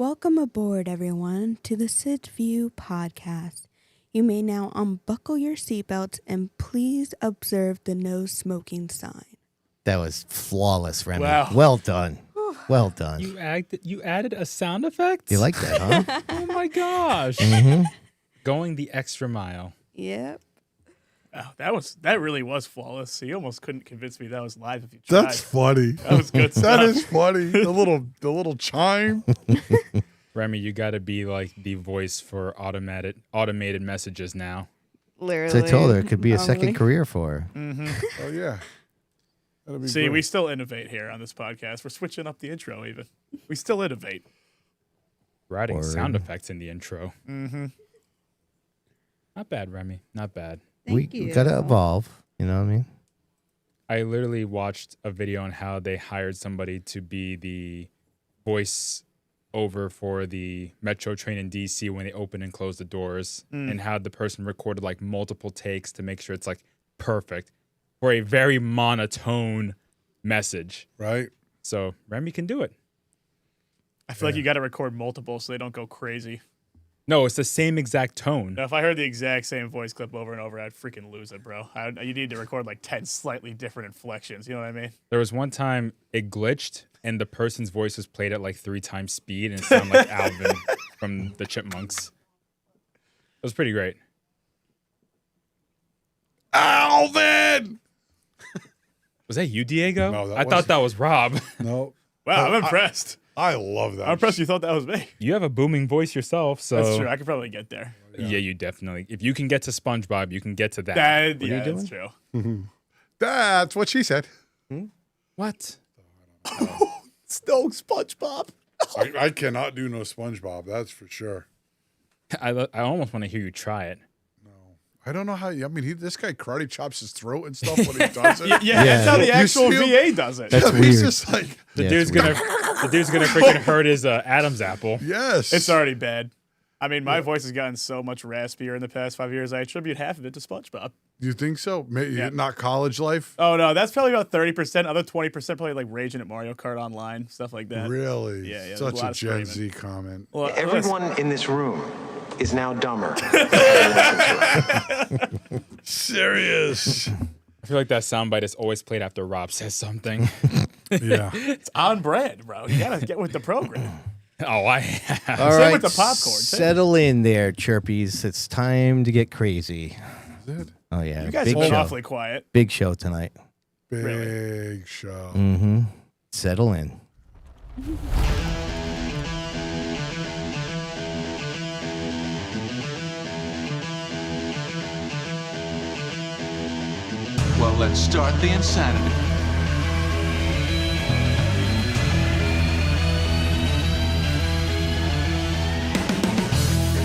Welcome aboard, everyone, to the SID View podcast. You may now unbuckle your seatbelts and please observe the no smoking sign. That was flawless, Remy. Wow. Well done. Well done. You added a sound effect? You like that, huh? Oh my gosh. Going the extra mile. Yep. Wow, that really was flawless. You almost couldn't convince me that was live if you tried. That's funny. That was good stuff. That is funny. The little chime. Remy, you got to be like the voice for automated messages now. Literally. So I told her it could be a Probably. second career for her. Oh yeah. That'll be See, great. we still innovate here on this podcast. We're switching up the intro even. We still innovate. We're adding Word. sound effects in the intro. Not bad, Remy. Not bad. Thank We you. got to evolve. You know what I mean? I literally watched a video on how they hired somebody to be the voice over for the metro train in DC when they open and close the doors, and how the person recorded like multiple takes to make sure it's like perfect for a very monotone message. Right. So Remy can do it. I feel like you got to record multiple so they don't go crazy. No, it's the same exact tone. Now, if I heard the exact same voice clip over and over, I'd freaking lose it, bro. You need to record like 10 slightly different inflections. You know what I mean? There was one time it glitched and the person's voice was played at like 3 times speed and it sounded like Alvin from the Chipmunks. It was pretty great. Alvin. Was that you, Diego? No, that I thought wasn't. that was Rob. No. Wow, I'm impressed. I love that. I'm impressed you thought that was me. You have a booming voice yourself, so That's true. I could probably get there. yeah, you definitely. If you can get to SpongeBob, you can get to that. Yeah, that's true. That's what she said. What? No SpongeBob. I cannot do no SpongeBob. That's for sure. I almost want to hear you try it. I don't know how. I mean, this guy karate chops his throat and stuff when he does it. Yeah, that's how the You actual feel- VA does it. That's He's weird. just like, The Yeah, dude's it's gonna freaking hurt his Adam's apple. yes. It's already bad. I mean, my voice has gotten so much raspier in the past 5 years. I attribute half of it to SpongeBob. You think so? Maybe Yeah. not college life. Oh no, that's probably about 30%. Other 20% probably like raging at Mario Kart online, stuff like that. Really? Yeah, there's Such a lot a of Gen screaming. Z comment. Well, Everyone in this room is now dumber. Serious. I feel like that soundbite is always played after Rob says something. Yeah. it's on brand, bro. You gotta get with the program. Oh, I have. All Same right. with the popcorn, too. Settle in there, chirpies. It's time to get crazy. Is it? Oh, yeah. You guys Big have been show. awfully quiet. Big show tonight. Big show. Mm-hmm. Settle in. Well, let's start the insanity.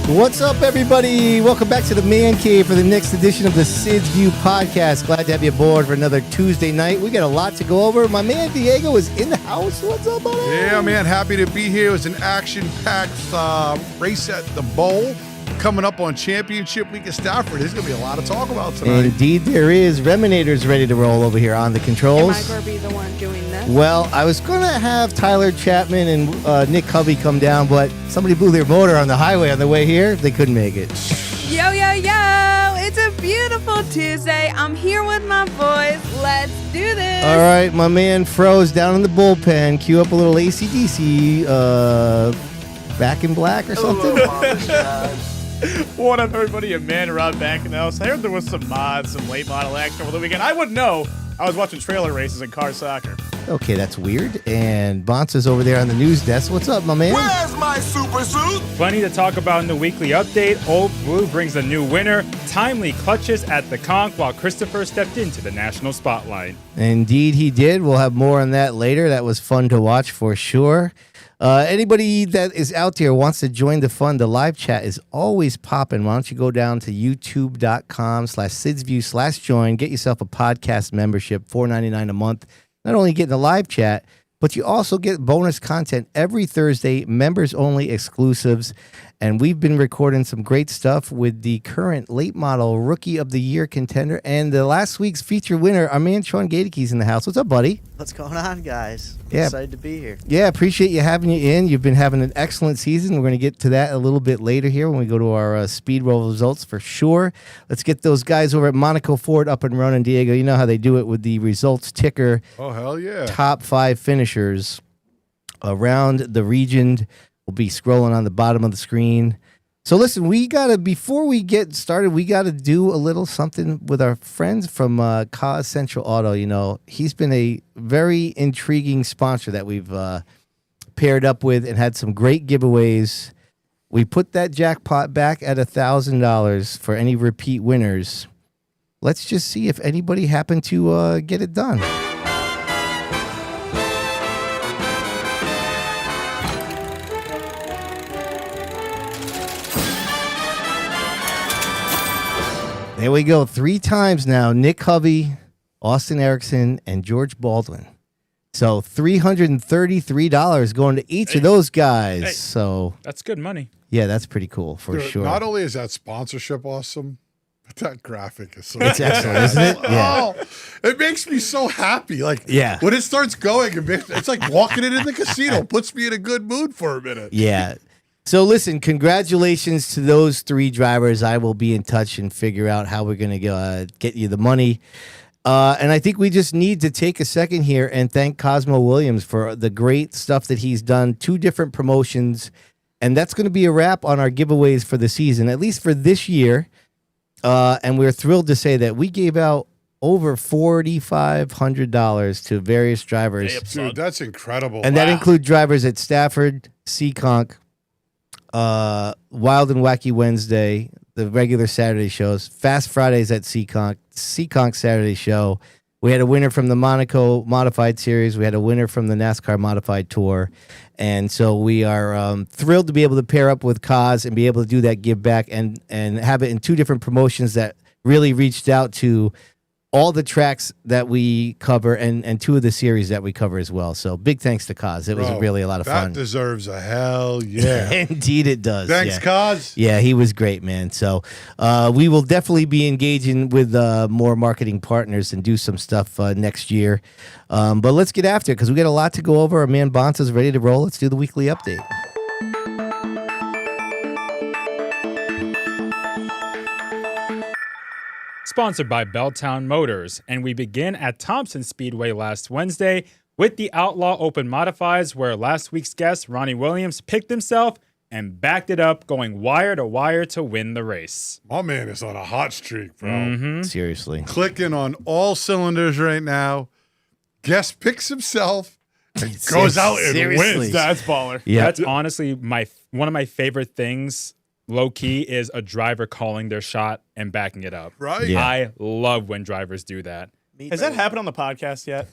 What's up, everybody? Welcome back to the Man Cave for the next edition of the SID's View podcast. Glad to have you aboard for another Tuesday night. We got a lot to go over. My man Diego is in the house. What's up, buddy? Yeah, man. Happy to be here. It was an action-packed race at the bowl. Coming up on Championship Week at Stafford. There's going to be a lot to talk about tonight. Indeed, there is. Reminator's ready to roll over here on the Am I controls. going to be the one doing this? Well, I was going to have Tyler Chapman and Nick Covey come down, but somebody blew their motor on the highway on the way here. They couldn't make it. Yo, yo, yo! It's a beautiful Tuesday. I'm here with my boys. Let's do this. All right, my man froze down in the bullpen. Cue up a little AC/DC, Back in Black or something. What up, everybody? Your man, Rob, back in the house. I heard there was some mods, some late model action over the weekend. I wouldn't know. I was watching trailer races and car soccer. Okay, that's weird. And Bonsa's over there on the news desk. What's up, my man? Where's my super suit? Plenty to talk about in the weekly update. Old Blue brings a new winner. Timely clutches at the conch while Christopher stepped into the national spotlight. Indeed, he did. We'll have more on that later. That was fun to watch for sure. Anybody that is out there wants to join the fun, the live chat is always popping. Why don't you go down to youtube.com/SidsView/join. Get yourself a podcast membership, $4.99 a month. Not only getting the live chat, But you also get bonus content every Thursday, members only exclusives. And we've been recording some great stuff with the current late model Rookie of the Year contender and the last week's feature winner, our man Shawn Gaedeke's in the house. What's up, buddy? What's going on, guys? Yeah. Excited to be here. Yeah, appreciate you having you in. You've been having an excellent season. We're going to get to that a little bit later here when we go to our Speedbowl results for sure. Let's get those guys over at Monaco Ford up and running, Diego. You know how they do it with the results ticker. Oh, hell yeah. Top 5 finishers around the region. We'll be scrolling on the bottom of the screen. So listen, before we get started, we got to do a little something with our friends from Cause Central Auto. You know, he's been a very intriguing sponsor that we've paired up with and had some great giveaways. We put that jackpot back at $1,000 for any repeat winners. Let's just see if anybody happened to get it done. There we go. 3 times now. Nick Hovey, Austin Erickson, and George Baldwin. So $333 going to each of those guys. Hey. So That's good money. yeah, that's pretty cool for Dude, sure. Not only is that sponsorship awesome, but that graphic is so It's excellent, isn't it? Yeah. Oh, it makes me so happy. Like, Yeah. when it starts going, it's like walking it in the casino. Puts me in a good mood for a minute. Yeah. So listen, congratulations to those 3 drivers. I will be in touch and figure out how we're going to get you the money. And I think we just need to take a second here and thank Cosmo Williams for the great stuff that he's done. 2 different promotions. And that's going to be a wrap on our giveaways for the season, at least for this year. And we're thrilled to say that we gave out over $4,500 to various drivers. Dude, that's incredible. And that include drivers at Stafford, Seekonk, Wild and Wacky Wednesday, the regular Saturday shows, Fast Fridays at Seekonk Saturday show. We had a winner from the Monaco Modified Series. We had a winner from the NASCAR Modified Tour. And so we are thrilled to be able to pair up with Kaz and be able to do that give back and have it in 2 different promotions that really reached out to all the tracks that we cover and 2 of the series that we cover as well. So big thanks to Kaz. It was really a lot of fun. That deserves a hell yeah. Indeed it does. Thanks, yeah. Kaz. Yeah, he was great, man. So we will definitely be engaging with more marketing partners and do some stuff next year. But let's get after it because we got a lot to go over. Our man Bonsa's ready to roll. Let's do the weekly update. Sponsored by Belltown Motors, and we begin at Thompson Speedway last Wednesday with the Outlaw Open Modifieds, where last week's guest, Ronnie Williams, picked himself and backed it up, going wire to win the race. My man is on a hot streak, bro. Seriously. Clicking on all cylinders right now. Guest picks himself and goes out and Seriously. wins. That's baller. Yeah. That's honestly one of my favorite things. Low key is a driver calling their shot and backing it up. Right? Yeah. I love when drivers do that. Has that happened on the podcast yet?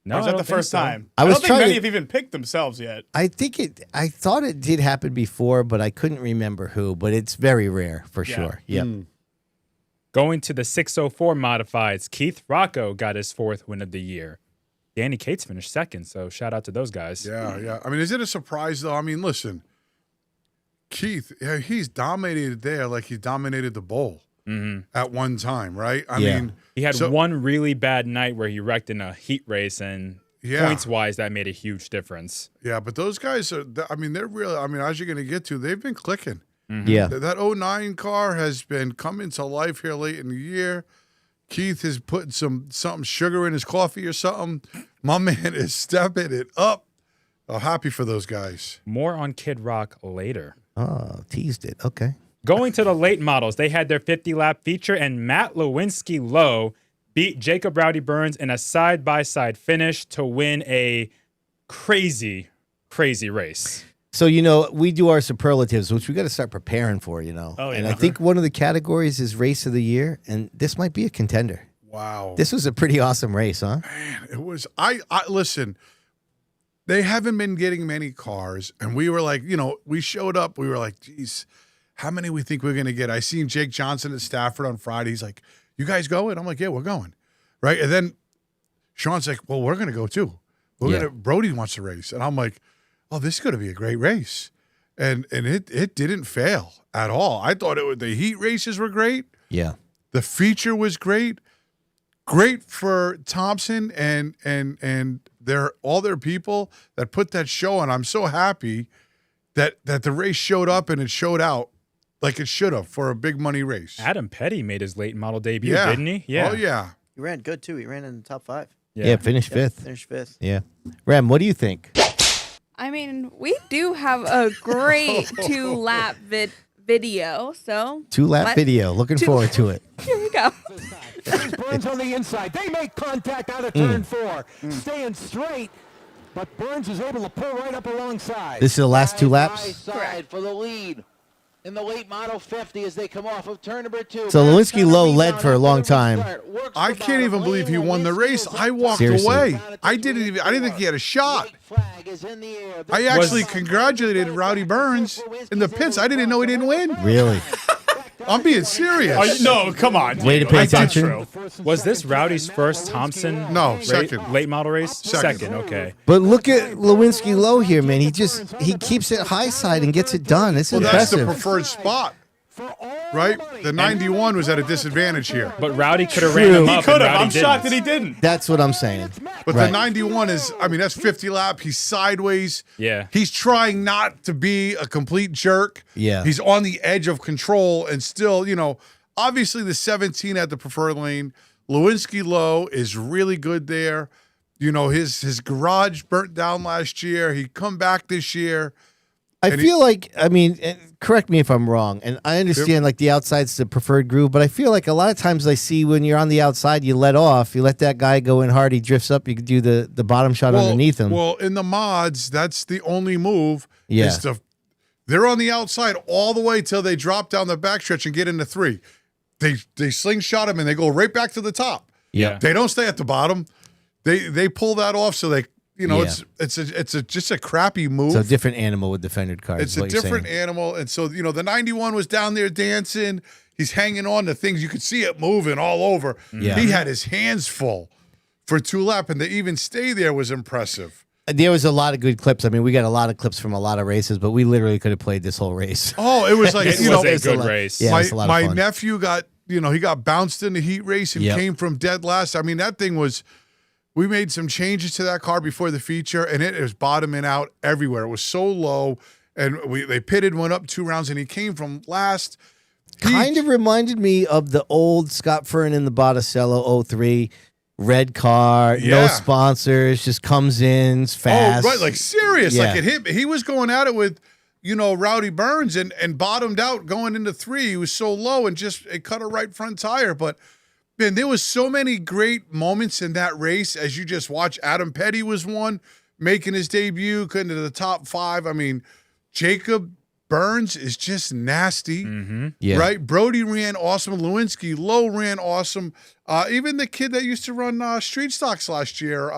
No, Or is I that don't the think first so. time? I I was don't think trying many to- have even picked themselves yet. I thought it did happen before, but I couldn't remember who. But it's very rare for sure. Yep. Going to the 604 modifieds, Keith Rocco got his 4th win of the year. Danny Cates finished 2nd, so shout out to those guys. Yeah. I mean, is it a surprise, though? I mean, listen, Keith, he's dominated there like he dominated the bowl at one time, right? I mean, He had one really bad night where he wrecked in a heat race, and points-wise, that made a huge difference. Yeah, but those guys are, I mean, they're really, I mean, as you're going to get to, they've been clicking. Yeah. That 09 car has been coming to life here late in the year. Keith is putting something sugar in his coffee or something. My man is stepping it up. I'm happy for those guys. More on Kid Rock later. Oh, teased it. Okay. Going to the late models, they had their 50-lap feature, and Matt Lewinsky Lowe beat Jacob Rowdy Burns in a side-by-side finish to win a crazy, crazy race. So, we do our superlatives, which we got to start preparing for, Oh, And yeah. I think one of the categories is race of the year, and this might be a contender. Wow. This was a pretty awesome race, huh? It was, I listen, they haven't been getting many cars, and we were like, we showed up, we were like, geez, how many we think we're going to get? I seen Jake Johnson at Stafford on Friday. He's like, you guys going? I'm like, yeah, we're going. Right. And then Sean's like, well, we're going to go too. Brody wants to race. And I'm like, oh, this is going to be a great race. And it didn't fail at all. I thought the heat races were great. Yeah. The feature was great. Great for Thompson and all their people that put that show on. I'm so happy that the race showed up and it showed out like it should have for a big money race. Adam Petty made his late model debut, didn't he? Yeah. Oh, yeah. He ran good, too. He ran in the top 5. Yeah, finished fifth. Finished 5th. Yeah. Rem, what do you think? I mean, we do have a great 2-lap video, so 2-lap video. Looking forward to it. here we go. Burns on the inside. They make contact out of turn 4. Staying straight, but Burns is able to pull right up alongside. This is the last 2 laps? Side for the lead in the late model 50 as they come off of turn number 2. So Lewinsky Low led for a long time. I can't even believe he won the race. I walked away. I didn't think he had a shot. I actually congratulated Rowdy Burns in the pits. I didn't know he didn't win. Really? I'm being serious. No, come on. Way to pay attention. Was this Rowdy's first Thompson second. late model race? Second. Okay. But look at Lewinsky Low here, man. He keeps it high side and gets it done. It's That's impressive. the preferred spot. Right? The 91 was at a disadvantage here. But Rowdy could have ran him up. He could and have. Rowdy I'm didn't. shocked that he didn't. That's what I'm saying. But Right. the 91 is, that's 50 lap. He's sideways. Yeah. He's trying not to be a complete jerk. Yeah. He's on the edge of control and still, obviously the 17 at the preferred lane. Lewinsky Low is really good there. His garage burnt down last year. He come back this year. I feel like, and correct me if I'm wrong, and I understand like the outside's the preferred groove, but I feel like a lot of times I see when you're on the outside, you let off, you let that guy go in hard, he drifts up, you can do the bottom shot underneath him. Well, in the mods, that's the only move. Yeah. They're on the outside all the way till they drop down the backstretch and get into 3. They slingshot him and they go right back to the top. Yeah. They don't stay at the bottom. They pull that off so they it's just a crappy move. So a different animal with the fendered cars. It's a different animal. And so, the 91 was down there dancing. He's hanging on to things. You could see it moving all over. Yeah. He had his hands full for 2 laps, and to even stay there was impressive. There was a lot of good clips. We got a lot of clips from a lot of races, but we literally could have played this whole race. Oh, it was like, It was a good race. Yeah, it's a lot of my fun. nephew got, he got bounced in the heat race and came from dead last. That thing was, we made some changes to that car before the feature, and it was bottoming out everywhere. It was so low, and they pitted, went up 2 rounds, and he came from last. Kind of reminded me of the old Scott Fern in the Botticello 03 red car, no sponsors, just comes in fast. Oh, right, like serious. Yeah. Like it hit. He was going at it with, Rowdy Burns and bottomed out going into 3. He was so low and it cut a right front tire. But, man, there was so many great moments in that race as you just watch. Adam Petty was one, making his debut, getting into the top 5. Jacob Burns is just nasty, right? Brody ran awesome. Lewinsky Low ran awesome. Even the kid that used to run street stocks last year,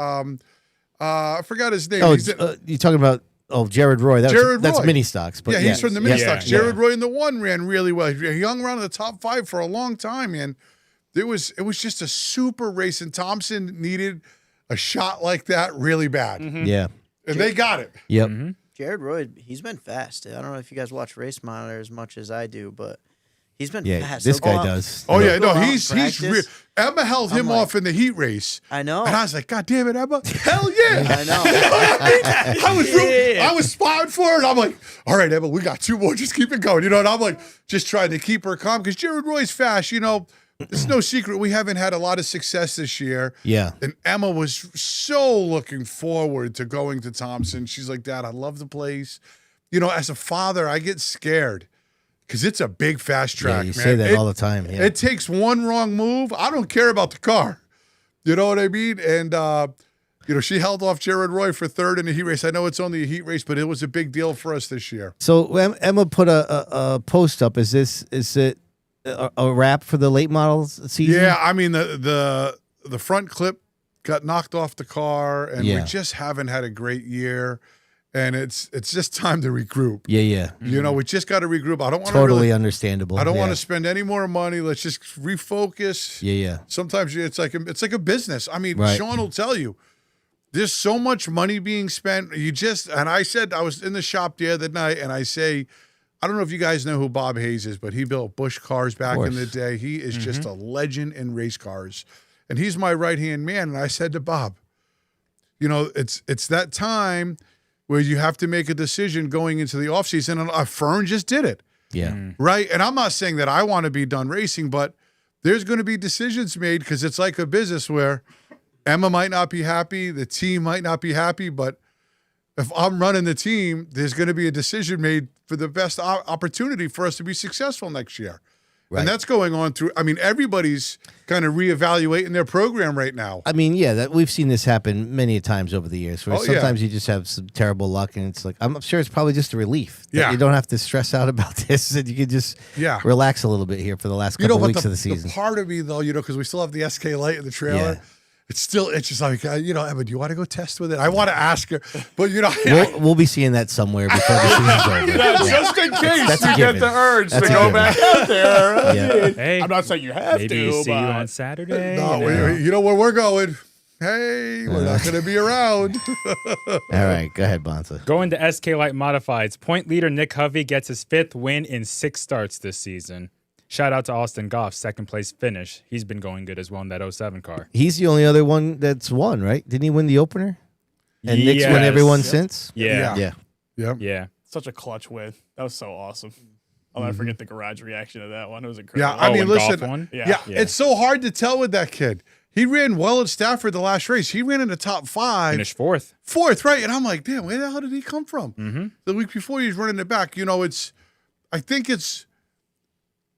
I forgot his name. Oh, you're talking about Jared Roy. That's Roy. mini stocks. But he's from the mini stocks. Jared Yeah. Roy in the 1 ran really well. He hung around in the top 5 for a long time, man. It was just a super race, and Thompson needed a shot like that really bad. Yeah. And they got it. Yep. Jared Roy, he's been fast. I don't know if you guys watch Race Monitor as much as I do, but he's been fast. This He'll go guy out- does. Oh, yeah. Go No, out and he's practice. Emma held him like- off in the heat race. I know. And I was like, God damn it, Emma. Hell yeah. I know. I was spotting for her, and I'm like, all right, Emma, we got 2 more. Just keep it going. And I'm like, just trying to keep her calm because Jared Roy's fast. It's no secret we haven't had a lot of success this year. Yeah. And Emma was so looking forward to going to Thompson. She's like, Dad, I love the place. As a father, I get scared because it's a big, fast track, Yeah, you man. say that all the time. Yeah. It takes one wrong move. I don't care about the car. You know what I mean? And, she held off Jared Roy for 3rd in the heat race. I know it's only a heat race, but it was a big deal for us this year. So Emma put a post up. Is it a wrap for the late models season? Yeah, the front clip got knocked off the car, and we just haven't had a great year. And it's just time to regroup. Yeah. We just got to regroup. I don't want Totally understandable. I don't want to spend any more money. Let's just refocus. Yeah. Sometimes it's like a business. Right. Shawn will tell you, there's so much money being spent. And I said, I was in the shop the other night, and I say, I don't know if you guys know who Bob Hayes is, but he built Busch cars back in the day. He is just a legend in race cars. And he's my right-hand man. And I said to Bob, it's that time where you have to make a decision going into the offseason. And Fern just did it. Yeah. Right? And I'm not saying that I want to be done racing, but there's going to be decisions made because it's like a business where Emma might not be happy, the team might not be happy, but if I'm running the team, there's going to be a decision made for the best opportunity for us to be successful next year. Right. And that's going on through, everybody's kind of reevaluating their program right now. We've seen this happen many times over the years where sometimes you just have some terrible luck and it's like, I'm sure it's probably just a relief. That you don't have to stress out about this and you can just relax a little bit here for the last couple weeks of the season. The part of me though, because we still have the SK Light in the trailer. Yeah. It's just like, Emma, do you want to go test with it? I want to ask her, but we'll be seeing that somewhere before the season's over. Just in case you get the urge to go back out there. Hey, I'm not saying you have maybe to. See you on Saturday. No, you know where we're going. Hey, we're not going to be around. All right, go ahead, Bonssa. Going to SK Light Modifieds, point leader Nick Hovey gets his 5th win in 6 starts this season. Shout out to Austin Goff's 2nd place finish. He's been going good as well in that 07 car. He's the only other one that's won, right? Didn't he win the opener? And Nick's won every one since? Yeah. Such a clutch win. That was so awesome. I'll never forget the garage reaction of that one. It was incredible. Yeah, listen. It's so hard to tell with that kid. He ran well at Stafford the last race. He ran in the top 5. Finished 4th. 4th, right. And I'm like, damn, where the hell did he come from? The week before he was running it back.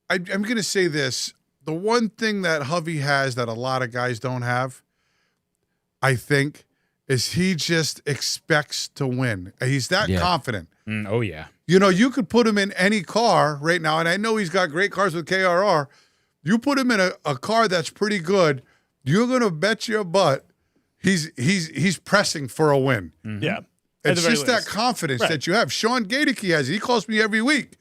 I'm going to say this. The one thing that Hovey has that a lot of guys don't have, I think, is he just expects to win. He's that confident. Oh, yeah. You could put him in any car right now, and I know he's got great cars with KRR. You put him in a car that's pretty good, you're going to bet your butt he's pressing for a win. Yeah. It's just that confidence that you have. Shawn Gaedeke has it. He calls me every week.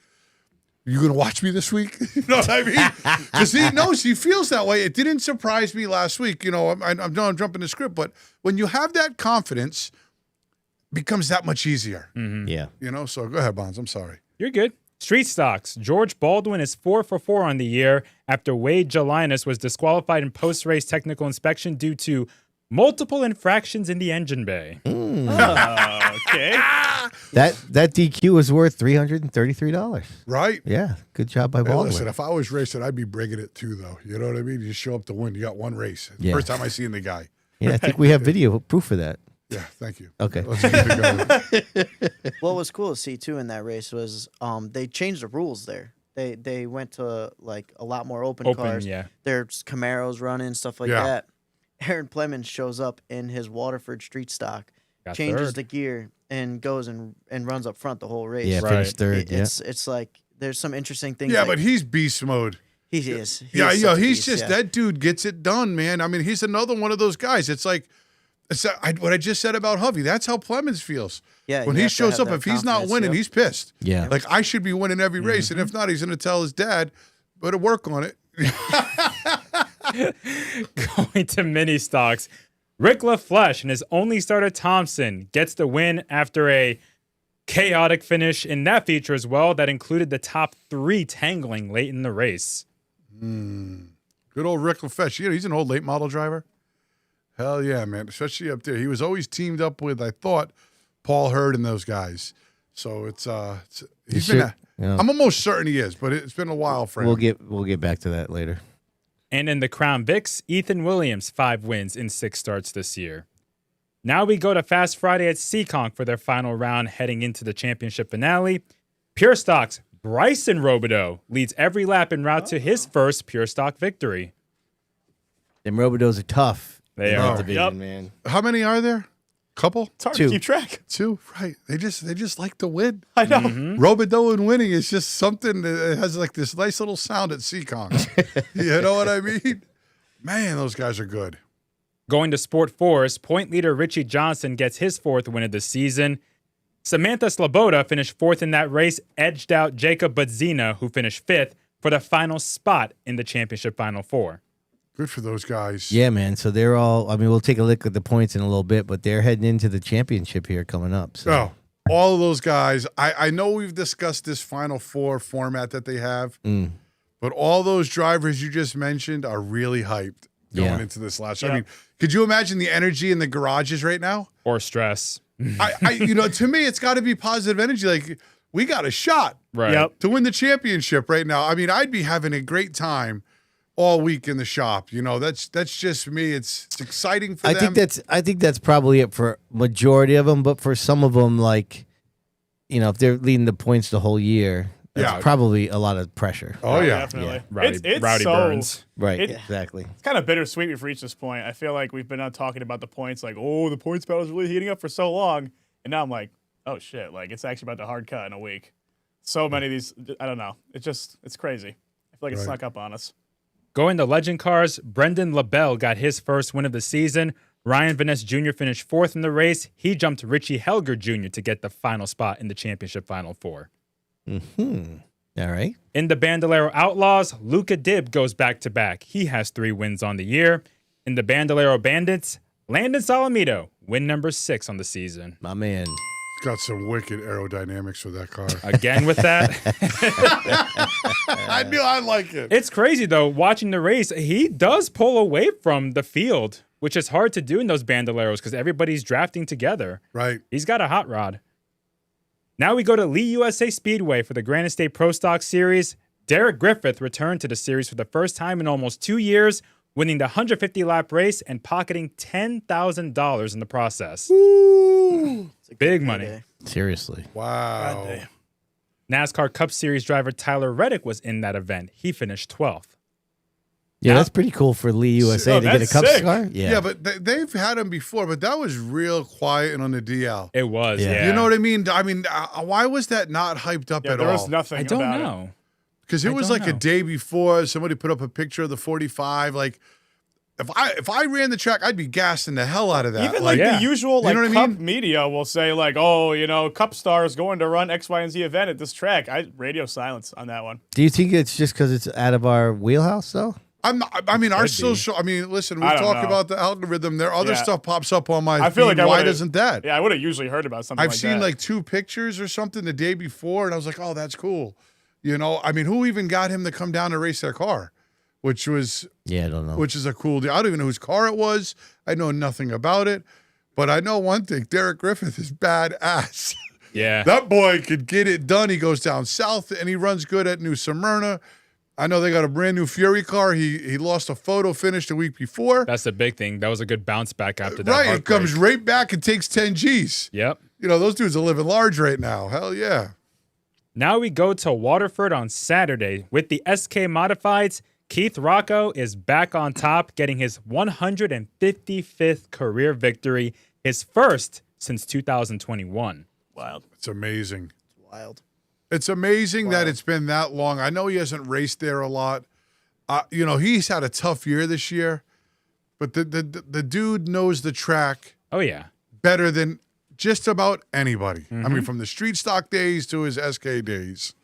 You going to watch me this week? You know what I mean? Because he knows, he feels that way. It didn't surprise me last week. I'm jumping the script, but when you have that confidence, it becomes that much easier. Yeah. So go ahead, Bonds. I'm sorry. You're good. Street stocks. George Baldwin is 4 for 4 on the year after Wade Jelinas was disqualified in post-race technical inspection due to multiple infractions in the engine bay. Okay. That DQ was worth $333. Right? Yeah. Good job by Baldwin. Listen, if I was racing, I'd be bringing it too, though. You know what I mean? You just show up to win. You got one race. First time I seen the guy. Yeah, I think we have video proof of that. Yeah, thank you. Okay. Let's keep it going. What was cool to see too in that race was they changed the rules there. They went to like a lot more open cars. Yeah. There's Camaros running, stuff like that. Aaron Plemons shows up in his Waterford street stock, changes the gear, and goes and runs up front the whole race. Yeah, finished 3rd. It's like there's some interesting things. Yeah, but he's beast mode. He is. He's just that dude gets it done, man. He's another one of those guys. It's like what I just said about Hovey. That's how Plemons feels. Yeah, when he shows up, if he's not winning, he's pissed. Yeah, like I should be winning every race, and if not, he's going to tell his dad, "Better work on it." Going to mini stocks, Rick LaFleche and his only starter Thompson gets the win after a chaotic finish in that feature as well that included the top 3 tangling late in the race. Good old Rick LaFleche. He's an old late model driver. Hell yeah, man. Especially up there. He was always teamed up with, I thought, Paul Hurd and those guys. So I'm almost certain he is, but it's been a while for him. We'll get back to that later. And in the Crown Vics, Ethan Williams, 5 wins in 6 starts this year. Now we go to Fast Friday at Seekonk for their final round heading into the championship finale. Pure Stocks, Bryson Robideau leads every lap en route to his first Pure Stock victory. Them Robideaus are tough. They are. Division, man. How many are there? Couple? It's hard to keep track. 2, right. They just like to win. I know. Robideau and winning is just something that has like this nice little sound at Seekonk. You know what I mean? Man, those guys are good. Going to Sport Force, point leader Richie Johnson gets his 4th win of the season. Samantha Sloboda finished 4th in that race, edged out Jacob Budzina, who finished 5th, for the final spot in the championship Final Four. Good for those guys. Yeah, man. So they're all. I mean, we'll take a look at the points in a little bit, but they're heading into the championship here coming up. So. Oh, all of those guys. I know we've discussed this Final Four format that they have, but all those drivers you just mentioned are really hyped going into this last. I mean, could you imagine the energy in the garages right now? Or stress. To me, it's got to be positive energy. Like, we got a shot to win the championship right now. I mean, I'd be having a great time all week in the shop. That's just me. It's exciting for them. I think that's probably it for majority of them, but for some of them, like, if they're leading the points the whole year, that's probably a lot of pressure. Oh, yeah. Definitely. Rowdy Burns. Right, exactly. It's kind of bittersweet we've reached this point. I feel like we've been on talking about the points, like, oh, the points battle is really heating up for so long. And now I'm like, oh, shit, like, it's actually about to hard cut in a week. So many of these, I don't know. It's crazy. I feel like it snuck up on us. Going to Legend Cars, Brendan LaBelle got his first win of the season. Ryan Vaness Jr. finished fourth in the race. He jumped Richie Helger Jr. to get the final spot in the championship Final Four. All right. In the Bandolero Outlaws, Luca Dibb goes back-to-back. He has 3 wins on the year. In the Bandolero Bandits, Landon Solomito, win number 6 on the season. My man. It's got some wicked aerodynamics for that car. Again with that. I knew I'd like it. It's crazy, though, watching the race. He does pull away from the field, which is hard to do in those Bandoleros because everybody's drafting together. Right. He's got a hot rod. Now we go to Lee USA Speedway for the Granite State Pro Stock Series. Derek Griffith returned to the series for the first time in almost 2 years, winning the 150-lap race and pocketing $10,000 in the process. Ooh. Big money. Seriously. Wow. NASCAR Cup Series driver Tyler Reddick was in that event. He finished 12th. Yeah, that's pretty cool for Lee USA to get a Cup car. Yeah, but they've had him before, but that was real quiet and on the DL. It was, yeah. You know what I mean? Why was that not hyped up at all? There was nothing I don't know. Because it was like a day before, somebody put up a picture of the 45. Like, if I ran the track, I'd be gassing the hell out of that. Even the usual Cup media will say, like, oh, Cup Star is going to run X, Y, and Z event at this track. Radio silence on that one. Do you think it's just because it's out of our wheelhouse, though? Our social. Listen, we talk about the algorithm. There other stuff pops up on my feed. Why doesn't that? Yeah, I would have usually heard about something. I've seen like 2 pictures or something the day before, and I was like, oh, that's cool. Who even got him to come down to race their car? Which was I don't know. Which is a cool deal. I don't even know whose car it was. I know nothing about it, but I know one thing: Derek Griffith is badass. Yeah, that boy could get it done. He goes down south and he runs good at New Smyrna. I know they got a brand new Fury car. He lost a photo finish the week before. That's the big thing. That was a good bounce back after that. Right, it comes right back and takes 10 Gs. Yep. Those dudes are living large right now. Hell yeah. Now we go to Waterford on Saturday with the SK Modifieds. Keith Rocco is back on top, getting his 155th career victory, his first since 2021. Wild. It's amazing. It's wild. It's amazing that it's been that long. I know he hasn't raced there a lot. He's had a tough year this year, but the dude knows the track. Oh, yeah. Better than just about anybody. Mm-hmm. I mean, from the street stock days to his SK days.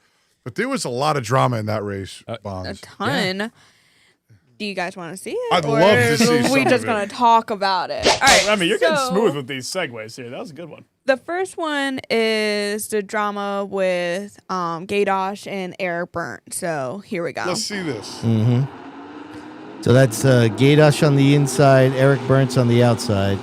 But there was a lot of drama in that race, Bonds. A ton. Yeah. Do you guys want to see it? I'd love to see Are we just going to talk about it? All right. I mean, you're getting smooth with these segues here. That was a good one. The first one is the drama with Gaedeke and Eric Burnt. So here we go. Let's see this. Mm-hmm. So that's Gaedeke on the inside, Eric Burnt's on the outside.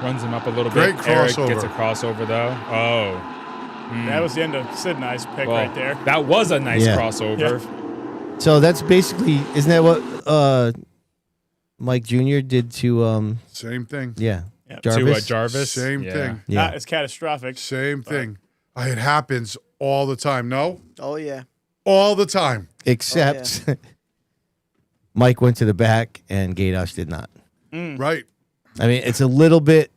Runs him up a little Great bit. crossover. Eric gets a crossover, though. Oh. That was the end of Sid and I's pick right there. That was a nice crossover. Yeah. So that's basically, isn't that what Mike Jr. did to... Same thing. Yeah. Jarvis? To Jarvis? Same thing. Yeah. Not as catastrophic. Same thing. It happens all the time, no? Oh, yeah. All the time. Except Mike went to the back and Gaedeke did not. Right. I mean, it's a little bit,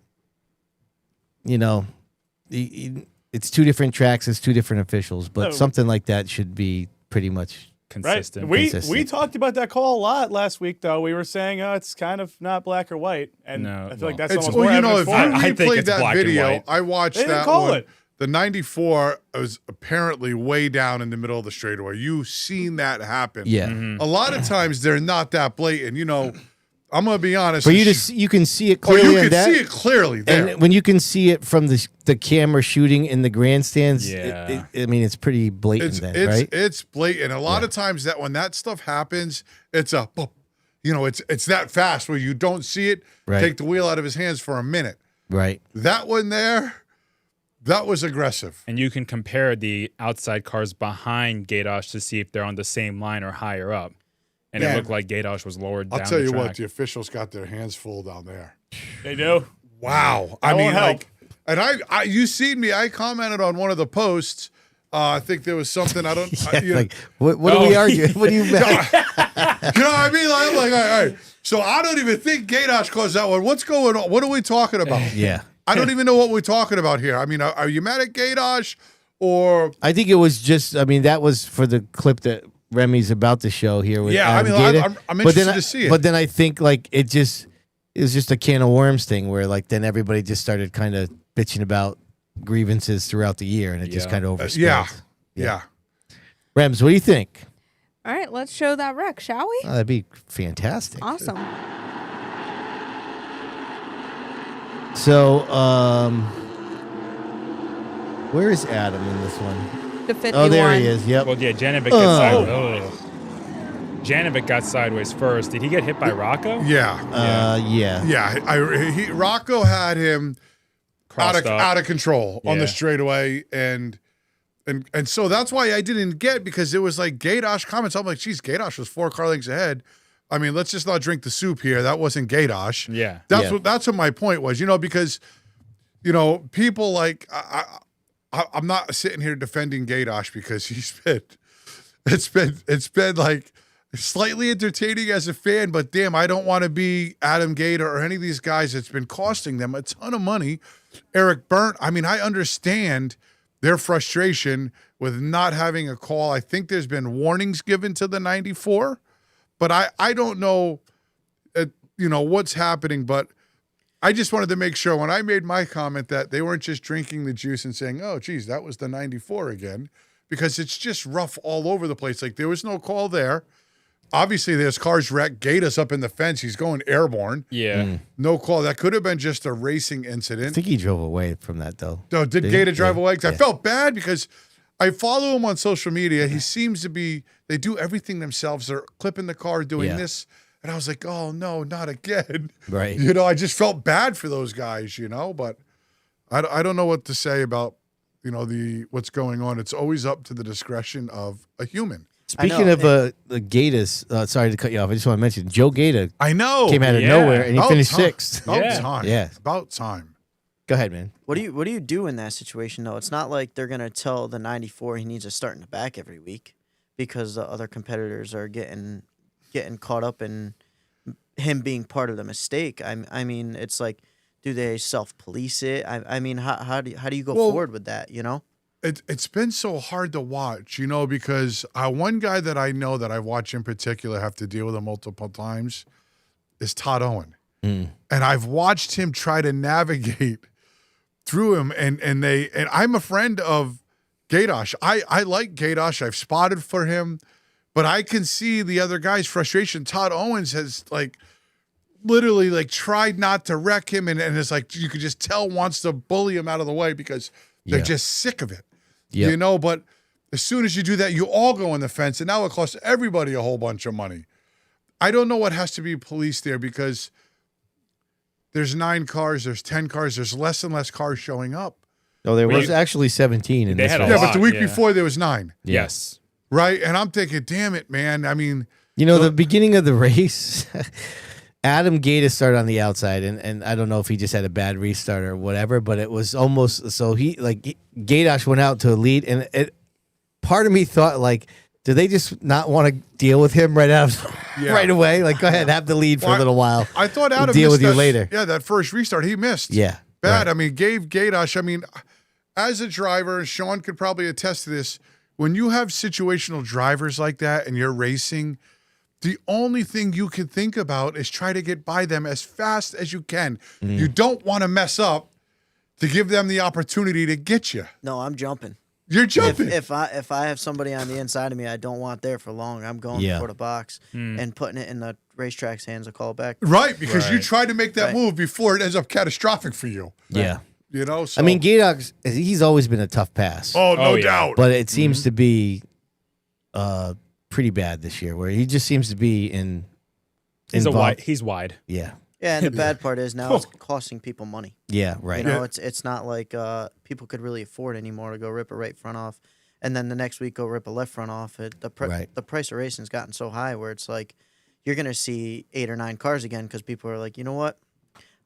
it's 2 different tracks, it's 2 different officials, but something like that should be pretty much consistent. Right. We talked about that call a lot last week, though. We were saying, it's kind of not black or white, and I feel like that's almost more evidence for it. If you replayed that video, I watched that one. the 94 was apparently way down in the middle of the straightaway. You've seen that happen. Yeah. A lot of times they're not that blatant. You know, I'm going to be honest. For you to see, you can see it clearly. You can see it clearly there. And when you can see it from the camera shooting in the grandstands, I mean, it's pretty blatant right? It's blatant. A lot of times that when that stuff happens, it's a, you know, it's that fast where you don't see it take the wheel out of his hands for a minute. Right. That one there, that was aggressive. And you can compare the outside cars behind Gaedeke to see if they're on the same line or higher up. And it looked like Gaedeke was lowered down the track. I'll tell you what, the officials got their hands full down there. They do. Wow. I mean, like, and I you seen me, I commented on one of the posts. I think there was something I don't. Like, what are we arguing? What do you mean? You know what I mean? Like, I'm like, all right. So I don't even think Gaedeke caused that one. What's going on? What are we talking about? Yeah. I don't even know what we're talking about here. I mean, are you mad at Gaedeke or? I think it was just, I mean, that was for the clip that Remy's about to show here. With Adam Gaedeke. I'm interested to see it. But then I think like it was just a can of worms thing where like then everybody just started kind of bitching about grievances throughout the year and it just kind of overspilled. Yeah. Rems, what do you think? All right, let's show that wreck, shall we? Oh, that'd be fantastic. Awesome. So, where is Adam in this one? The 51. Oh, there he is. Yep. Well, yeah, Janovic got sideways. Janovic got sideways first. Did he get hit by Rocco? Yeah. Yeah. Rocco had him out of control on the Yeah. straightaway, and so that's why I didn't get, because it was like Gaedeke comments. I'm like, geez, Gaedeke was 4 car lengths ahead. I mean, let's just not drink the soup here. That wasn't Gaedeke. Yeah. That's what my point was, you know, because, you know, people like, I'm not sitting here defending Gaedeke because it's been like slightly entertaining as a fan, but damn, I don't want to be Adam Gaedeke or any of these guys. It's been costing them a ton of money. Eric Byrne, I mean, I understand their frustration with not having a call. I think there's been warnings given to the 94, but I don't know, you know, what's happening, but I just wanted to make sure when I made my comment that they weren't just drinking the juice and saying, oh, geez, that was the 94 again, because it's just rough all over the place. Like, there was no call there. Obviously, there's cars wrecked. Gaeta's up in the fence. He's going airborne. Yeah. No call. That could have been just a racing incident. I think he drove away from that, though. No, did Gaeta drive away? Because I felt bad because I follow him on social media. He seems to be, they do everything themselves. They're clipping the car, doing this. And I was like, oh, no, not again. Right. You know, I just felt bad for those guys, you know, but I don't know what to say about, you know, what's going on. It's always up to the discretion of a human. Speaking of the Gaeta's, sorry to cut you off. I just want to mention Joe Gaeta. I know. Came out of nowhere and he finished 6th. About time. Yeah. About time. Go ahead, man. What do you do in that situation though? It's not like they're gonna tell the 94 he needs to start in the back every week because the other competitors are getting caught up in him being part of the mistake. I mean, it's like, do they self-police it? I mean, how do you go forward with that? You know, it's been so hard to watch, you know, because one guy that I know that I've watched in particular have to deal with him multiple times is Todd Owen, and I've watched him try to navigate through him, and I'm a friend of Gaedeke. I like Gaedeke. I've spotted for him. But I can see the other guy's frustration. Todd Owens has literally tried not to wreck him, and it's like you could just tell wants to bully him out of the way because they're just sick of it. Yep. You know, but as soon as you do that, you all go in the fence, and now it costs everybody a whole bunch of money. I don't know what has to be policed there because there's 9 cars, there's 10 cars, there's less and less cars showing up. Oh, there was actually 17 in this race. But the week before there was 9. Yes. Right? And I'm thinking, damn it, man. I mean, you know, the beginning of the race, Adam Gaeta started on the outside, and I don't know if he just had a bad restart or whatever, but it was almost so Gaeta went out to a lead, and part of me thought, do they just not want to deal with him right away? Like, go ahead, have the lead for a little while. I thought Adam we'll deal with you that, later. Yeah, that first restart he missed. Yeah, bad. Right. I mean, gave Gaeta. I mean, as a driver, Shawn could probably attest to this. When you have situational drivers like that and you're racing, the only thing you can think about is try to get by them as fast as you can. You don't want to mess up to give them the opportunity to get you. No, I'm jumping. You're jumping. If I have somebody on the inside of me I don't want there for long, I'm going for the box and putting it in the racetrack's hands to call it back. Right, because you tried to make that move before it ends up catastrophic for you. Yeah. You know, so. I mean, Gaedeke, he's always been a tough pass. Oh, no doubt. But it seems to be pretty bad this year, where he just seems to be in. He's wide. Yeah. Yeah, and the bad part is now it's costing people money. Yeah, right. You know, it's not like people could really afford anymore to go rip a right front off, and then the next week go rip a left front off. The price of racing's gotten so high where it's like you're gonna see 8 or 9 cars again because people are like, you know what,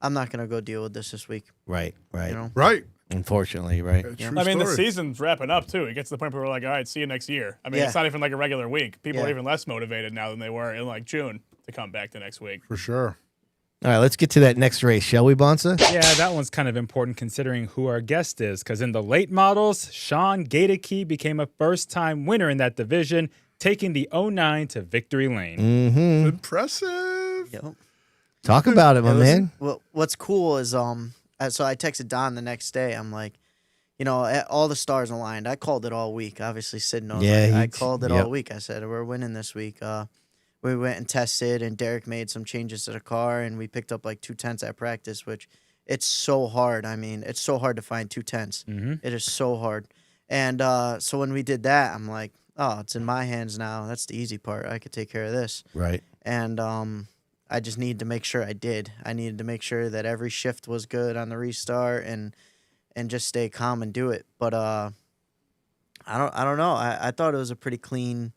I'm not gonna go deal with this week. Right. You know? Right. Unfortunately, right. I mean, the season's wrapping up too. It gets to the point where we're like, all right, see you next year. I mean, it's not even like a regular week. People are even less motivated now than they were in like June to come back the next week. For sure. All right, let's get to that next race, shall we, Bonssa? Yeah, that one's kind of important considering who our guest is, because in the late models, Shawn Gaedeke became a first-time winner in that division, taking the 09 to victory lane. Mm-hmm. Impressive. Yep. Talk about it, my man. Well, what's cool is so I texted Don the next day. I'm like, you know, all the stars aligned. I called it all week. Obviously, Sid knows. I called it all week. I said we're winning this week. We went and tested, and Derek made some changes to the car, and we picked up like 2/10 at practice, which it's so hard. I mean, it's so hard to find 2/10. It is so hard. And so when we did that, I'm like, oh, it's in my hands now. That's the easy part. I could take care of this. Right. And I just needed to make sure I did. I needed to make sure that every shift was good on the restart and just stay calm and do it. But I don't know. I thought it was a pretty clean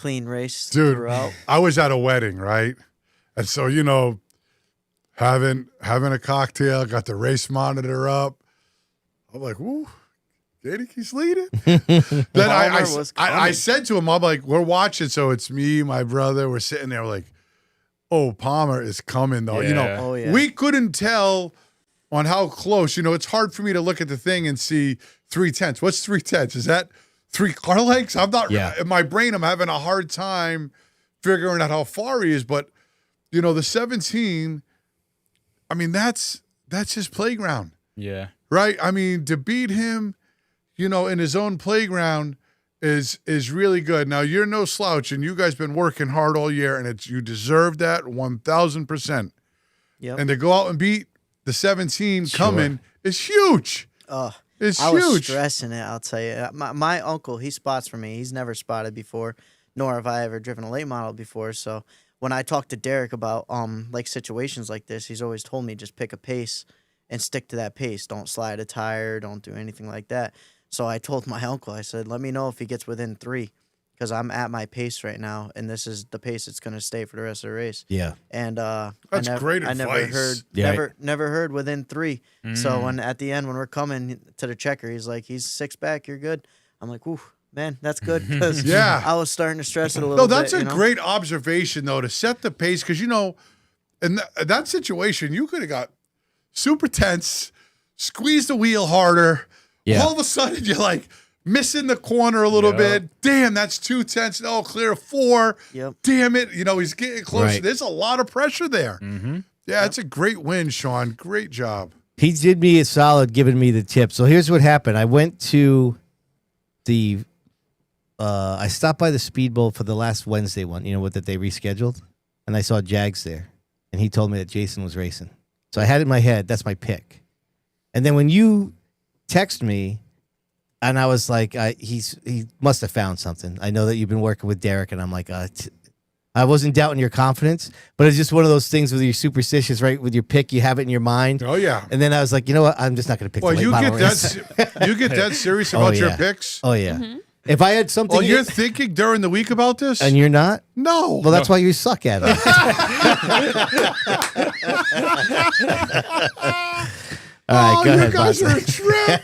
race throughout. I was at a wedding, right? And so, you know, having a cocktail, got the race monitor up. I'm like, woo, Gaedeke's leading. Then I said to him, I'm like, we're watching, so it's me, my brother, we're sitting there like, oh, Palmer is coming though. You know, we couldn't tell on how close. You know, it's hard for me to look at the thing and see 3/10. What's 3/10? Is that 3 car lengths? I'm not in my brain. I'm having a hard time figuring out how far he is. But you know, the 17. I mean, that's his playground. Yeah. Right. I mean, to beat him, you know, in his own playground is really good. Now you're no slouch, and you guys been working hard all year, and you deserve that 1,000%. Yep. And to go out and beat the 17 coming is huge. It's I huge. was stressing it, I'll tell you. My uncle, he spots for me. He's never spotted before, nor have I ever driven a late model before. So when I talk to Derek about like situations like this, he's always told me just pick a pace and stick to that pace. Don't slide a tire. Don't do anything like that. So I told my uncle, I said, let me know if he gets within 3, because I'm at my pace right now, and this is the pace it's going to stay for the rest of the race. Yeah. And that's great advice. Never heard within 3. So when at the end when we're coming to the checker, he's like, he's 6 back, you're good. I'm like, ooh, man, that's good, because I was starting to stress it a little bit. No, that's a great observation though, to set the pace, because you know, in that situation, you could have got super tense, squeezed the wheel harder. Yeah. All of a sudden, you're like missing the corner a little bit. Damn, that's 2/10. Oh, clear 4. Yep. Damn it. You know, he's getting closer. Right. There's a lot of pressure there. Yeah, it's a great win, Shawn. Great job. He did me a solid giving me the tip. So here's what happened. I went to the I stopped by the Speedbowl for the last Wednesday one, you know, that they rescheduled, and I saw Jags there, and he told me that Jason was racing. So I had it in my head, that's my pick. And then when you text me, and I was like, he must have found something. I know that you've been working with Derek, and I'm like, I wasn't doubting your confidence, but it's just one of those things with your superstitious, right? With your pick, you have it in your mind. Oh yeah. And then I was like, you know what? I'm just not going to pick. Well, the late model race. You get that serious about your picks? Oh yeah. If I had something, you're thinking during the week about this, and you're not. No. Well, that's why you suck at it. All right, go ahead, you guys are a trip.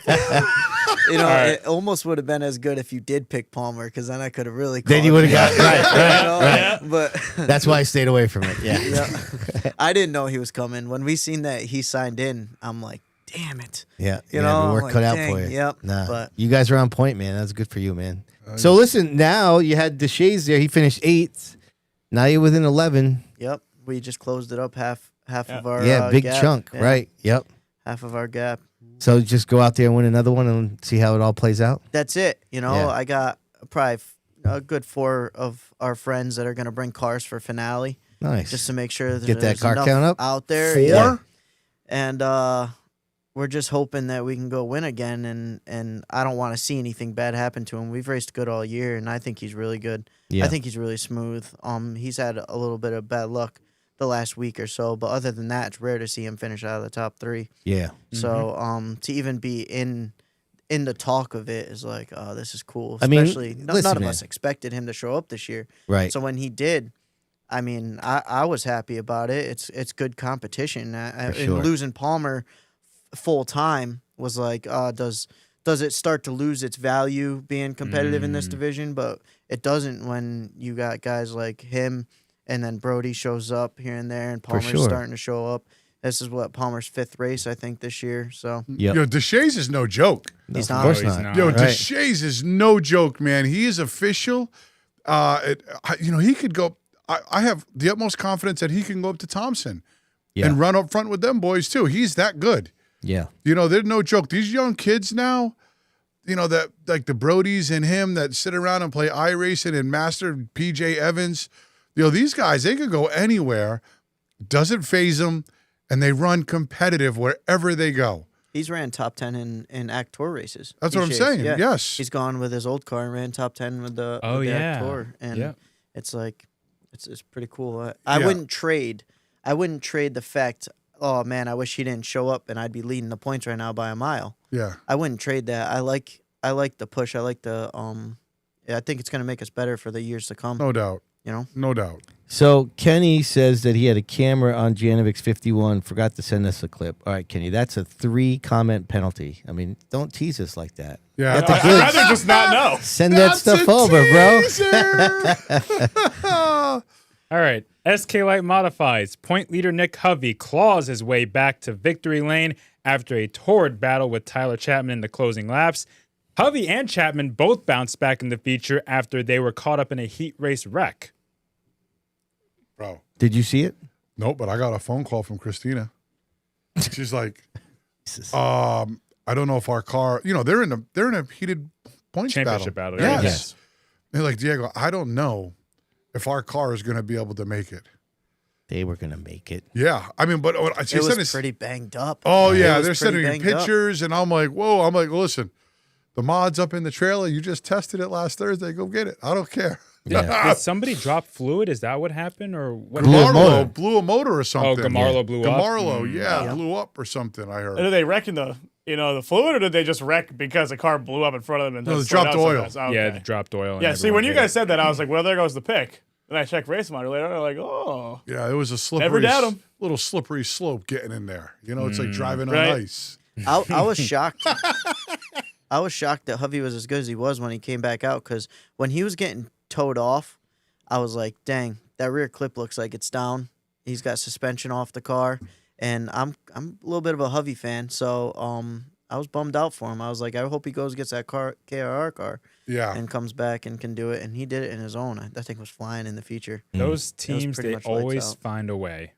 You know, it almost would have been as good if you did pick Palmer, because then I could have really. Then you would have got right. But that's why I stayed away from it. Yeah. I didn't know he was coming. When we seen that he signed in, I'm like, damn it. Yeah, you know, work like, cut out for you. Yep. Nah, but you guys are on point, man. That's good for you, man. So listen, now you had Deshays there. He finished 8th. Now you're within 11. Yep. We just closed it up half of our big gap. chunk, Yeah. right? Yep. half of our gap. So just go out there and win another one and see how it all plays out. That's it. You know, Yeah. I got probably a good 4 of our friends that are going to bring cars for finale. Nice. Just to make sure that Get that there's car enough count up? out there. 4? Yeah. And we're just hoping that we can go win again. And I don't want to see anything bad happen to him. We've raced good all year, and I think he's really good. Yeah. I think he's really smooth. He's had a little bit of bad luck the last week or so, but other than that, it's rare to see him finish out of the top 3. Yeah. So to even be in the talk of it is like, oh, this is cool. I mean, Especially listen, none of man. us expected him to show up this year. Right. So when he did, I mean, I was happy about it. It's good competition. For sure. And losing Palmer full time was like, does it start to lose its value being competitive in this division? But it doesn't when you got guys like him, and then Brody shows up here and there, and Palmer's sure. starting to show up. This is what Palmer's 5th race, I think, this year. So Yep. Yo, Deshays is no joke. he's of not. course No, he's not. not. Yo, Right. Deshays is no joke, man. He is official. He could go. I have the utmost confidence that he can go up to Thompson Yeah. and run up front with them boys too. He's that good. Yeah. They're no joke. These young kids now, that like the Brodies and him that sit around and play iRacing and master PJ Evans. These guys, they could go anywhere. Doesn't phase them, and they run competitive wherever they go. He's ran top 10 in Act Tour races. That's what I'm saying. Yeah. Yes. He's gone with his old car and ran top 10 with the Act Tour. And it's like, it's pretty cool. I wouldn't trade the fact, oh man, I wish he didn't show up and I'd be leading the points right now by a mile. Yeah. I wouldn't trade that. I like the push. I like the I think it's going to make us better for the years to come. No doubt. No doubt. So Kenny says that he had a camera on Janovic's 51. Forgot to send us a clip. All right, Kenny, that's a 3-comment penalty. I mean, don't tease us like that. Yeah. Let the I'd kids rather just not know. send that stuff over, bro. All right. SK Light Modifieds. Point leader Nick Hovey claws his way back to victory lane after a torrid battle with Tyler Chapman in the closing laps. Hovey and Chapman both bounced back in the feature after they were caught up in a heat race wreck. Bro. Did you see it? Nope, but I got a phone call from Christina. She's like, I don't know if our car, they're in a heated points Championship battle. Yes. Yes. They're like, Diego, I don't know if our car is going to be able to make it. They were going to make it. Yeah. I mean, but she It said was pretty banged up. Oh, It yeah. was They're pretty sending me banged up. pictures, and I'm like, whoa. I'm like, listen, the mod's up in the trailer. You just tested it last Thursday. Go get it. I don't care. Yeah. Did somebody drop fluid? Is that what happened? Or what? Blew a motor. Gamarlo blew a motor or something. Gamarlo blew up? Gamarlo, yeah, blew up or something, I heard. And did they wreck in the fluid, or did they just wreck because the car blew up in front of them? And No, just they dropped slowed down oil. so fast? Oh, Yeah, okay. it dropped oil. and Yeah, see, when everyone you hit guys it. said that, I was like, well, there goes the pick. Then I checked race monitor later, and I'm like, oh. Yeah, it was a slippery, Never doubt 'em. little slippery slope getting in there. It's like driving on Right. ice. I was shocked. I was shocked that Hovey was as good as he was when he came back out, because when he was getting towed off, I was like, dang, that rear clip looks like it's down. He's got suspension off the car, and I'm a little bit of a Hovey fan, so I was bummed out for him. I was like, I hope he goes gets that KRR car Yeah. and comes back and can do it, and he did it in his own. That thing was flying in the feature. Those teams, pretty they much lights always out. find a way.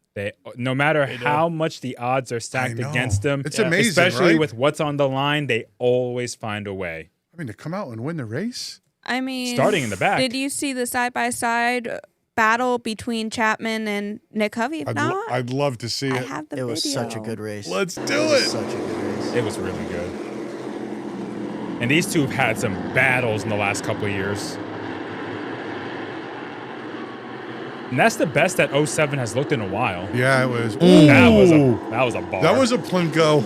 No matter how much the odds are stacked I know. against them, It's amazing, especially right? with what's on the line, they always find a way. I mean, to come out and win the race? I mean, Starting in the back. Did you see the side-by-side battle between Chapman and Nick Hovey? If not, I'd love to see I it. have the It video. was such a good race. Let's do was it. Such a good race. It was really good. And these two have had some battles in the last couple of years. And that's the best that 07 has looked in a while. Yeah, it was. That was Ooh. a bar. That was a Plinko.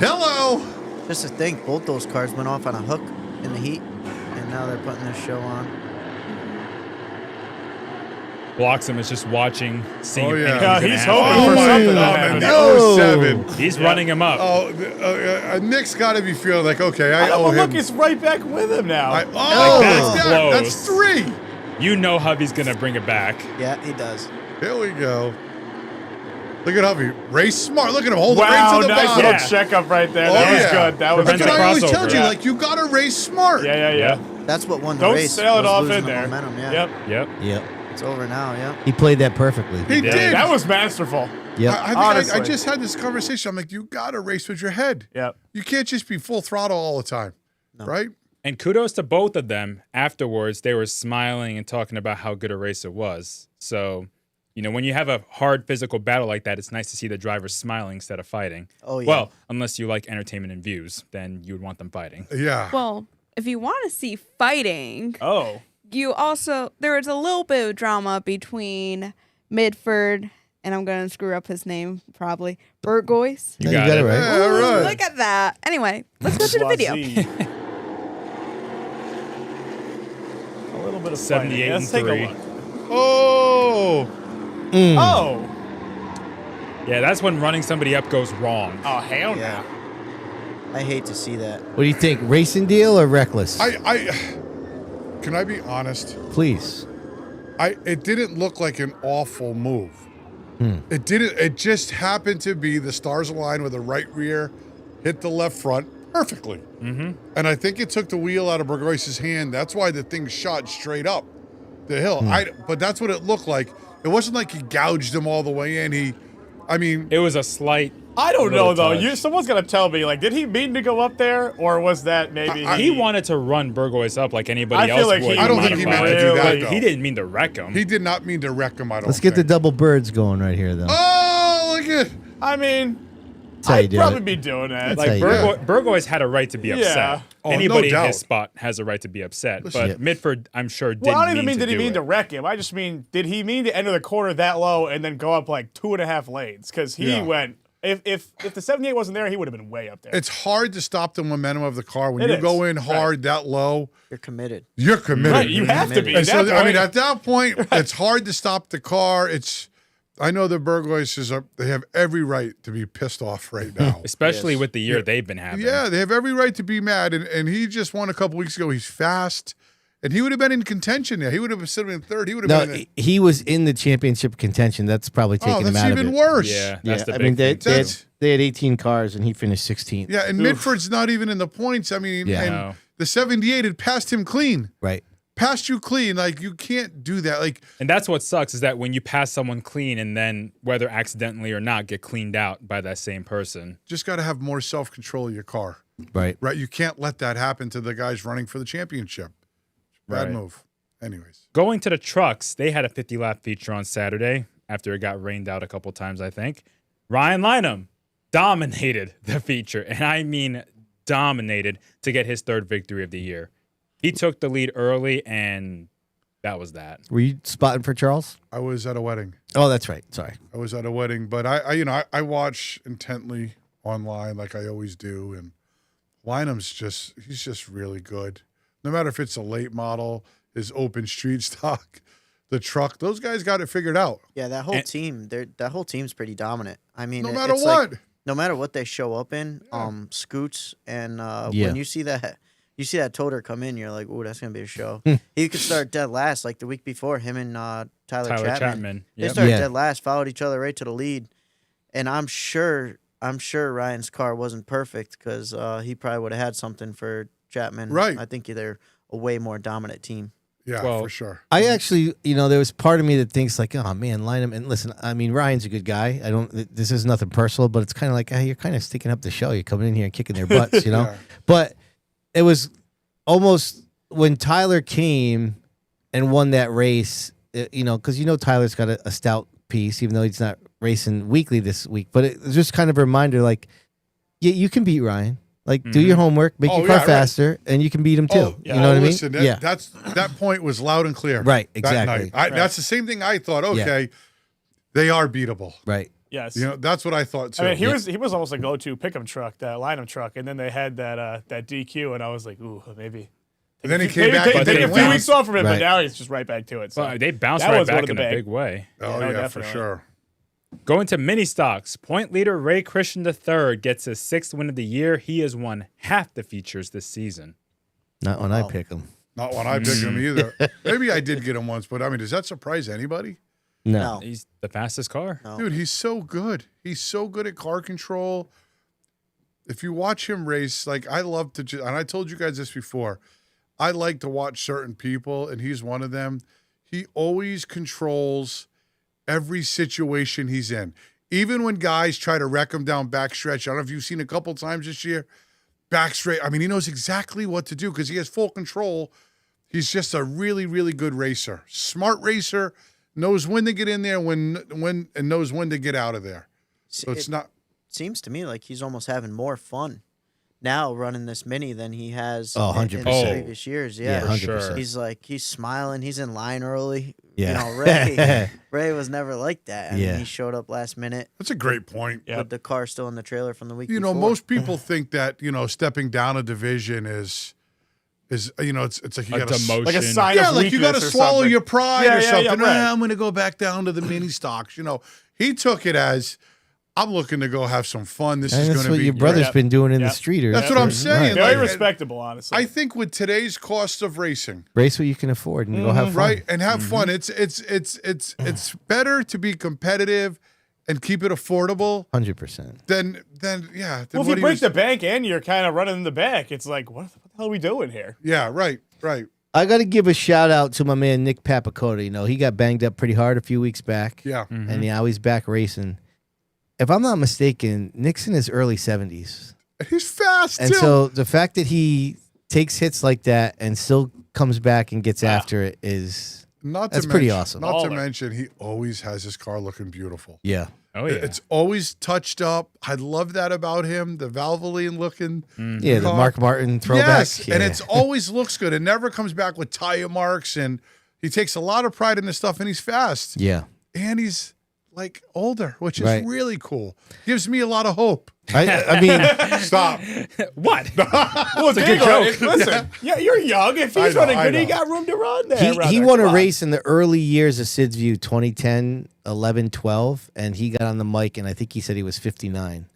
Hello. Just to think, both those cars went off on a hook in the heat, and now they're putting this show on. Bloxham is just watching, seeing Oh, if yeah. anything's Yeah, gonna he's happen. hoping for my something to God, happen. man. The 07. He's running him up. Oh, Nick's got to be feeling like, okay, I Oh, owe him. look, it's right back with him now. Oh, that's that's close. 3. You know Hubby's going to bring it back. Yeah, he does. Here we go. Look at Hovey. Race smart. Look at him. Hold it right Wow, to the nice bottom. little checkup right there. Oh, That was yeah. good. That was That's Prevent what the I always crossover. tell you. Yeah. Like, you got to race smart. Yeah. That's what won the Don't race. sail it was off losing in the there. Momentum, yeah. Yep. Yep. Yep. It's over now, yeah. He played that perfectly. He Yeah, did. That was masterful. Yep. I just had this conversation. I'm like, you got to race with your head. Yep. You can't just be full throttle all the time, right? And kudos to both of them. Afterwards, they were smiling and talking about how good a race it was. So, when you have a hard physical battle like that, it's nice to see the drivers smiling instead of fighting. Oh, yeah. Well, unless you like entertainment and views, then you would want them fighting. Yeah. Well, if you want to see fighting, there was a little bit of drama between Midford and I'm going to screw up his name probably, Burgoyce. You got it right. Yeah, right. Look at that. Anyway, let's go to the video. A little bit of 78 Let's and take a 3. look. Oh. Oh. Yeah, that's when running somebody up goes wrong. Oh, hell no. Yeah. I hate to see that. What do you think? Racing deal or reckless? Can I be honest? Please. It didn't look like an awful move. It didn't. It just happened to be the stars aligned with the right rear, hit the left front perfectly. Mm-hmm. And I think it took the wheel out of Burgoyce's hand. That's why the thing shot straight up the hill. But that's what it looked like. It wasn't like he gouged him all the way in. It was a slight. I don't know though. touch. Someone's gonna tell me. Like, did he mean to go up there, or was that maybe He wanted to run Burgoyce up like anybody I else feel like would. I don't think he meant to do that, But though. he didn't mean to wreck him. He did not mean to wreck him. I don't. Let's get the think. double birds going right here, though. Oh, look at. I mean, That's how you I'd do probably it. be doing that. That's how Like, you do Burgoyce had a right to be upset. Yeah. Oh, Anybody no in his doubt. spot has a right to be upset. Listen. But Midford, I'm sure, didn't well, I don't even mean to did he do mean it. to wreck him. I just mean did he mean to enter the corner that low and then go up like 2.5 lanes? Because he went. If the 78 wasn't there, he would have been way up there. It's hard to stop the momentum of the car when It you is. go in hard that low. You're committed. You're committed. Right, you have to be. And At so, that I mean, point- at that point, it's hard to stop the car. I know the Burgoyces they have every right to be pissed off right now. Especially with the year they've been having. Yeah, they have every right to be mad. And he just won a couple weeks ago. He's fast. And he would have been in contention there. He would have been sitting in third. He would have been in he was in the championship contention. That's probably taking him that's out of even it. worse. Yeah, that's the I big mean, thing, too. they had 18 cars, and he finished 16th. Yeah, and Midford's not even in the points. I mean, Yeah. and No. the 78 had passed him clean. Right. Passed you clean. Like, you can't do that. Like, And that's what sucks is that when you pass someone clean and then, whether accidentally or not, get cleaned out by that same person. just got to have more self-control of your car. Right. Right? You can't let that happen to the guys running for the championship. Bad Right. move. Anyways. Going to the trucks, they had a 50-lap feature on Saturday after it got rained out a couple times, I think. Ryan Lynham dominated the feature, and I mean dominated, to get his third victory of the year. He took the lead early, and that was that. Were you spotting for Charles? I was at a wedding. Oh, that's right. Sorry. I was at a wedding, but I watch intently online like I always do, and Lynham's he's just really good. No matter if it's a late model, his open street stock, the truck, those guys got it figured out. Yeah, that whole team, that whole team's pretty dominant. I mean, No matter it's what. like, no matter what they show up in, Scoots, and Yeah. when you see that toter come in, you're like, "Ooh, that's gonna be a show." He could start dead last, like the week before. Him and Tyler Chapman. They Yep. started Yeah. dead last, followed each other right to the lead, and I'm sure Ryan's car wasn't perfect because he probably would have had something for Chapman. Right. I think they're a way more dominant team. Yeah, Well, for sure. I actually, there was part of me that thinks like, oh man, Lynham. And listen, I mean, Ryan's a good guy. This is nothing personal, but it's kind of like, hey, you're kind of sticking up the show. You're coming in here and kicking their butts, Yeah. But it was almost when Tyler came and won that race, because Tyler's got a stout piece, even though he's not racing weekly this week. But it was just kind of a reminder, like, yeah, you can beat Ryan. Like, do your homework, make Oh, your car yeah, right. faster, and you can beat him too. Oh, you know what I mean? Listen, Yeah. that point was loud and clear. Right, that exactly. night. That's the same thing I thought. Okay, they are beatable. Right. yes. That's what I thought too. I mean, he was almost a go-to pick-up truck, that Lynham truck, and then they had that DQ, and I was like, ooh, maybe. And then he came back and take did a it few well. weeks off from it, Right. but now he's just right back to it. So Well, they bounced that right was one back of the in a big- big way. Oh, no, yeah, for definitely. sure. Going to mini stocks, point leader Ray Christian III gets his 6th win of the year. He has won half the features this season. Not when I pick him. Not when I picked him either. Maybe I did get him once, but I mean, does that surprise anybody? No. He's the fastest car. No. Dude, he's so good. He's so good at car control. If you watch him race, like I love to, and I told you guys this before, I like to watch certain people, and he's one of them. He always controls every situation he's in. even when guys try to wreck him down backstretch, I don't know if you've seen a couple times this year, back straight. I mean, he knows exactly what to do because he has full control. He's just a really, really good racer. Smart racer, knows when to get in there, when and knows when to get out of there. So it's not. Seems to me like he's almost having more fun now running this mini than he has in 100%. previous years. Yeah, Yeah, 100%. He's smiling. He's in line early. Yeah. You know, Ray was never like that. I mean, he showed up last minute. That's a great point. With the car still in the trailer from the week You before. know, most people think that, stepping down a division is it's like you got demotion. Like a sign of like you got to weakness or swallow something. your pride or something. right. I'm going to go back down to the mini stocks. He took it as I'm looking to go have some fun. This is And going that's to what be your brother's great. been doing in the streeters. That's what I'm saying. Very Like, respectable, honestly. I think with today's cost of racing, Race what you can afford and go have fun. right, and have fun. It's better to be competitive and keep it affordable 100%. than well, if what you he break was- the bank and you're kind of running in the back, it's like, what the hell are we doing here? Yeah, right. I got to give a shout out to my man Nick Papacota. He got banged up pretty hard a few weeks back. Yeah. And now he's back racing. If I'm not mistaken, Nick's in his early 70s. He's fast And too. so the fact that he takes hits like that and still comes back and gets after it is that's pretty awesome. Not to mention, he always has his car looking beautiful. Yeah. Oh, yeah. It's always touched up. I love that about him. The Valvoline looking. Yeah, the Mark Martin throwback. Yes, and Yeah. it's always looks good. It never comes back with tire marks, and he takes a lot of pride in this stuff, and he's fast. Yeah. And he's like older, which is Right. really cool. Gives me a lot of hope. I mean, Stop. What? Well, it's a good joke. Listen, yeah, you're young. If he's running good, he got room to run there. he won a race in the early years of Sid's View, 2010, 11, 12, and he got on the mic, and I think he said he was 59.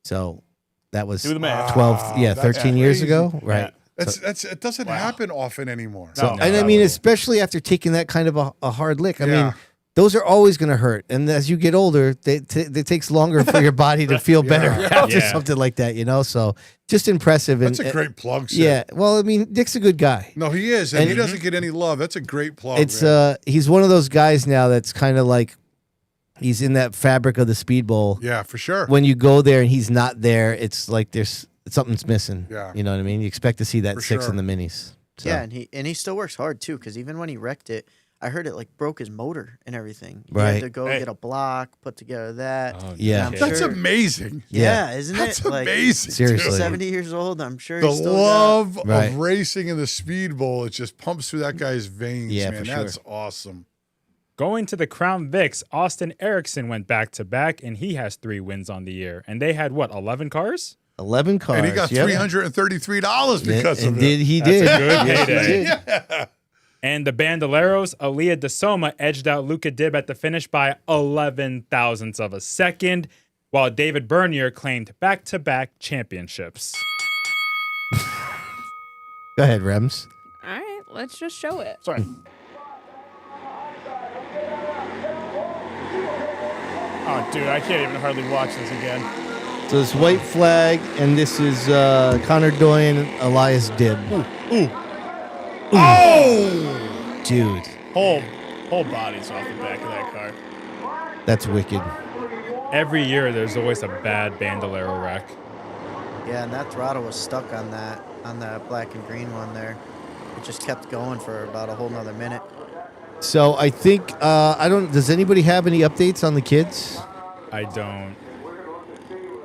So that was Do the math. 12, That's 13 years crazy. ago, right? It doesn't happen often anymore. So, and I mean, especially after taking that kind of a hard lick. I Yeah. mean, those are always going to hurt. And as you get older, it takes longer for your body to feel better after something like that, So just impressive. That's a great plug, Sid. Yeah. Well, I mean, Nick's a good guy. No, he is, and he doesn't get any love. That's a great plug. It's man. he's one of those guys now that's kind of like he's in that fabric of the Speedbowl. Yeah, for sure. When you go there and he's not there, it's like something's missing. Yeah. You know what I mean? You expect to see that For 6 sure. in the minis. So. Yeah, and he still works hard too, because even when he wrecked it, I heard it like broke his motor and everything. He Right. had to go get a block, put together that. Yeah. And I'm That's sure- amazing. Yeah, isn't That's it? Like, amazing. Seriously. 70 years old. I'm sure The he's still love Right. of racing in the Speedbowl, it just pumps through that guy's veins, Yeah, man. for sure. That's awesome. Going to the Crown Vics, Austin Erickson went back to back, and he has 3 wins on the year. And they had 11 cars? 11 cars. And he got yep. $333 because of it. He That's did. a good Yes, he payday. did. And the Bandoleros, Aaliyah DeSoma edged out Luca Dib at the finish by 11 thousandths of a second, while David Bernier claimed back-to-back championships. Go ahead, Rems. All right, let's just show it. Sorry. Oh, dude, I can't even hardly watch this again. So it's white flag, and this is Connor Doyen, Elias Dibb. Oh! Dude, Whole body's off the back of that car. that's wicked. Every year, there's always a bad Bandolero wreck. Yeah, and that throttle was stuck on that black and green one there. It just kept going for about a whole nother minute. So I think does anybody have any updates on the kids? I don't.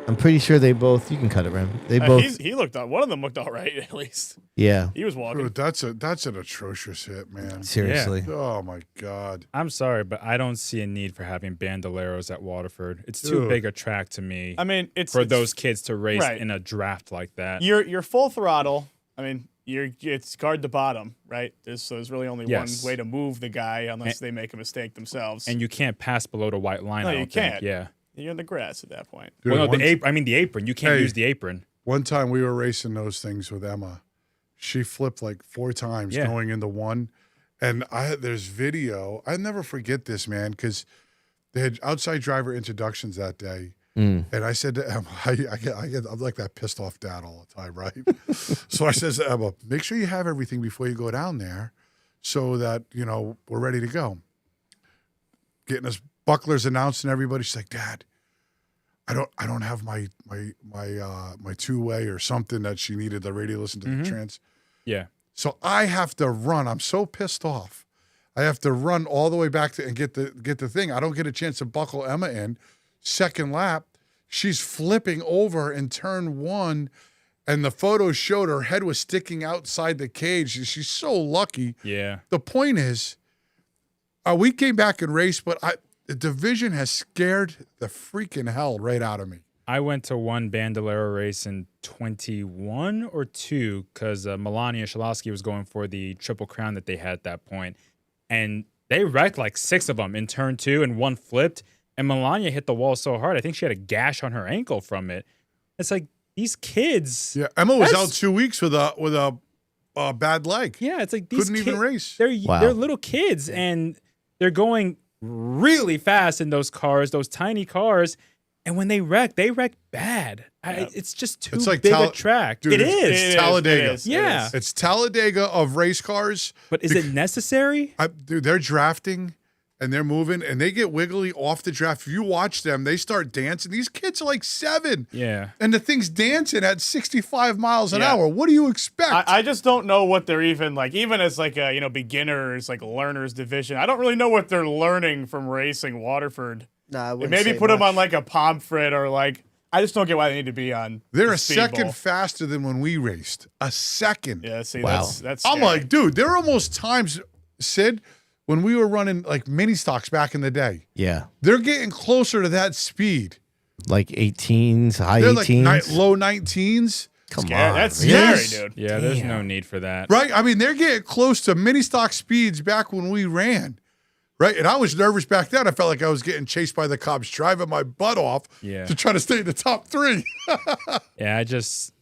I'm pretty sure they both. You can cut it, Rem. They both. He looked. One of them looked all right at least. Yeah. He was walking. Dude, that's an atrocious hit, man. Seriously. Oh my God. I'm sorry, but I don't see a need for having Bandoleros at Waterford. It's too Dude. big a track to me. I mean, it's for those kids to race right. in a draft like that. You're full throttle. I mean, it's guard to bottom, right? There's really only Yes. one way to move the guy unless they make a mistake themselves. And you can't pass below the white line. No, I you don't think. can't. Yeah. You're in the grass at that point. Dude, Well, no, one- I mean the apron. You can't Hey. use the apron. One time we were racing those things with Emma. She flipped like 4 times Yeah. going into one. And there's video. I never forget this, man, because they had outside driver introductions that day. And I said to Emma, I'm like that pissed off dad all the time, right? So I says to Emma, make sure you have everything before you go down there so that, we're ready to go. Getting us bucklers announced and everybody. She's like, Dad, I don't have my two-way or something that she needed the radio to listen to the trans. Yeah. So I have to run. I'm so pissed off. I have to run all the way back and get the thing. I don't get a chance to buckle Emma in. Second lap, she's flipping over in turn 1, and the photos showed her head was sticking outside the cage. She's so lucky. Yeah. The point is, we came back and raced, but the division has scared the freaking hell right out of me. I went to one Bandolero race in 21 or 2 because Melania Shalowski was going for the Triple Crown that they had at that point. And they wrecked like 6 of them in turn 2 and 1 flipped. And Melania hit the wall so hard, I think she had a gash on her ankle from it. It's like these kids. Yeah, Emma was out 2 weeks with a bad leg. Yeah, it's like these couldn't even race. They're little kids and they're going really fast in those cars, those tiny cars. And when they wreck bad. It's just too big a track. Dude, it is. It's Talladega. Yeah. It's Talladega of race cars. But is it necessary? Dude, they're drafting and they're moving and they get wiggly off the draft. If you watch them, they start dancing. These kids are like 7. Yeah. And the thing's dancing at 65 miles an hour. What do you expect? I just don't know what they're even like, even as like a, beginners, like learners division. I don't really know what they're learning from racing Waterford. Nah, maybe put them on like a pomfret or like, I just don't get why they need to be on. They're a second faster than when we raced. A second. Yeah, see, Wow. that's I'm scary. like, dude, there are almost times, Sid, when we were running like mini stocks back in the day. Yeah. They're getting closer to that speed. Like 18s, high They're 18s. like low 19s. Come on. That's scary, Yes. dude. Yeah, there's no need for that. Right? I mean, they're getting close to mini stock speeds back when we ran. Right? And I was nervous back then. I felt like I was getting chased by the cops, driving my butt off to try to stay in the top 3. Yeah,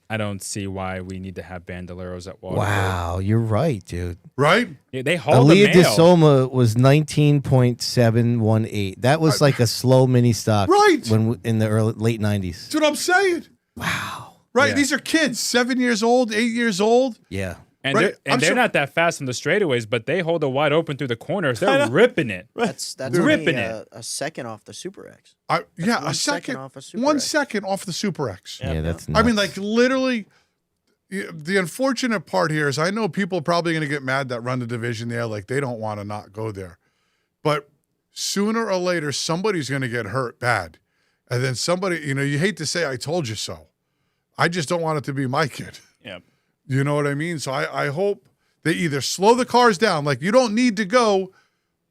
I don't see why we need to have Bandoleros at Waterford. Wow, you're right, dude. Right? Yeah, they haul the Aaliyah mail. DeSoma was 19.718. That was like a slow mini stock. Right. In the late 90s. That's what I'm saying. Wow. Right? Yeah. These are kids, 7 years old, 8 years old. Yeah. And Right. they're not that fast on the straightaways, but they hold it wide open through the corners. They're ripping it. That's ripping only it. a second off the Super X. A 1 second second off a Super 1 X. second off the Super X. Yeah, that's I mean, nuts. like literally, the unfortunate part here is I know people are probably going to get mad that run the division there, like they don't want to not go there. But sooner or later, somebody's going to get hurt bad. And then somebody, you hate to say, I told you so. I just don't want it to be my kid. Yeah. You know what I mean? So I hope they either slow the cars down. Like you don't need to go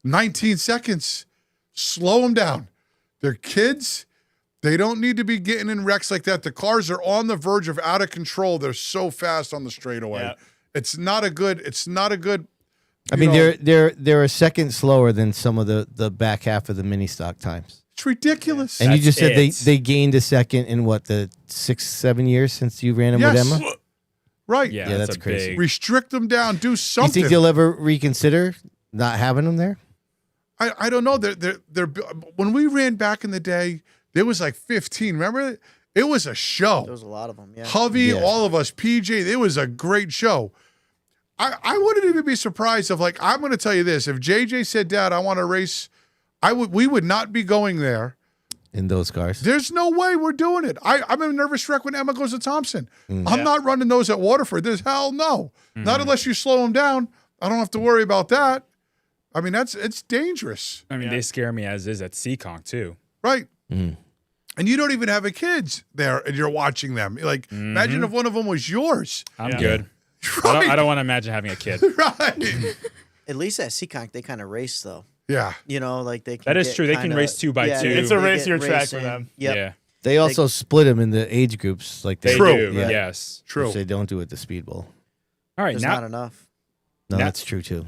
19 seconds. Slow them down. They're kids. They don't need to be getting in wrecks like that. The cars are on the verge of out of control. They're so fast on the straightaway. Yeah. It's not a good. I mean, they're a second slower than some of the back half of the mini stock times. It's ridiculous. And you just said it. they gained a second in what, the 6-7 years since you ran them with Emma? Right. Yeah, that's a crazy. big- Restrict them down. Do You something. think they'll ever reconsider not having them there? I don't know. They're when we ran back in the day, there was like 15. Remember? It was a show. There was a lot of them. Yeah. Hovey, Yeah. all of us, PJ, it was a great show. I wouldn't even be surprised if, like, I'm going to tell you this. If JJ said, Dad, I want to race, we would not be going there. In those cars. There's no way we're doing it. I'm in a nervous wreck when Emma goes to Thompson. I'm not running those at Waterford. There's hell no. Not unless you slow them down. I don't have to worry about that. I mean, it's dangerous. I mean, they scare me as is at Seekonk too. Right. And you don't even have a kids there and you're watching them. Like, imagine if one of them was yours. I'm good. Right. I don't want to imagine having a kid. Right. At least at Seekonk, they kind of race though. Yeah. Like they can. That is get true. They can kinda- race 2 by 2. It's a they racier get track for racing. them. Yep. Yeah, They also split them in the age groups like they True. do. Yeah. Yes. True. which they don't do at the Speedbowl. All right, There's now not enough. No, Now- that's true too.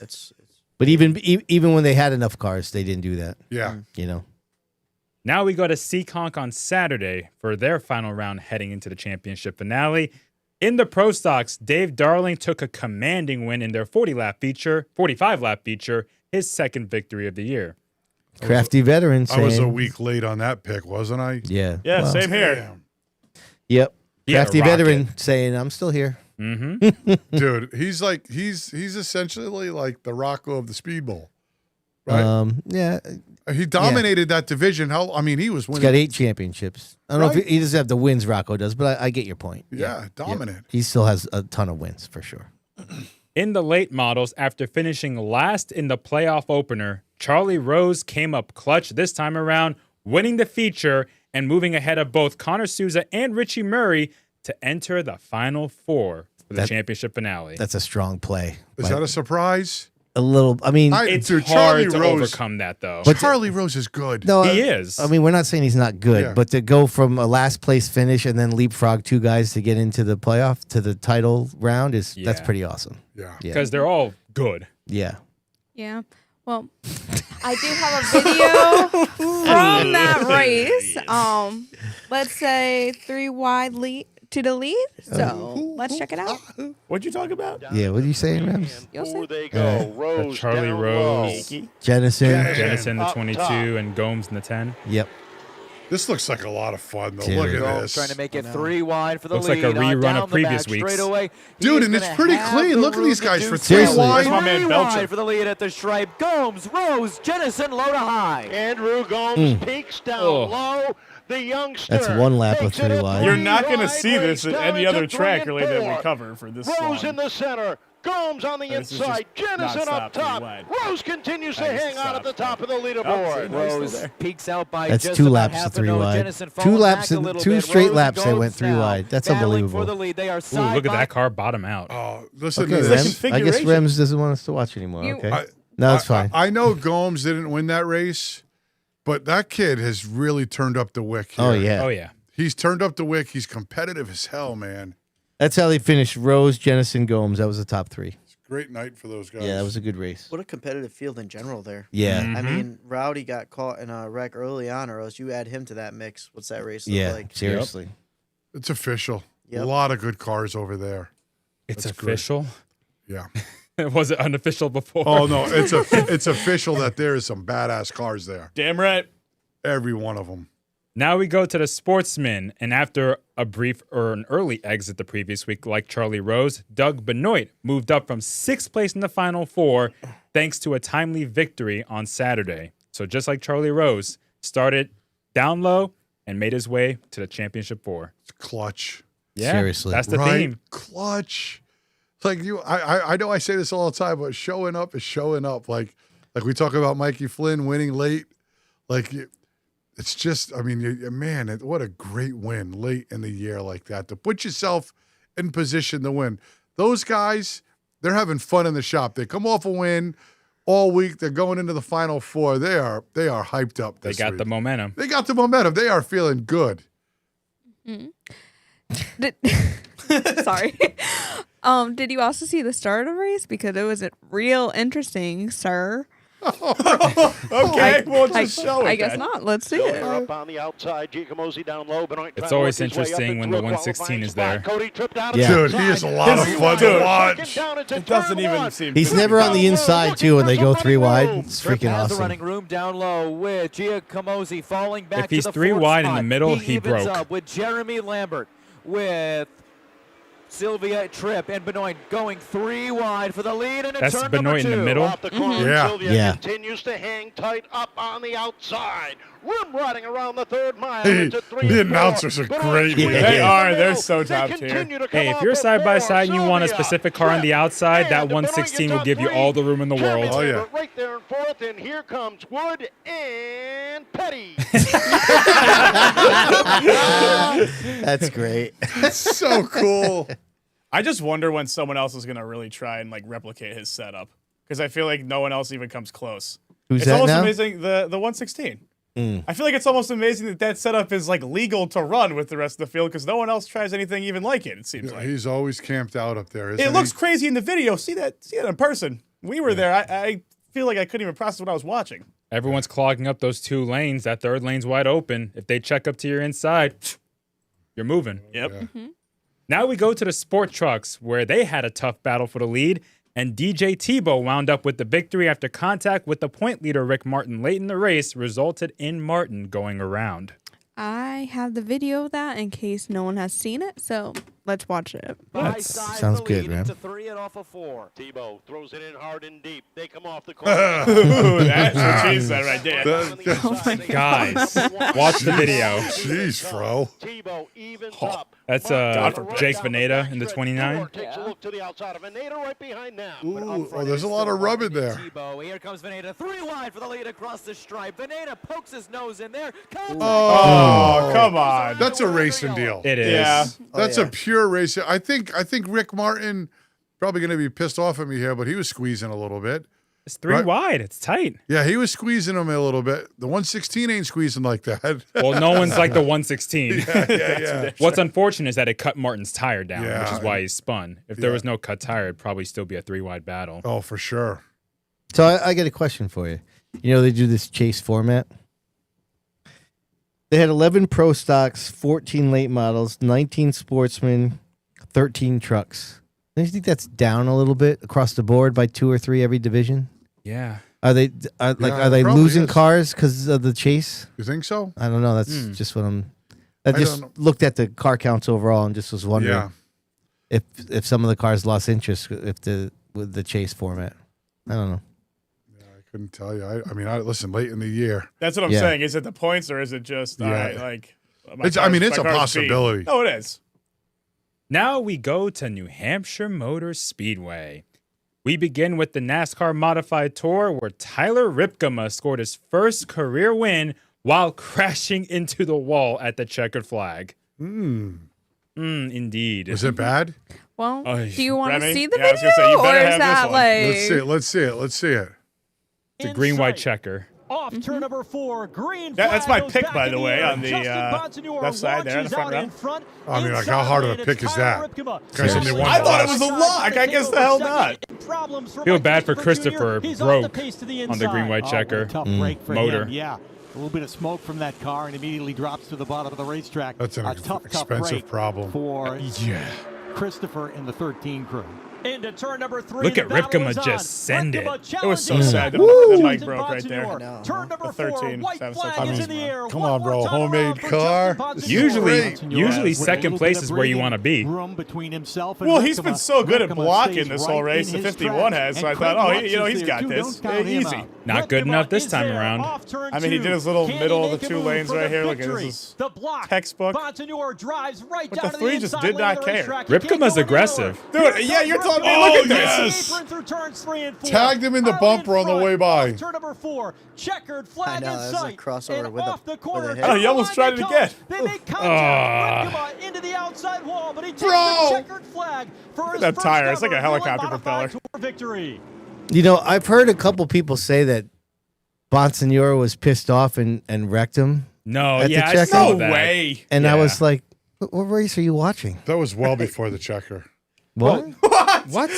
It's But even when they had enough cars, they didn't do that. Yeah. Now we go to Seekonk on Saturday for their final round heading into the championship finale. In the Pro Stocks, Dave Darling took a commanding win in their 45-lap feature, his second victory of the year. Crafty veteran saying. I was a week late on that pick, wasn't I? Yeah. Yeah, well, same here. Damn. Yep. He had a Crafty rocket. veteran saying, I'm still here. Mm-hmm. Dude, he's essentially like the Rocco of the Speedbowl. Right. Yeah. He dominated that division. He was He's winning. got 8 championships. I don't know if he doesn't have the wins Rocco does, but I get your point. Yeah, dominant. He still has a ton of wins for sure. In the late models, after finishing last in the playoff opener, Charlie Rose came up clutch this time around, winning the feature and moving ahead of both Connor Souza and Richie Murray to enter the Final Four for the championship finale. That's a strong play. Is that a surprise? A little. I mean, it's hard to overcome that, though. But Charlie Rose is good. No, he is. I mean, we're not saying he's not good, but to go from a last place finish and then leapfrog 2 guys to get into the playoff to the title round that's pretty awesome. Yeah, because they're all good. Yeah. Yeah. Well, I do have a video from that race. Let's say 3 wide lead to the lead. So let's check it out. What'd you talk about? Yeah, what are you saying, Rams? Here they go. Rose Charlie down Rose, low. Jennison the 22, and Gomes in the 10. Yep. This looks like a lot of fun, though. Dude. Look at Gomes this. trying to make it 3 wide for the Looks lead. like a rerun down of the previous back weeks. straightaway. Dude, He's and it's gonna pretty have clean. the Look at these room guys to for do 3 so. wide. My man 3 Belcher. wide for the lead at the stripe. Gomes, Rose, Jennison, low to high. Andrew Gomes peaks down low. The youngster. That's 1 lap of takes it 3 at wide. You're not going to wide, see this at down any into other 3 track and really that we 4. cover for this Rose long. in the center. Gomes on the This is inside. just Jennison up non-stop, 3 top. wide. Rose continues to Nice hang on at the stop. top of the Oh, leaderboard. see, nice Rose there. peaks out by That's just 2 about laps to half a 3 nose. wide. Jennison 2 falling laps back a and little 2 bit. straight Rose laps they and went 3 Gomes wide. That's battling unbelievable. for the lead. They are Ooh, side look at by that car bottom out. Oh, listen Okay, to Rams. this. I guess Rams doesn't want us to watch anymore. Okay. No, it's fine. I know Gomes didn't win that race, but that kid has really turned up the wick here. Oh, yeah. Oh, yeah. He's turned up the wick. He's competitive as hell, man. That's how they finished Rose, Jennison, Gomes. That was the top 3. Great night for those guys. Yeah, that was a good race. What a competitive field in general there. Yeah. I mean, Rowdy got caught in a wreck early on, or else you add him to that mix. What's that race look Yeah, like? seriously. It's official. Yep. A lot of good cars over there. It's That's great. official. Yeah. Was it unofficial before? Oh no, it's official that there is some badass cars there. Damn right. Every one of them. Now we go to the sportsmen, and after a brief or an early exit the previous week, like Charlie Rose, Doug Benoit moved up from 6th place in the Final Four thanks to a timely victory on Saturday. So just like Charlie Rose, started down low and made his way to the championship 4. It's clutch. Yeah, Seriously. that's the Right? theme. Clutch. Like I know I say this all the time, but showing up is showing up. Like we talk about Mikey Flynn winning late. Like it's just, I mean, man, what a great win late in the year like that to put yourself in position to win. Those guys, they're having fun in the shop. They come off a win all week. They're going into the Final Four. They are hyped up. They This got week. the momentum. They got the momentum. They are feeling good. Sorry. Did you also see the start of the race? Because it was real interesting, sir. Okay, well, just show it. I guess then. not. Let's see They're it. up on the outside. Giacomosi down low. Benoit It's trying to always work his way up interesting when into the a 116 is qualifying there. spot. Cody tripped out Yeah. of Dude, he is a lot of fun to Dude. watch. It doesn't even seem. He's to be never on the done. inside, too, when they go 3 wide. It's Trip freaking has the awesome. running room down low with Giacomosi falling back If he's to the 3 fourth wide in spot. the middle, he evens broke. up with Jeremy Lambert, with Sylvia Tripp and Benoit going 3 wide for the lead, and That's turn Benoit number 2. in the middle. Off the corner, Yeah. Sylvia Yeah. continues to hang tight up on the outside. Rim riding around the 3rd mile. Hey, into 3 the and 4. announcers are Benoit great. squeezes Yeah. They in are. the They're middle. so They top tier. continue to come Hey, if off you're at side by 4. side and you want a Sylvia, specific car on the Tripp, outside, that and Benoit 116 gets will on give you 3. all the room in the Jeremy world. Oh, yeah. Lambert right there in 4th, and here comes Wood and Petty. That's great. So cool. I just wonder when someone else is gonna really try and like replicate his setup because I feel like no one else even comes close. Who's It's that almost now? amazing the 116. I feel like it's almost amazing that setup is like legal to run with the rest of the field because no one else tries anything even like it. It seems like He's always camped out up there, isn't it looks he? crazy in the video. See it in person. We were there. I feel like I couldn't even process what I was watching. Everyone's clogging up those 2 lanes. That 3rd lane's wide open. If they check up to your inside, you're moving. Yep. Now we go to the sport trucks, where they had a tough battle for the lead, and DJ Tebow wound up with the victory after contact with the point leader Rick Martin late in the race resulted in Martin going around. I have the video of that in case no one has seen it. So Let's watch it. Sounds good, man. To 3 and off of 4. Tebow throws it in hard and deep. They come off the corner. Ooh, that's what she said right there. Guys, watch the video. Jeez, Fro. Tebow evens up. That's Jake Veneta in the 29. Takes a look to the outside of Veneta right behind now. Ooh, oh, there's a lot of rub in there. Tebow, here comes Veneta, 3 wide for the lead across the stripe. Veneta pokes his nose in there. Oh, come on. That's a racing deal. It is. Yeah. That's a pure racing. I think Rick Martin probably going to be pissed off at me here, but he was squeezing a little bit. It's 3 wide. It's tight. Yeah, he was squeezing him a little bit. The 116 ain't squeezing like that. Well, no one's like the 116. Yeah. What's unfortunate is that it cut Martin's tire down, Yeah. which is why he spun. If there was no cut tire, it'd probably still be a 3-wide battle. Oh, for sure. So I get a question for you. You know, they do this chase format. They had 11 pro stocks, 14 late models, 19 sportsmen, 13 trucks. Don't you think that's down a little bit across the board by 2 or 3 every division? Yeah. Are they are they probably losing is. cars because of the chase? You think so? I don't know. That's just what I just don't know. looked at the car counts overall and just was wondering if some of the cars lost interest with the chase format. I don't know. I couldn't tell you. I mean, listen, late in the year. That's what I'm saying. Is it the points or is it just like? It's a possibility. Oh, it is. Now we go to New Hampshire Motor Speedway. We begin with the NASCAR Modified Tour, where Tyler Ripkema scored his first career win while crashing into the wall at the checkered flag. Indeed. Was it bad? Well, do you want to Remy? see the Yeah, I was video, gonna say, you or better is have this that one. like? Let's see it. It's a green-white checker. Off turn number 4, green. That's my flag pick, goes by back the in way, air. on the Justin Bonsignore left side there in the front launches row. out in front. I mean, like, Inside how hard of lane, a it's pick is Tyler that? Ripkema. Guys, only one I thought it loss. was a lock. I guess the hell not. Problems for Feel Mike bad for Christopher Christopher. Jr. He's off the Broke pace to the on the inside. green-white checker. Tough break for motor. him. Yeah. A little bit of smoke from that car and immediately drops to the bottom of the racetrack. That's an tough expensive break problem. for Christopher and the 13 crew. Into turn number 3. Look at Ripkema just send it. It was so sad. The mic broke right there. Turn number The 13, 4. White 7, flag 6, is in the air. Come One on, more bro. time around Homemade for car. Justin Bonsignore. Usually With a second little place bit of is where you breathing want to be. Room between himself and Well, he's Ripkema. been so good at Ripkema blocking stays this right whole race. in The his 51 track. has, so And I thought, Craig he's watches got there, too. this. Don't count him Easy. out. Not good Ripkema enough this is time there around. off turn I mean, he 2. did his little Can he middle of make the a 2 move lanes for right the here. Look at victory? this. The block. Textbook. Bonsignore drives right But down the to the 3 just inside did lane not of the care. racetrack. He can't Ripkema's go aggressive. anywhere. Dude, yeah, you're telling me. Oh, Look at yes. this. Through turns 3 and 4. Tagged him in the Out bumper on the front, way by. off turn number 4. Checkered I flag know, in that was a sight. crossover And with a- off the with a corner. hit. Oh, he almost tried it again. They make contact. Ripkema into the outside wall, but he takes the checkered flag for his that first tire. It's like a ever helicopter modified propeller. Tour victory. You know, I've heard a couple people say that Bonsignore was pissed off and wrecked him. No, At the yeah, I checker? saw No that. way. And I Yeah. was like, what race are you watching? That was well before the checker. What? What?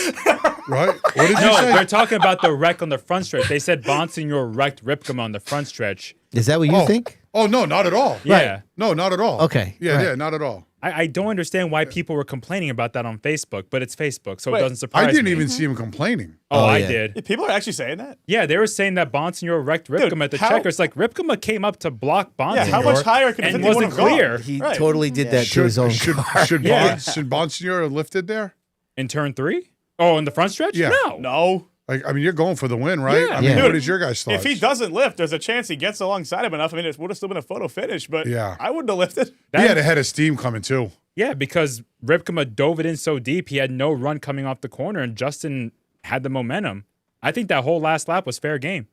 Right? What did you No, say? they're talking about the wreck on the front stretch. They said Bonsignore wrecked Ripkema on the front stretch. Is that what you think? Oh, no, not at all. Yeah. No, not at all. Okay, Yeah, right. yeah, not at all. I don't understand why people were complaining about that on Facebook, but it's Facebook, so it doesn't surprise I me. didn't even see him complaining. Oh, I yeah. did. People are actually saying that? Yeah, they were saying that Bonsignore wrecked Ripkema at the how- checker. It's like Ripkema came up to block Bonsignore. Yeah, how much higher can a and 51 wasn't have gone? clear He Right. totally did that to his own car. Should Yeah. Bonsignore have lifted there? in turn 3? Oh, in the front stretch? Yeah. No. No. I mean, you're going for the win, right? Yeah. I mean, Yeah. what is your guys' thoughts? If he doesn't lift, there's a chance he gets alongside him enough. I mean, it would have still been a photo finish, but Yeah. I wouldn't have lifted. He had a head of steam coming too. Yeah, because Ripkema dove it in so deep, he had no run coming off the corner, and Justin had the momentum. I think that whole last lap was fair game.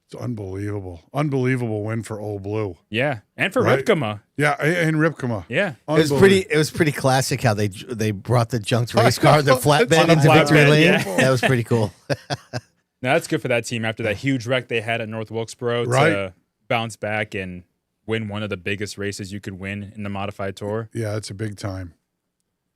It's unbelievable. Unbelievable win for Old Blue. Yeah, and for Right. Ripkema. Yeah, and Ripkema. Yeah. It was pretty classic how they brought the junked race car, the flatbed On the into victory flatbed, lane. yeah. That was pretty cool. Now, that's good for that team after that huge wreck they had at North Wilkesboro Right. to bounce back and win one of the biggest races you could win in the modified tour. Yeah, it's a big time.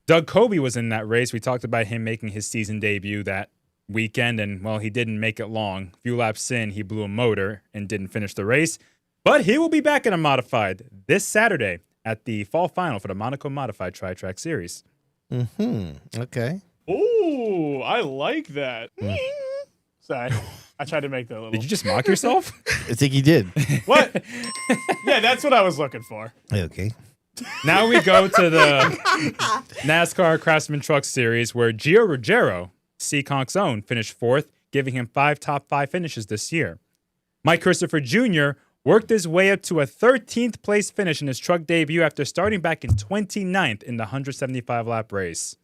Doug Kobe was in that race. We talked about him making his season debut that weekend, and, well, he didn't make it long. A few laps in, he blew a motor and didn't finish the race. But he will be back in a modified this Saturday at the fall final for the Monaco Modified Tri-Track Series. Okay. Ooh, I like that. Sorry. I tried to make that a little. Did you just mock yourself? I think he did. What? Yeah, that's what I was looking for. Okay. Now we go to the NASCAR Craftsman Truck Series, where Gio Ruggiero, Seekonk's own, finished 4th, giving him 5 top 5 finishes this year. Mike Christopher Jr. worked his way up to a 13th place finish in his truck debut after starting back in 29th in the 175-lap race.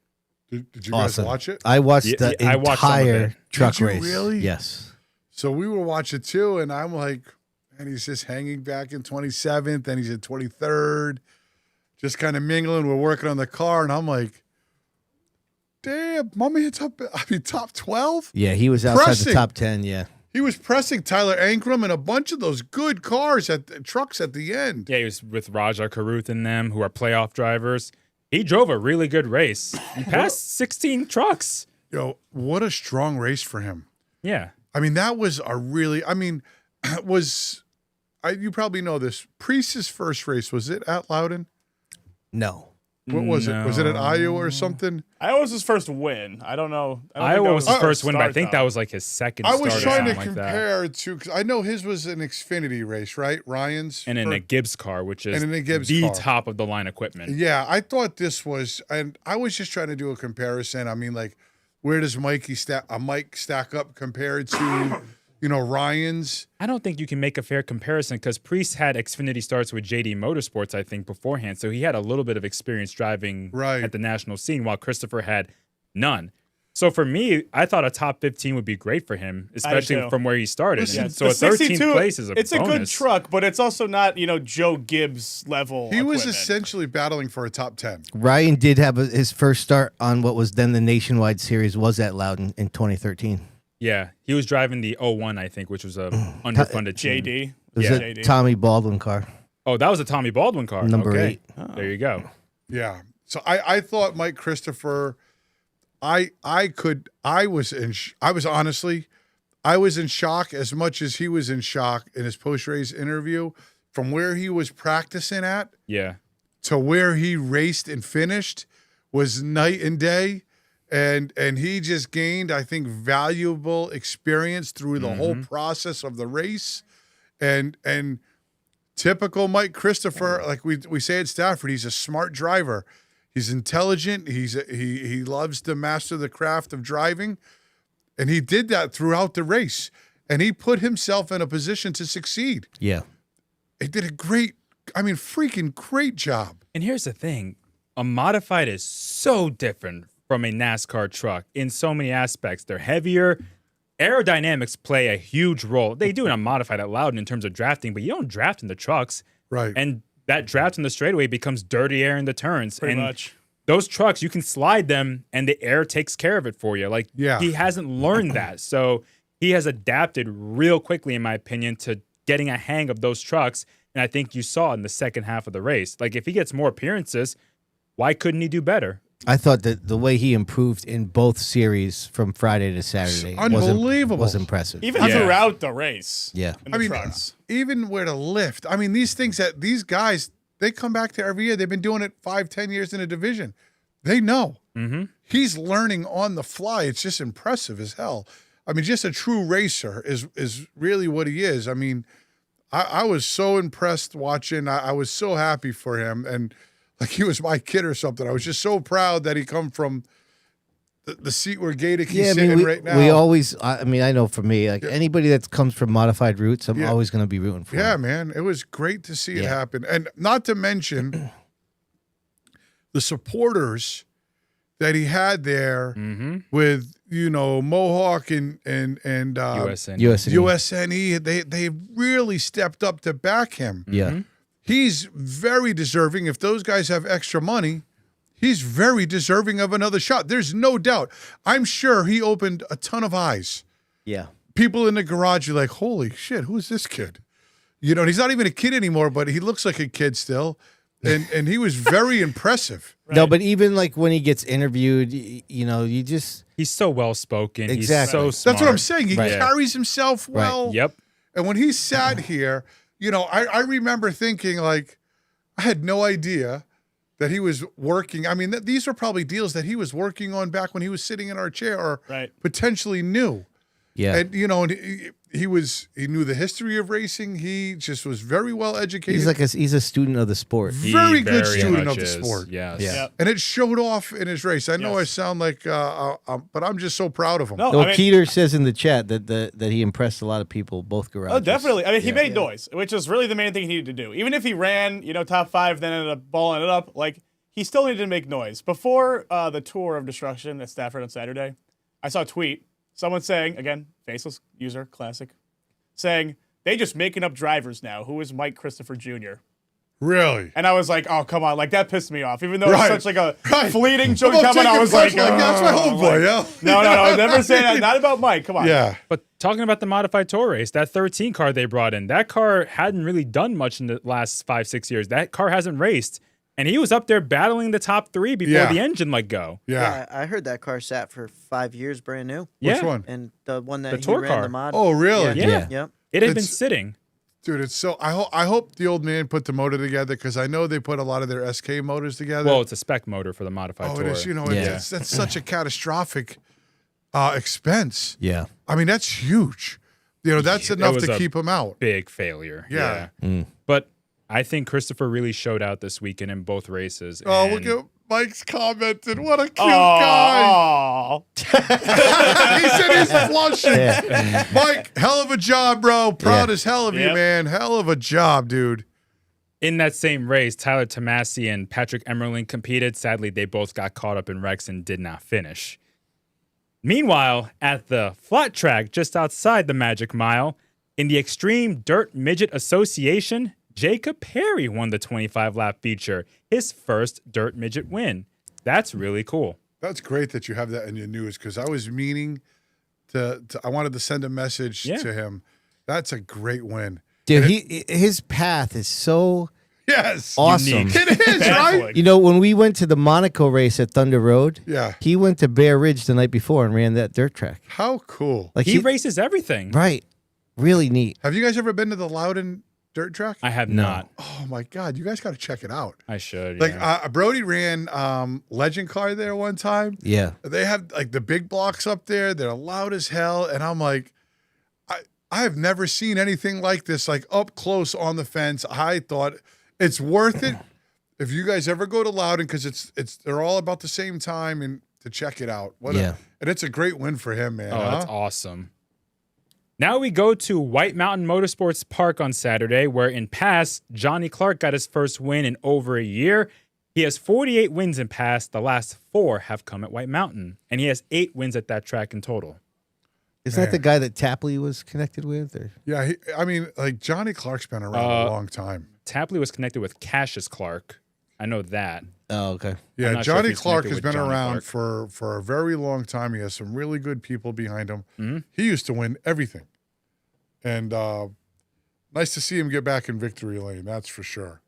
Did you guys watch it? I watched the I watched some of entire it. truck Did you race. really? Yes. So we were watching too, and I'm like, man, he's just hanging back in 27th, then he's in 23rd, just kind of mingling. We're working on the car, and I'm like, damn, my man's up, top 12? Yeah, he was outside Pressing. the top 10, yeah. He was pressing Tyler Ankrum and a bunch of those good cars trucks at the end. Yeah, he was with Raja Karuth and them, who are playoff drivers. He drove a really good race. He passed 16 trucks. Yo, what a strong race for him. Yeah. I mean, that was a really, you probably know this. Priest's first race, was it at Loudon? No. What was it? Was it at Iowa or something? Iowa was his first win. I don't know. Iowa was his first win, but I start, think though. that was like his second I start. was or trying to something like that. compare to, because I know his was an Xfinity race, right? Ryan's. And in a Gibbs car, which is And in a Gibbs the car. top of the line equipment. Yeah, I thought this was, and I was just trying to do a comparison. I mean, like, where does Mike stack up compared to, Ryan's? I don't think you can make a fair comparison because Priest had Xfinity starts with JD Motorsports, I think, beforehand. So he had a little bit of experience driving at the national scene, while Christopher had none. So for me, I thought a top 15 would be great for him, especially from where he started. Listen, So a 13th place is it's bonus. a good truck, but it's also not, Joe Gibbs level. He was equipment. essentially battling for a top 10. Ryan did have his first start on what was then the Nationwide Series, was at Loudon in 2013. Yeah, he was driving the 01, I think, which was a underfunded team. JD. It was a JD. Tommy Baldwin car. Oh, that was a Tommy Baldwin car. Number okay. 8. There you go. Yeah. So I thought Mike Christopher, I was in shock as much as he was in shock in his post-race interview from where he was practicing at Yeah. to where he raced and finished was night and day. And he just gained, I think, valuable experience through the whole process of the race. And typical Mike Christopher, like we say at Stafford, he's a smart driver. He's intelligent. He loves to master the craft of driving. And he did that throughout the race. And he put himself in a position to succeed. Yeah. He did a freaking great job. And here's the thing. A modified is so different from a NASCAR truck in so many aspects. They're heavier. Aerodynamics play a huge role. They do in a modified at Loudon in terms of drafting, but you don't draft in the trucks. Right. And that draft in the straightaway becomes dirty air in the turns. Pretty and much. Those trucks, you can slide them and the air takes care of it for you. Like, he hasn't learned that. So he has adapted real quickly, in my opinion, to getting a hang of those trucks. And I think you saw in the second half of the race. Like, if he gets more appearances, why couldn't he do better? I thought that the way he improved in both series from Friday to Saturday Unbelievable. was impressive. Even throughout the race. Yeah. In the trucks. Even where to lift. I mean, these things that these guys, they come back to every year. They've been doing it 5-10 years in a division. They know. Mm-hmm. He's learning on the fly. It's just impressive as hell. I mean, just a true racer is really what he is. I mean, I was so impressed watching. I was so happy for him. And like he was my kid or something. I was just so proud that he come from the seat where Gaedeke's sitting right now. We always, I know for me, like anybody that comes from modified routes, I'm always going to be rooting for. Yeah, him. man. It was great to see it happen. And not to mention the supporters that he had there with, Mohawk and USNE. They really stepped up to back him. Yeah. He's very deserving. If those guys have extra money, he's very deserving of another shot. There's no doubt. I'm sure he opened a ton of eyes. Yeah. People in the garage are like, holy shit, who's this kid? And he's not even a kid anymore, but he looks like a kid still. And he was very impressive. Right? No, but even like when he gets interviewed, you just... He's so well-spoken. Exactly. He's so smart. That's what I'm saying. He carries himself well. Right. Yep. And when he sat here, I remember thinking, like, I had no idea that he was working. I mean, these were probably deals that he was working on back when he was sitting in our chair or potentially new. Yeah. And, he knew the history of racing. He just was very well educated. He's a student of the sport. Very good very student much of the is, sport. Yes. Yeah. Yep. And it showed off in his race. I know I sound like, but I'm just so proud of him. No, Well, I mean- Keeter says in the chat that he impressed a lot of people, both garages. Oh, definitely. I mean, he made noise, which is really the main thing he needed to do. Even if he ran, top 5, then ended up balling it up, like, he still needed to make noise. Before the tour of destruction at Stafford on Saturday, I saw a tweet. Someone saying, again, faceless user, classic, saying, they just making up drivers now. Who is Mike Christopher Jr.? Really? And I was like, oh, come on. Like, that pissed me off. Even though Right. it's such like a Right. fleeting joke About comment, I taking was like, personal, that's my homeboy, no, never say that. Not about Mike. Come on. Yeah. But talking about the modified tour race, that 13 car they brought in, that car hadn't really done much in the last 5-6 years. That car hasn't raced. And he was up there battling the top 3 before the engine let go. Yeah. I heard that car sat for 5 years brand new. Which Yeah. one? And the one that The he tour ran car. the mod. Oh, really? Yeah. Yep. It had been It's- sitting. Dude, it's so. I hope the old man put the motor together because I know they put a lot of their SK motors together. Well, it's a spec motor for the modified oh, tour. it is. Yeah. That's such a catastrophic expense. Yeah. I mean, that's huge. That's It enough was to a keep him out. Big failure. Yeah. But I think Christopher really showed out this weekend in both races. Oh, and look at Mike's commented. What a cute guy. He said he's flushing. Mike, hell of a job, bro. Proud as hell of you, man. Hell of a job, dude. In that same race, Tyler Tomasi and Patrick Emmerling competed. Sadly, they both got caught up in wrecks and did not finish. Meanwhile, at the flat track just outside the Magic Mile, in the Extreme Dirt Midget Association, Jacob Perry won the 25-lap feature, his first dirt midget win. That's really cool. That's great that you have that in your news because I was meaning to I wanted to send a message to him. That's a great win. Dude, his path is so awesome. Unique. It is, right? When we went to the Monaco race at Thunder Road, he went to Bear Ridge the night before and ran that dirt track. How cool. Like he races everything. Right. Really neat. Have you guys ever been to the Loudon dirt track? I have not. Oh my God, you guys got to check it out. I should. Like Brody ran Legend Car there one time. Yeah. They have like the big blocks up there. They're loud as hell, and I'm like, I have never seen anything like this, like up close on the fence. I thought it's worth it if you guys ever go to Loudon because they're all about the same time and to check it out. And it's a great win for him, man. Oh, that's awesome. Now we go to White Mountain Motorsports Park on Saturday, where in past, Johnny Clark got his first win in over a year. He has 48 wins in past. The last 4 have come at White Mountain, and he has 8 wins at that track in total. Isn't that the guy that Tapley was connected with? Or? Yeah, Johnny Clark's been around a long time. Tapley was connected with Cassius Clark. I know that. Oh, okay. Yeah, I'm not sure if Johnny he's Clark connected has with been Johnny around Clark. for a very long time. He has some really good people behind him. Mm-hmm. He used to win everything. And nice to see him get back in victory lane, that's for sure.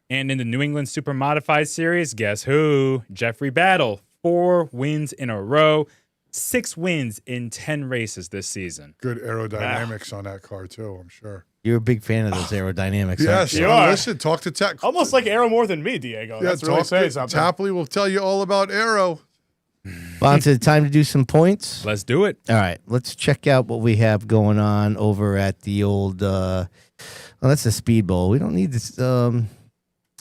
And in the New England Super Modified Series, guess who? Jeffrey Battle. 4 wins in a row. 6 wins in 10 races this season. Good aerodynamics on that car, too, I'm sure. You're a big fan of those aerodynamics. Yes, You are. listen, talk to Tech. Almost like Aero more than me, Diego. Yeah, That's really saying something. Tapley will tell you all about aero. Bonsa, time to do some points. Let's do it. All right, let's check out what we have going on over at the old. That's the Speedbowl. We don't need this.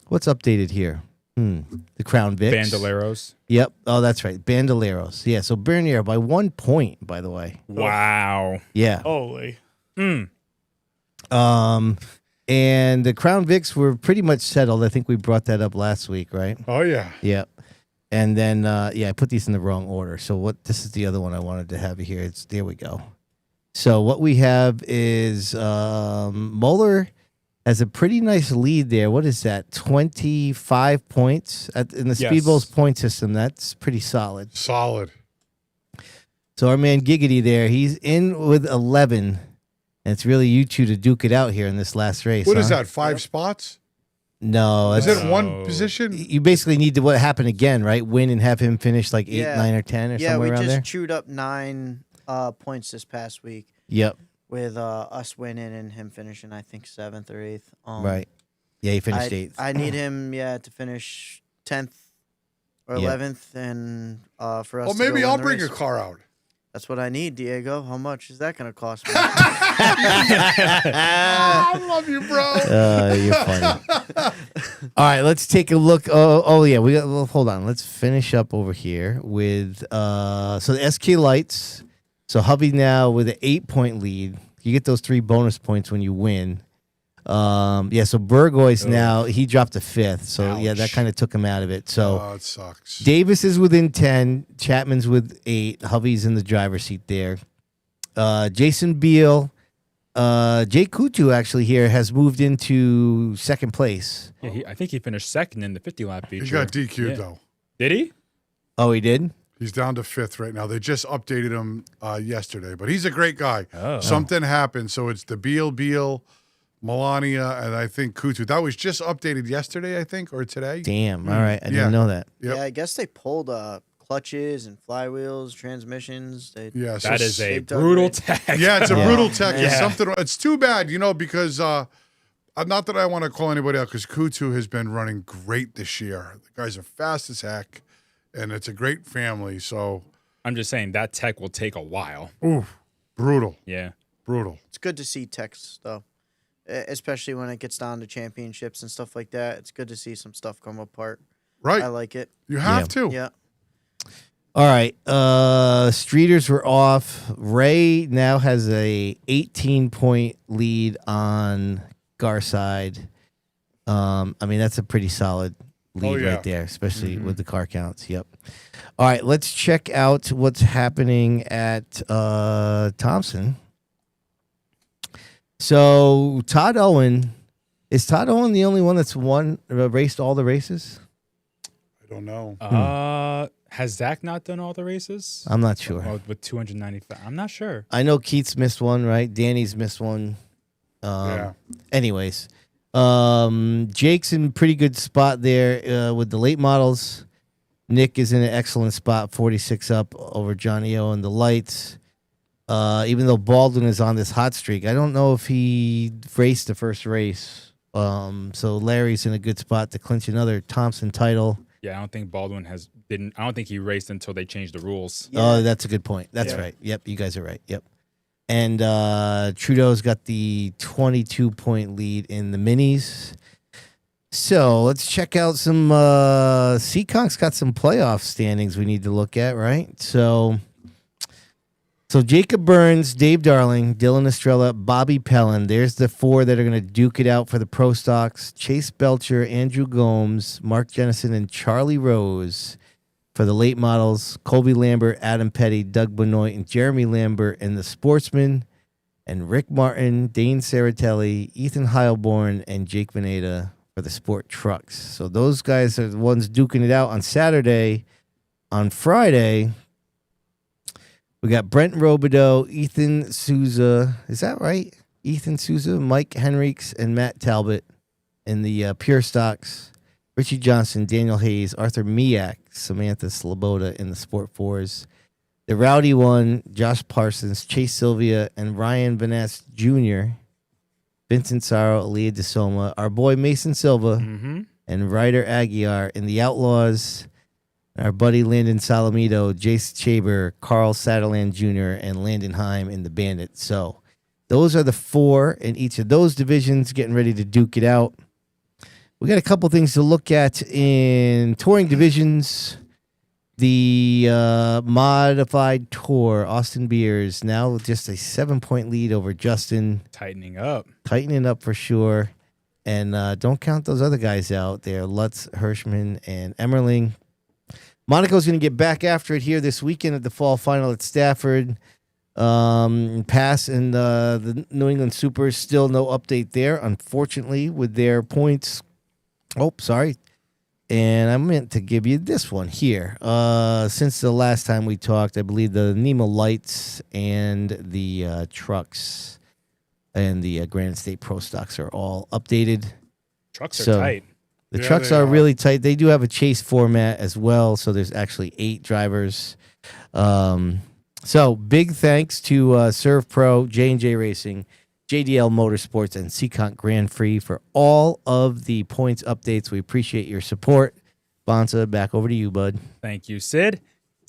What's updated here? The Crown Vics. Bandoleros. Yep. Oh, that's right. Bandoleros. Yeah. So Bernier by 1 point, by the way. Wow. Yeah. Holy. And the Crown Vics were pretty much settled. I think we brought that up last week, right? Oh, yeah. Yep. And then, I put these in the wrong order. So this is the other one I wanted to have here. There we go. So what we have is Muller has a pretty nice lead there. What is that? 25 points in the Speedbowl's point system. That's pretty solid. Solid. So our man Giggity there, he's in with 11. And it's really you two to duke it out here in this last race. What is that, 5 spots? No. Is it one position? You basically need to what happened again, right? Win and have him finish like 8, 9, or 10 or somewhere around there. Yeah, we just chewed up 9 points this past week. Yep. With us winning and him finishing, I think, 7th or 8th. Right. Yeah, he finished 8th. I need him, to finish 10th or 11th, and for us. Well, maybe I'll bring your car out. That's what I need, Diego. How much is that going to cost me? I love you, bro. You're funny. All right, let's take a look. Oh yeah, well, hold on. Let's finish up over here with so the SK Lights. So Hubby now with an 8-point lead. You get those 3 bonus points when you win. So Burgoy's now, he dropped to 5th. So yeah, that kind of took him out of it. So it sucks. Davis is within 10. Chapman's with 8. Hubby's in the driver's seat there. Jason Beal, Jake Kutu actually here has moved into 2nd place. Yeah, I think he finished 2nd in the 50-lap feature. He got DQ'd though. Did he? Oh, he did? He's down to 5th right now. They just updated him yesterday, but he's a great guy. Oh. Something happened, so it's the Beal, Melania, and I think Kutu. That was just updated yesterday, I think, or today. Damn. All right. I didn't know that. Yep. Yeah, I guess they pulled clutches and flywheels, transmissions. So that is a brutal tech. Yeah, it's a brutal tech. Yeah. It's something. It's too bad, because not that I want to call anybody out, because Kutu has been running great this year. The guys are fast as heck, and it's a great family. So I'm just saying that tech will take a while. Ooh, brutal. Yeah, brutal. It's good to see techs though, especially when it gets down to championships and stuff like that. It's good to see some stuff come apart. Right. I like it. You have to. Yeah. All right. Streeters were off. Ray now has a 18-point lead on Garside. I mean, that's a pretty solid lead right there, especially with the car counts. Yep. All right, let's check out what's happening at Thompson. So Todd Owen, is Todd Owen the only one that's raced all the races? I don't know. Has Zach not done all the races? I'm not sure. With 295, I'm not sure. I know Keith's missed one, right? Danny's missed one. Anyways, Jake's in pretty good spot there with the late models. Nick is in an excellent spot, 46 up over Johnny O and the lights. Even though Baldwin is on this hot streak, I don't know if he raced the first race. So Larry's in a good spot to clinch another Thompson title. Yeah, I don't think Baldwin didn't. I don't think he raced until they changed the rules. Yeah. Oh, that's a good point. That's right. Yep, you guys are right. Yep. And Trudeau's got the 22-point lead in the minis. So let's check out some. Seaconk's got some playoff standings we need to look at, right? So Jacob Burns, Dave Darling, Dylan Estrella, Bobby Pellin. There's the 4 that are going to duke it out for the Pro Stocks. Chase Belcher, Andrew Gomes, Mark Jennison, and Charlie Rose for the late models. Colby Lambert, Adam Petty, Doug Benoit, and Jeremy Lambert in the Sportsman. And Rick Martin, Dane Saratelli, Ethan Heilborn, and Jake Veneta for the Sport Trucks. So those guys are the ones duking it out on Saturday. On Friday, we got Brent Robideau, Ethan Souza. Is that right? Ethan Souza, Mike Henriques, and Matt Talbot in the Pure Stocks. Richie Johnson, Daniel Hayes, Arthur Miak, Samantha Sloboda in the Sport 4s. The Rowdy one, Josh Parsons, Chase Sylvia, and Ryan Vaness Jr., Vincent Saro, Aaliyah DeSoma, our boy Mason Silva, and Ryder Aguiar in the Outlaws. Our buddy Landon Salamito, Jace Chaber, Carl Satterland Jr., and Landon Heim in the Bandits. So those are the 4 in each of those divisions getting ready to duke it out. We got a couple things to look at in touring divisions. The modified tour, Austin Beers, now just a 7-point lead over Justin. Tightening up for sure. And don't count those other guys out there, Lutz, Hirschman, and Emmerling. Monaco's going to get back after it here this weekend at the fall final at Stafford. Pass and the New England Supers, still no update there, unfortunately, with their points. Oh, sorry. And I meant to give you this one here. Since the last time we talked, I believe the Nemo Lights and the trucks and the Granite State Pro Stocks are all updated. Trucks are tight. The trucks are really tight. They do have a chase format as well, so there's actually 8 drivers. So big thanks to Serve Pro, J&J Racing, JDL Motorsports, and Seaconk Grand Prix for all of the points updates. We appreciate your support. Bonsa, back over to you, bud. Thank you, Sid.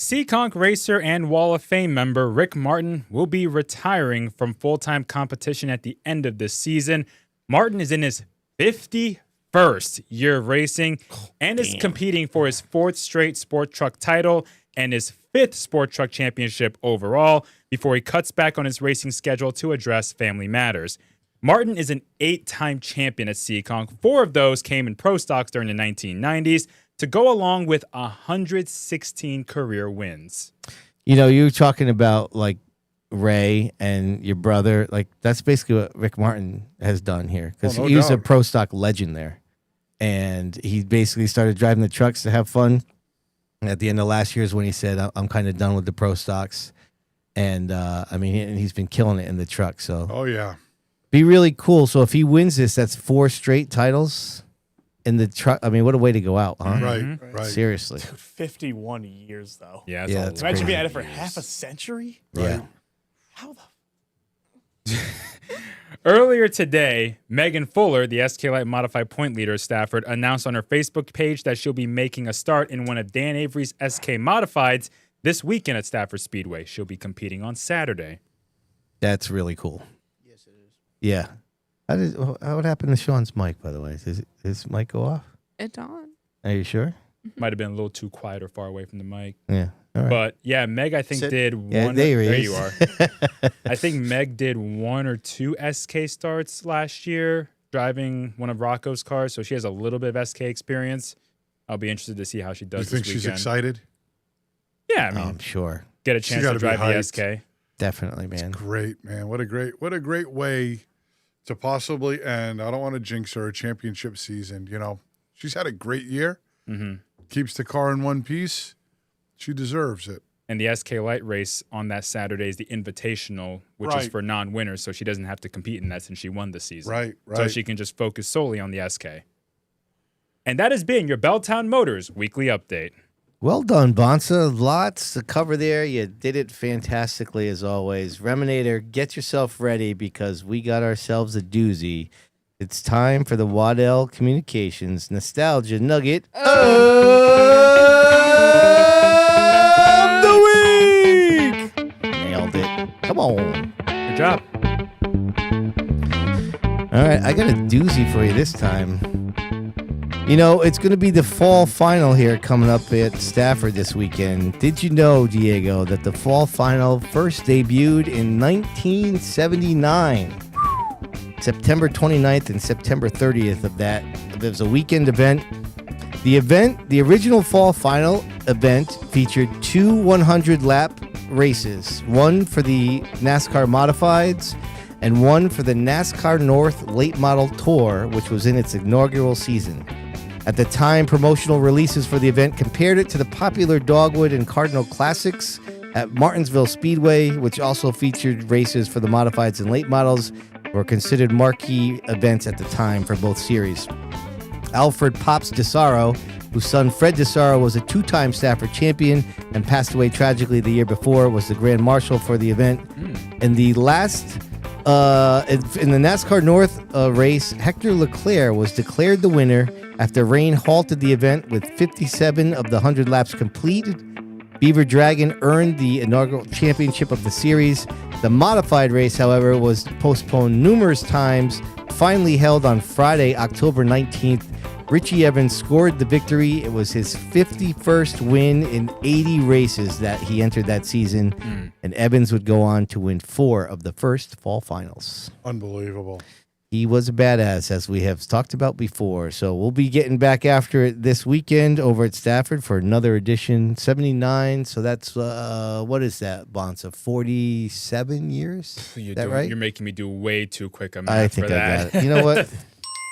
Seekonk racer and Wall of Fame member Rick Martin will be retiring from full-time competition at the end of this season. Martin is in his 51st year of racing and is competing for his 4th straight sport truck title and his 5th sport truck championship overall before he cuts back on his racing schedule to address family matters. Martin is an 8-time champion at Seekonk. 4 of those came in pro stocks during the 1990s to go along with 116 career wins. You know, you were talking about like Ray and your brother. Like that's basically what Rick Martin has done here because he was a pro stock legend there. And he basically started driving the trucks to have fun. At the end of last year is when he said, I'm kind of done with the pro stocks. And I mean, he's been killing it in the truck. So, oh, yeah. Be really cool. So if he wins this, that's 4 straight titles in the truck. I mean, what a way to go out, huh? Right. Seriously. Dude, 51 years, though. Yeah, that's Imagine crazy. being at it for half a century? Yeah. How the... Earlier today, Megan Fuller, the SK Light Modified point leader at Stafford, announced on her Facebook page that she'll be making a start in one of Dan Avery's SK Modifieds this weekend at Stafford Speedway. She'll be competing on Saturday. That's really cool. Yes, it is. Yeah. What happened to Sean's mic, by the way? Does his mic go off? It's on. Are you sure? Might have been a little too quiet or far away from the mic. Yeah. All right. But yeah, Meg, I think did one. Yeah, there you are. I think Meg did 1 or 2 SK starts last year, driving one of Rocco's cars. So she has a little bit of SK experience. I'll be interested to see how she does. You think this she's weekend. excited? Yeah, I mean, I'm sure. Get a chance to drive the SK. Definitely, man. Great, man. What a great way to possibly end. I don't want to jinx her a championship season. You know, she's had a great year. Mm-hmm. Keeps the car in one piece. She deserves it. And the SK Light race on that Saturday is the Invitational, which is for non-winners, so she doesn't have to compete in that since she won the season. Right. So she can just focus solely on the SK. And that has been your Belltown Motors Weekly Update. Well done, Bonsa. Lots to cover there. You did it fantastically as always. Reminator, get yourself ready because we got ourselves a doozy. It's time for the Waddell Communications Nostalgia Nugget of the Week. Nailed it. Come on. Good job. All right, I got a doozy for you this time. You know, it's going to be the fall final here coming up at Stafford this weekend. Did you know, Diego, that the fall final first debuted in 1979? September 29th and September 30th of that. It was a weekend event. The original fall final event featured 2 100-lap races, one for the NASCAR Modifieds and one for the NASCAR North Late Model Tour, which was in its inaugural season. At the time, promotional releases for the event compared it to the popular Dogwood and Cardinal Classics at Martinsville Speedway, which also featured races for the Modifieds and Late Models, were considered marquee events at the time for both series. Alfred Pops DeSaro, whose son Fred DeSaro was a 2-time Stafford champion and passed away tragically the year before, was the Grand Marshal for the event. In the last in the NASCAR North race, Hector Leclerc was declared the winner after rain halted the event with 57 of the 100 laps completed. Beaver Dragon earned the inaugural championship of the series. The modified race, however, was postponed numerous times, finally held on Friday, October 19th. Richie Evans scored the victory. It was his 51st win in 80 races that he entered that season, and Evans would go on to win 4 of the first fall finals. Unbelievable. He was a badass, as we have talked about before. So we'll be getting back after it this weekend over at Stafford for another edition, 79. So that's, what is that, Bonsa, 47 years? Is that right? You're making me do way too quick a math I think for I that. got it. You know what?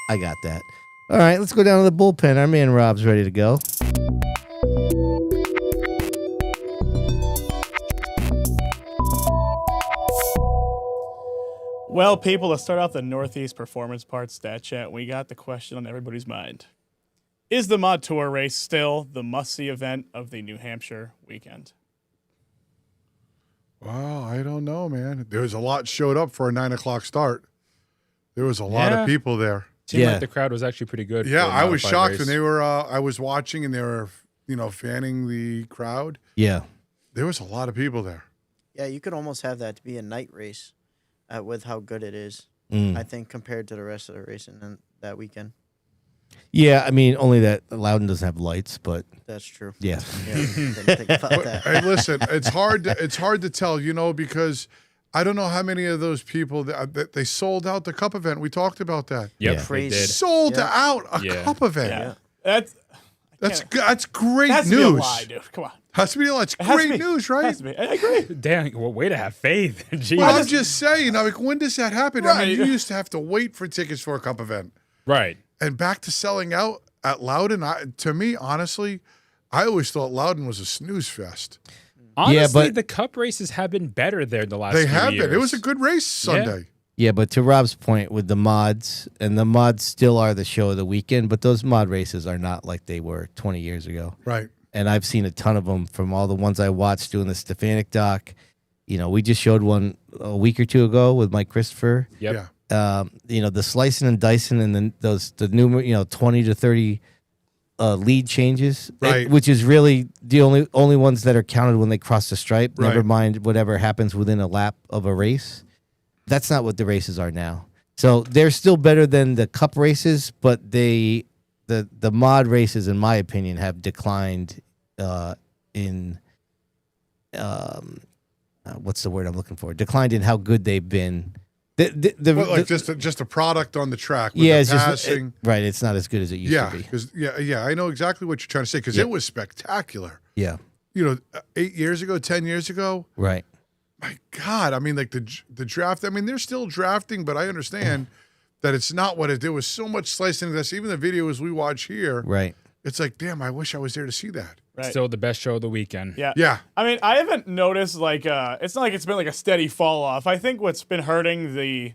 I got that. All right, let's go down to the bullpen. Our man Rob's ready to go. Well, people, let's start off the Northeast Performance Parts Stat Chat. We got the question on everybody's mind. Is the Mod Tour race still the must-see event of the New Hampshire weekend? Well, I don't know, man. There was a lot showed up for a 9 o'clock start. There was a lot of people there. Seemed like the crowd was actually pretty good. Yeah, for a I was modified shocked race. when they were. I was watching and they were, fanning the crowd. Yeah. there was a lot of people there. Yeah, you could almost have that to be a night race with how good it is, Mm. I think, compared to the rest of the racing that weekend. Yeah, I mean, only that Loudon doesn't have lights, but That's true. yeah. Didn't think about that. Hey, listen, it's hard to tell, because I don't know how many of those people that they sold out the cup event. We talked about that. Yep, Yeah. they Crazy. did. Sold out a Yeah. cup event. Yeah. That's great That's news. be a lie, dude. Come on. Has to be a lie. It's It has to great be. news, It right? has to be. I agree. Damn, well, way to have faith. Jeez. Well, I'm just saying, like, when does that happen? I mean, you Right. used to have to wait for tickets for a cup event. Right. And back to selling out at Loudon, to me, honestly, I always thought Loudon was a snooze fest. Honestly, but- the cup races have been better there the last They few have years. been. It was a good race Sunday. Yeah, but to Rob's point with the mods, and the mods still are the show of the weekend, but those mod races are not like they were 20 years ago. Right. And I've seen a ton of them from all the ones I watched doing the Stefanik doc. We just showed one a week or two ago with Mike Christopher. Yep. Yeah. The slicing and dicing, and then the new 20 to 30 lead changes, Right. which is really the only ones that are counted when they cross the stripe. Right. Never mind whatever happens within a lap of a race. That's not what the races are now. So they're still better than the cup races, but the mod races, in my opinion, have declined in what's the word I'm looking for? Declined in how good they've been. Just a product on the track. With Yeah, the it's just passing. right. It's not as good as it used Yeah, to be. because I know exactly what you're trying to say because Yeah. it was spectacular. Yeah, 8 years ago, 10 years ago. right. My God, I mean, like the draft. I mean, they're still drafting, but I understand that it's not what it. There was so much slicing. That's even the videos we watch here. Right. It's like, damn, I wish I was there to see that. Right. Still the best show of the weekend. Yeah. Yeah. I mean, I haven't noticed it's not like it's been like a steady fall off. I think what's been hurting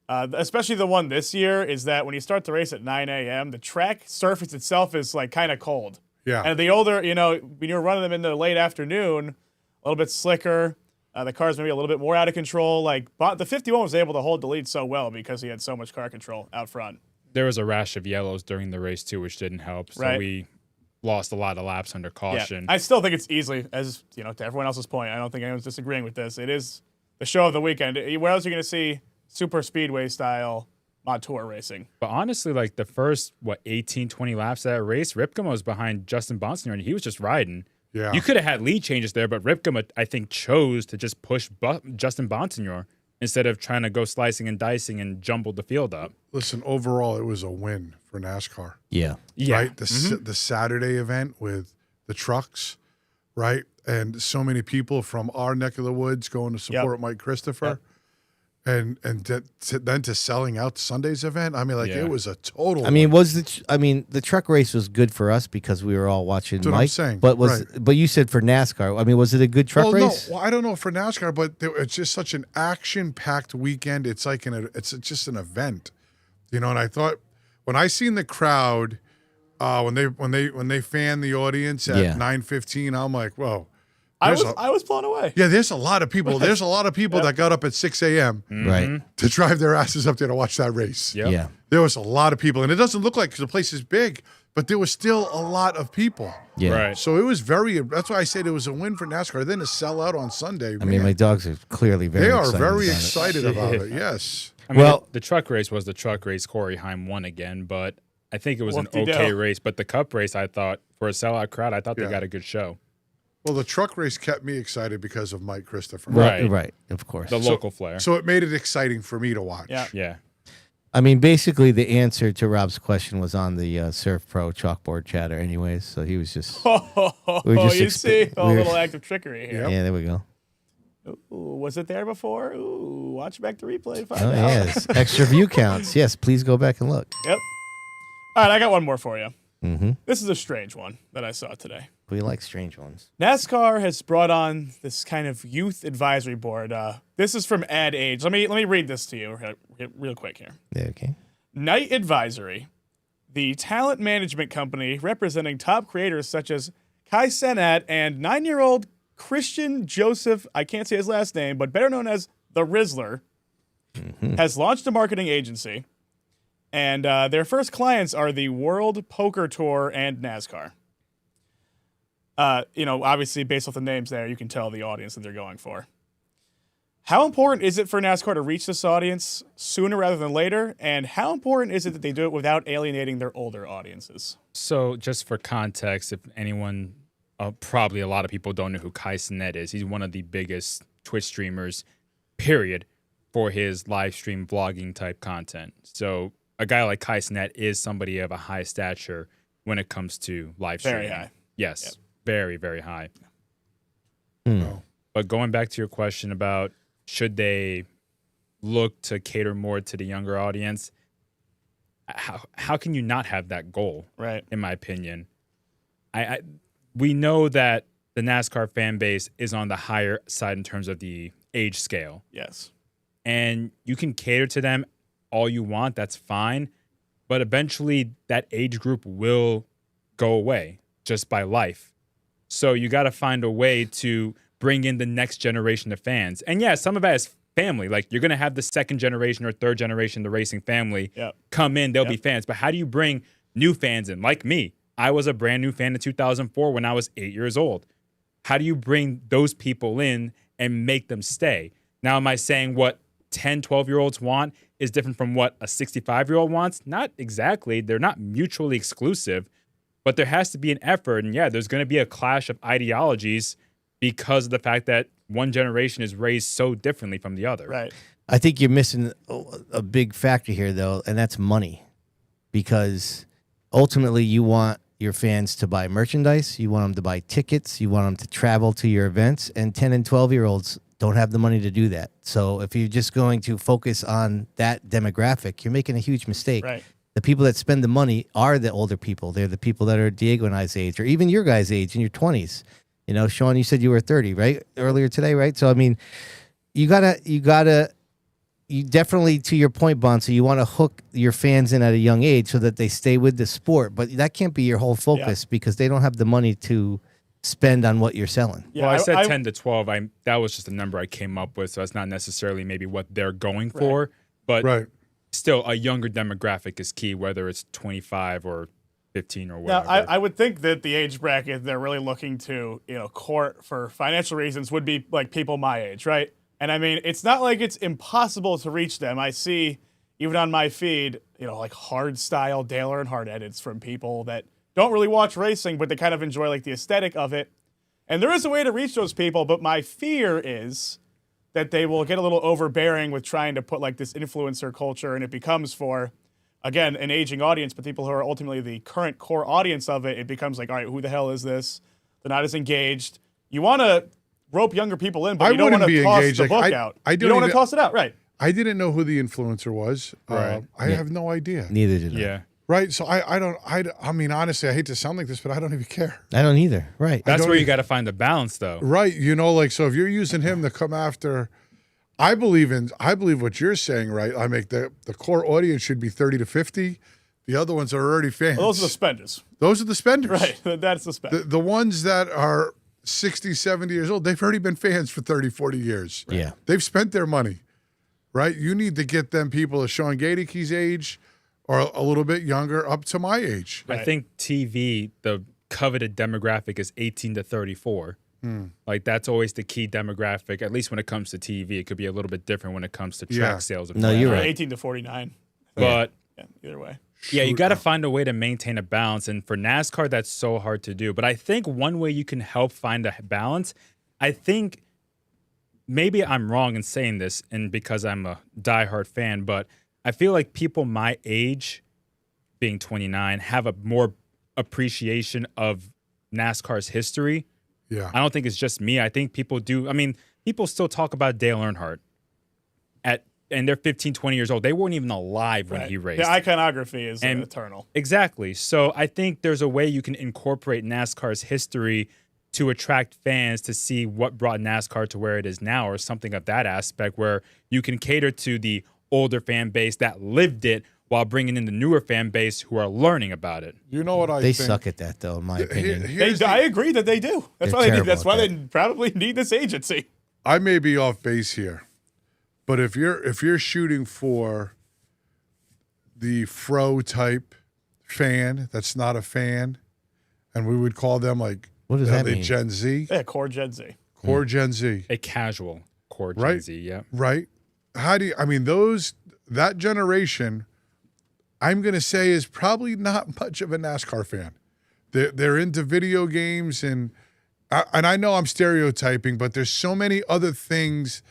especially the one this year, is that when you start the race at 9 a.m., the track surface itself is like kind of cold. Yeah. And the older, when you're running them in the late afternoon, a little bit slicker. The car's maybe a little bit more out of control. The 51 was able to hold the lead so well because he had so much car control out front. There was a rash of yellows during the race too, which didn't help. So Right. we lost a lot of laps under caution. Yeah. I still think it's easily, as to everyone else's point, I don't think anyone's disagreeing with this. It is the show of the weekend. Where else are you going to see super speedway style mod tour racing? But honestly, like the first 18, 20 laps of that race, Ripken was behind Justin Bonsignor and he was just riding. Yeah. You could have had lead changes there, but Ripken, I think, chose to just push Justin Bonsignor instead of trying to go slicing and dicing and jumbled the field up. Listen, overall, it was a win for NASCAR. Yeah. Right? The Saturday event with the trucks, right? And so many people from our neck of the woods going to support Mike Christopher. Yep. And then to selling out Sunday's event. I mean, it was a total. I mean, the truck race was good for us because we were all watching That's what I'm Mike. saying, But you said for NASCAR. I mean, was it a good truck race? No, I don't know for NASCAR, but it's just such an action-packed weekend. It's like it's just an event, And I thought when I seen the crowd, when they fan the audience at 9:15, I'm like, whoa. I was blown away. Yeah, there's a lot of people. There's a lot of people that got up at 6 a.m. Right. to drive their asses up there to watch that race. Yep. Yeah. There was a lot of people, and it doesn't look like because the place is big, but there was still a lot of people. Yeah. Right. So it was that's why I said it was a win for NASCAR. Then to sell out on Sunday. I mean, my dogs are clearly very they are excited very about it. excited about it. Yes. I mean, Well- the truck race was the truck race. Corey Heim won again, but I think it was an Whoop-de-doo. okay race. But the cup race, I thought, for a sellout crowd, I thought they got a good show. Well, the truck race kept me excited because of Mike Christopher. Right. Right. Of course. The local flair. So it made it exciting for me to watch. Yeah. Yeah. I mean, basically, the answer to Rob's question was on the Surf Pro chalkboard chatter, anyways. So he was just. You see a little act of trickery here. Yeah, there we go. Ooh, was it there before? Ooh, watch back the replay to find Oh out. yes, extra view counts. Yes, please go back and look. Yep. All right, I got one more for you. Mm-hmm. This is a strange one that I saw today. We like strange ones. NASCAR has brought on this kind of youth advisory board. This is from Ad Age. Let me read this to you real quick here. Yeah, okay. Night Advisory, the talent management company representing top creators such as Kai Cenat and 9-year-old Christian Joseph, I can't say his last name, but better known as the Rizzler, has launched a marketing agency. And their first clients are the World Poker Tour and NASCAR. Obviously based off the names there, you can tell the audience that they're going for. How important is it for NASCAR to reach this audience sooner rather than later? And how important is it that they do it without alienating their older audiences? So just for context, if anyone, probably a lot of people don't know who Kai Cenat is. He's one of the biggest Twitch streamers, period, for his live stream vlogging type content. So a guy like Kai Cenat is somebody of a high stature when it comes to live streaming. Very high. Yes, Yep. very, very high. Hmm. But going back to your question about should they look to cater more to the younger audience, how can you not have that goal? Right. In my opinion, we know that the NASCAR fan base is on the higher side in terms of the age scale. Yes. And you can cater to them all you want. That's fine. But eventually that age group will go away just by life. So you got to find a way to bring in the next generation of fans. And yeah, some of that is family. Like you're going to have the second generation or third generation, the racing family come in. They'll be fans. But how do you bring new fans in? Like me, I was a brand new fan in 2004 when I was 8 years old. How do you bring those people in and make them stay? Now, am I saying what 10, 12-year-olds want is different from what a 65-year-old wants? Not exactly. They're not mutually exclusive, but there has to be an effort. And yeah, there's going to be a clash of ideologies because of the fact that one generation is raised so differently from the other. Right. I think you're missing a big factor here, though, and that's money. Because ultimately, you want your fans to buy merchandise, you want them to buy tickets, you want them to travel to your events, and 10 and 12-year-olds don't have the money to do that. So if you're just going to focus on that demographic, you're making a huge mistake. Right. The people that spend the money are the older people. They're the people that are Diego and I's age, or even your guys' age in your 20s. You know, Shawn, you said you were 30, right? Earlier today, right? So, I mean, you definitely, to your point, Bonsa, you want to hook your fans in at a young age so that they stay with the sport. But that can't be your whole focus because they don't have the money to spend on what you're selling. Yeah, well, I said 10 to 12. That was just a number I came up with, so it's not necessarily maybe what they're going for. But still, a younger demographic is key, whether it's 25 or 15 or whatever. Now, I would think that the age bracket they're really looking to, court for financial reasons would be like people my age, right? And I mean, it's not like it's impossible to reach them. I see, even on my feed, like hard style Dale Earnhardt edits from people that don't really watch racing, but they kind of enjoy like the aesthetic of it. And there is a way to reach those people, but my fear is that they will get a little overbearing with trying to put like this influencer culture, and it becomes for, again, an aging audience, but people who are ultimately the current core audience of it, it becomes like, all right, who the hell is this? They're not as engaged. You want to rope younger people in, but you don't want to toss the book out. You don't want to toss it out, right? I didn't know who the influencer was. Right. I have no idea. Neither did I. Yeah. Right. So I mean, honestly, I hate to sound like this, but I don't even care. I don't either. Right. That's where you got to find the balance, though. Right. So if you're using him to come after, I believe what you're saying, right? I make the core audience should be 30 to 50. The other ones are already fans. Well, those are the spenders. Those are the spenders. Right. That's the spender. The ones that are 60, 70 years old, they've already been fans for 30, 40 years. Right? Yeah. They've spent their money, right? You need to get them people of Shawn Gaedeke's age or a little bit younger up to my age. I think TV, the coveted demographic is 18 to 34. Like that's always the key demographic, at least when it comes to TV. It could be a little bit different when it comes to track sales. No, you're right. 18 to 49. But either way. Yeah, you got to find a way to maintain a balance. And for NASCAR, that's so hard to do. But I think one way you can help find a balance, I think maybe I'm wrong in saying this, and because I'm a diehard fan, but I feel like people my age, being 29, have a more appreciation of NASCAR's history. Yeah. I don't think it's just me. I think people do. I mean, people still talk about Dale Earnhardt and they're 15, 20 years old. They weren't even alive when he raced. The iconography is eternal. Exactly. So I think there's a way you can incorporate NASCAR's history to attract fans to see what brought NASCAR to where it is now, or something of that aspect, where you can cater to the older fan base that lived it while bringing in the newer fan base who are learning about it. You know what They suck at that, though, in my opinion. I agree that they do. That's why they need. That's why they probably need this agency. I may be off base here, but if you're shooting for the fro type fan that's not a fan, and we would call them like What does Are that they mean? Gen Z? Yeah, core Gen Z. Core Gen Z. A casual core Gen Right. Z, yeah. Right. How do you, I mean, that generation, I'm going to say is probably not much of a NASCAR fan. They're into video games and I know I'm stereotyping, but there's so many other things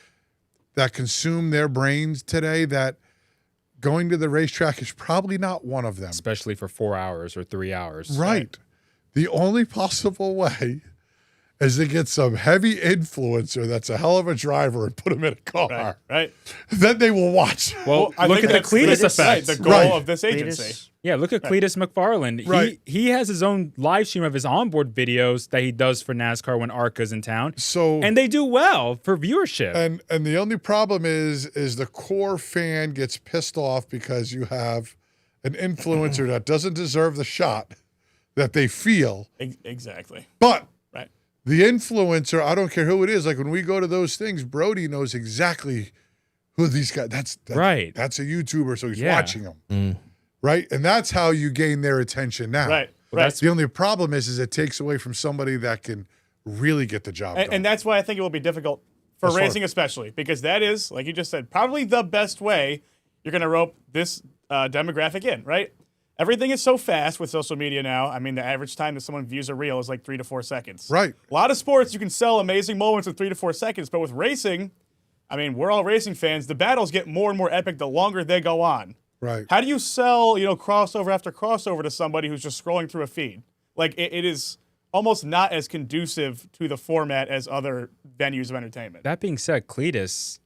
that consume their brains today that going to the racetrack is probably not one of them. Especially for 4 hours or 3 hours. Right. The only possible way is to get some heavy influencer that's a hell of a driver and put him in a car. Right. Then they will watch. Well, I look think at the that's Cletus effect. Right, the goal of this agency. Cletus. Yeah, look at Cletus McFarland. Right. He has his own live stream of his onboard videos that he does for NASCAR when ARCA's in town. So And they do well for viewership. and the only problem is the core fan gets pissed off because you have an influencer that doesn't deserve the shot that they feel. Exactly. But Right. the influencer, I don't care who it is. Like when we go to those things, Brody knows exactly who these guys. That's right. That's a YouTuber, so he's Yeah. watching them. Right, and that's how you gain their attention now. Right. Well, right. The only problem is it takes away from somebody that can really get the job done. And that's why I think it will be difficult for That's racing, especially because that is, like you just said, probably the best way you're going to rope this demographic in, right? Everything is so fast with social media now. I mean, the average time that someone views a reel is like 3 to 4 seconds. Right. A lot of sports, you can sell amazing moments in 3 to 4 seconds, but with racing, I mean, we're all racing fans. The battles get more and more epic the longer they go on. Right. How do you sell, crossover after crossover to somebody who's just scrolling through a feed? Like, it is almost not as conducive to the format as other venues of entertainment. That being said, Cletus,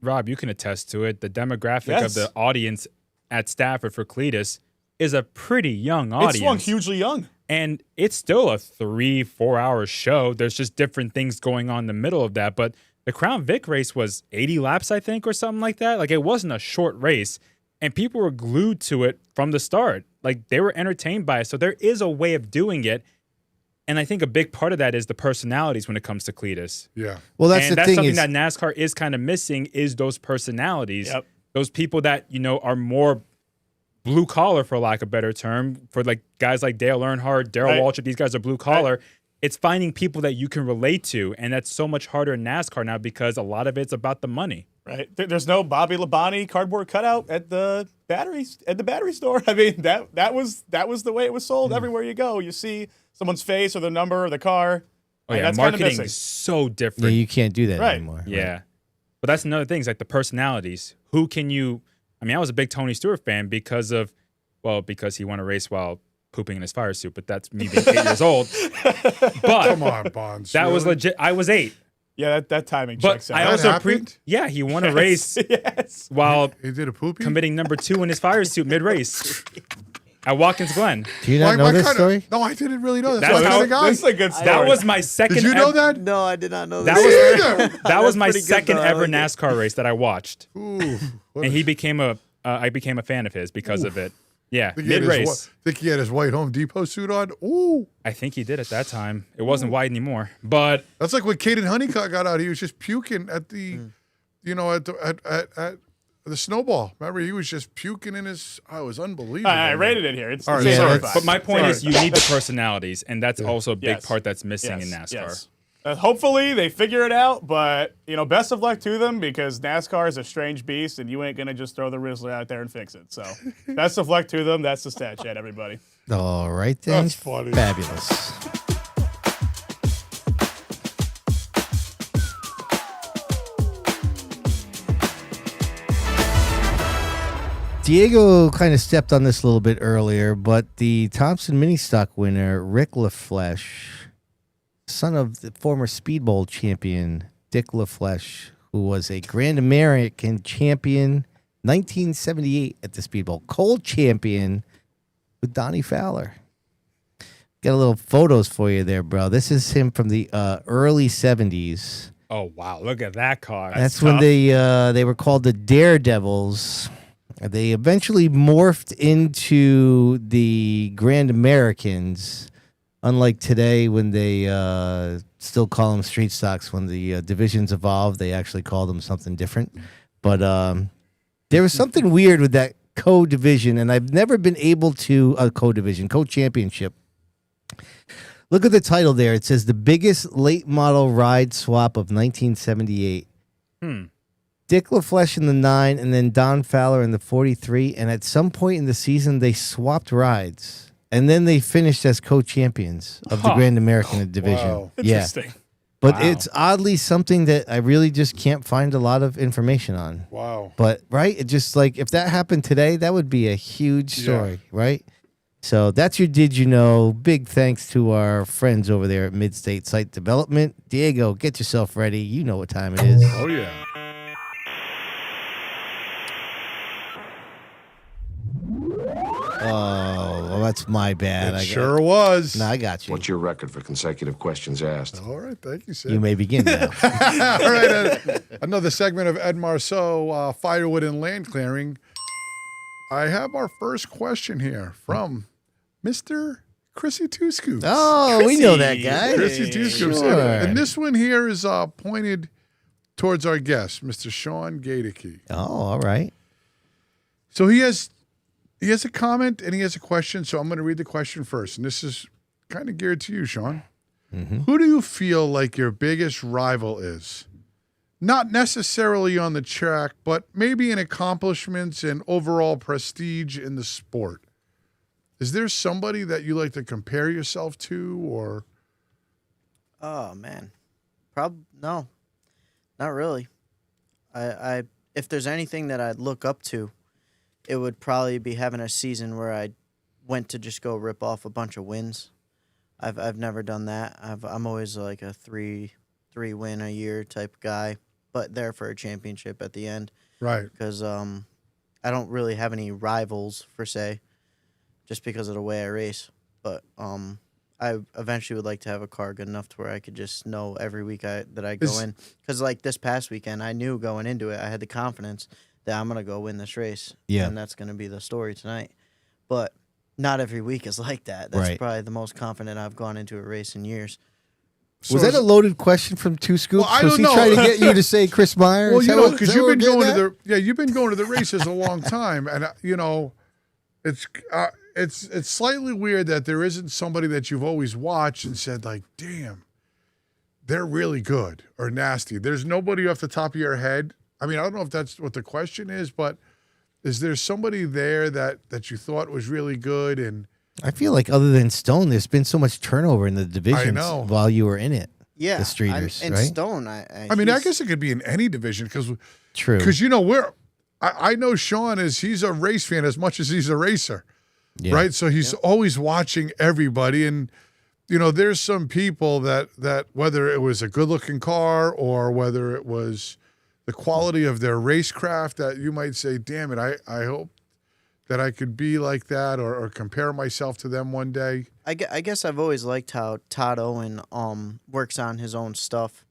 Rob, you can attest to it. The demographic Yes. of the audience at Stafford for Cletus is a pretty young audience. It's swung hugely young. And it's still a 3-4 hour show. There's just different things going on in the middle of that. But the Crown Vic race was 80 laps, I think, or something like that. Like, it wasn't a short race. And people were glued to it from the start. Like, they were entertained by it. So there is a way of doing it. And I think a big part of that is the personalities when it comes to Cletus. Yeah. Well, that's and the that's thing something is that NASCAR is kind of missing is those personalities. Yep. Those people that, are more blue collar, for lack of a better term, for like guys like Dale Earnhardt, Darrell Right. Waltrip, these guys are blue collar. It's finding people that you can relate to. And that's so much harder in NASCAR now because a lot of it's about the money. Right. There's no Bobby Labonte cardboard cutout at the battery store. I mean, that was the way it was sold everywhere you go. You see someone's face or the number or the car. Oh, yeah. That's kind of Marketing missing. is so yeah, different. you can't do that Right. anymore. Yeah. But that's another thing. Is like the personalities. Who can you? I mean, I was a big Tony Stewart fan because he won a race while pooping in his fire suit. But that's me being 8 years old. But Come on, Bonds. that was really? legit. I was 8. Yeah, that timing But checks out. I That also happened? yeah, he won a race yes. while He did a poopy? committing number 2 in his fire suit mid race at Watkins Glen. Do you not know this story? No, I didn't really know that. That's So how- the guy? This is a good story. That was my second. Did you know that? No, I did not know That this. was that was That's my pretty good, second though. I ever like it. NASCAR race that I watched, Ooh. and he became I became a fan of his because of it. Yeah, Think he had mid his race. think he had his white Home Depot suit on? Ooh. I think he did at that time. It wasn't white anymore, but That's like when Caden Honeycutt got out. He was just puking at the, at the snowball. Remember, he was just puking in his. Oh, it was unbelievable. I rated it here. It's All right, it's sorry. certified. but my point Sorry. is you need the personalities, and that's also a big Yes. part that's missing in Yes, NASCAR. yes. Hopefully they figure it out, but best of luck to them because NASCAR is a strange beast, and you ain't gonna just throw the Rizzler out there and fix it. So, best of luck to them. That's the stat chat, everybody. All right, then. That's funny. Fabulous. Diego kind of stepped on this a little bit earlier, but the Thompson Mini Stock winner, Rick LaFleche, son of the former Speedbowl champion, Dick LaFleche, who was a Grand American champion 1978 at the Speedbowl, co-champion with Donnie Fowler. Got a little photos for you there, bro. This is him from the early 70s. Oh wow, look at that car. That's when they were called the Daredevils. They eventually morphed into the Grand Americans, unlike today when they still call them street stocks. When the divisions evolved, they actually call them something different. But there was something weird with that co-division, and I've never been able to co-championship. Look at the title there. It says the biggest late model ride swap of 1978. Dick LaFleche in the 9 and then Don Fowler in the 43. And at some point in the season, they swapped rides. And then they finished as co-champions of the Grand American Division. Wow. Interesting. But it's oddly something that I really just can't find a lot of information on. Wow. But, right? It just like, if that happened today, that would be a huge story, right? So that's your Did You Know. Big thanks to our friends over there at Mid-State Site Development. Diego, get yourself ready. You know what time it is. Oh, yeah. Oh, well, that's my bad. It sure was. No, I got you. What's your record for consecutive questions asked? All right, thank you, sir. You may begin now. All right, another segment of Ed Marceau, Firewood and Land Clearing. I have our first question here from Mr. Chrissy Two Scoops. Oh, we know that guy. Chrissy Two Scoops. Sure. And this one here is pointed towards our guest, Mr. Shawn Gaedeke. Oh, all right. So he has a comment and he has a question. So I'm going to read the question first. And this is kind of geared to you, Shawn. Who do you feel like your biggest rival is? Not necessarily on the track, but maybe in accomplishments and overall prestige in the sport. Is there somebody that you like to compare yourself to, or? Oh man, no, not really. I if there's anything that I'd look up to, it would probably be having a season where I went to just go rip off a bunch of wins. I've never done that. I'm always like a three win a year type guy, but there for a championship at the end. Right. Because I don't really have any rivals per se, just because of the way I race. But I eventually would like to have a car good enough to where I could just know every week that I go in. Because like this past weekend, I knew going into it, I had the confidence that I'm going to go win this race. Yeah. And that's going to be the story tonight. But not every week is like that. That's Right. probably the most confident I've gone into a race in years. Was that a loaded question from Two Scoops? Well, I Was don't he know. trying to get you to say Chris Myers? Well, Is you that know, what- because is that you've what been we're going getting to the you've been going to the races a long time, and it's slightly weird that there isn't somebody that you've always watched and said like, damn, they're really good or nasty. There's nobody off the top of your head. I mean, I don't know if that's what the question is, but is there somebody there that you thought was really good? And I feel like other than Stone, there's been so much turnover in the divisions know. while you were in it. Yeah. The streeters, and right? Stone, I mean, I guess it could be in any division because True. you know I know Shawn he's a race fan as much as he's a racer. Yeah. Right. So he's always watching everybody. And, you know, there's some people that whether it was a good looking car or whether it was the quality of their racecraft that you might say, damn it, I hope that I could be like that or compare myself to them one day. I guess I've always liked how Todd Owen works on his own stuff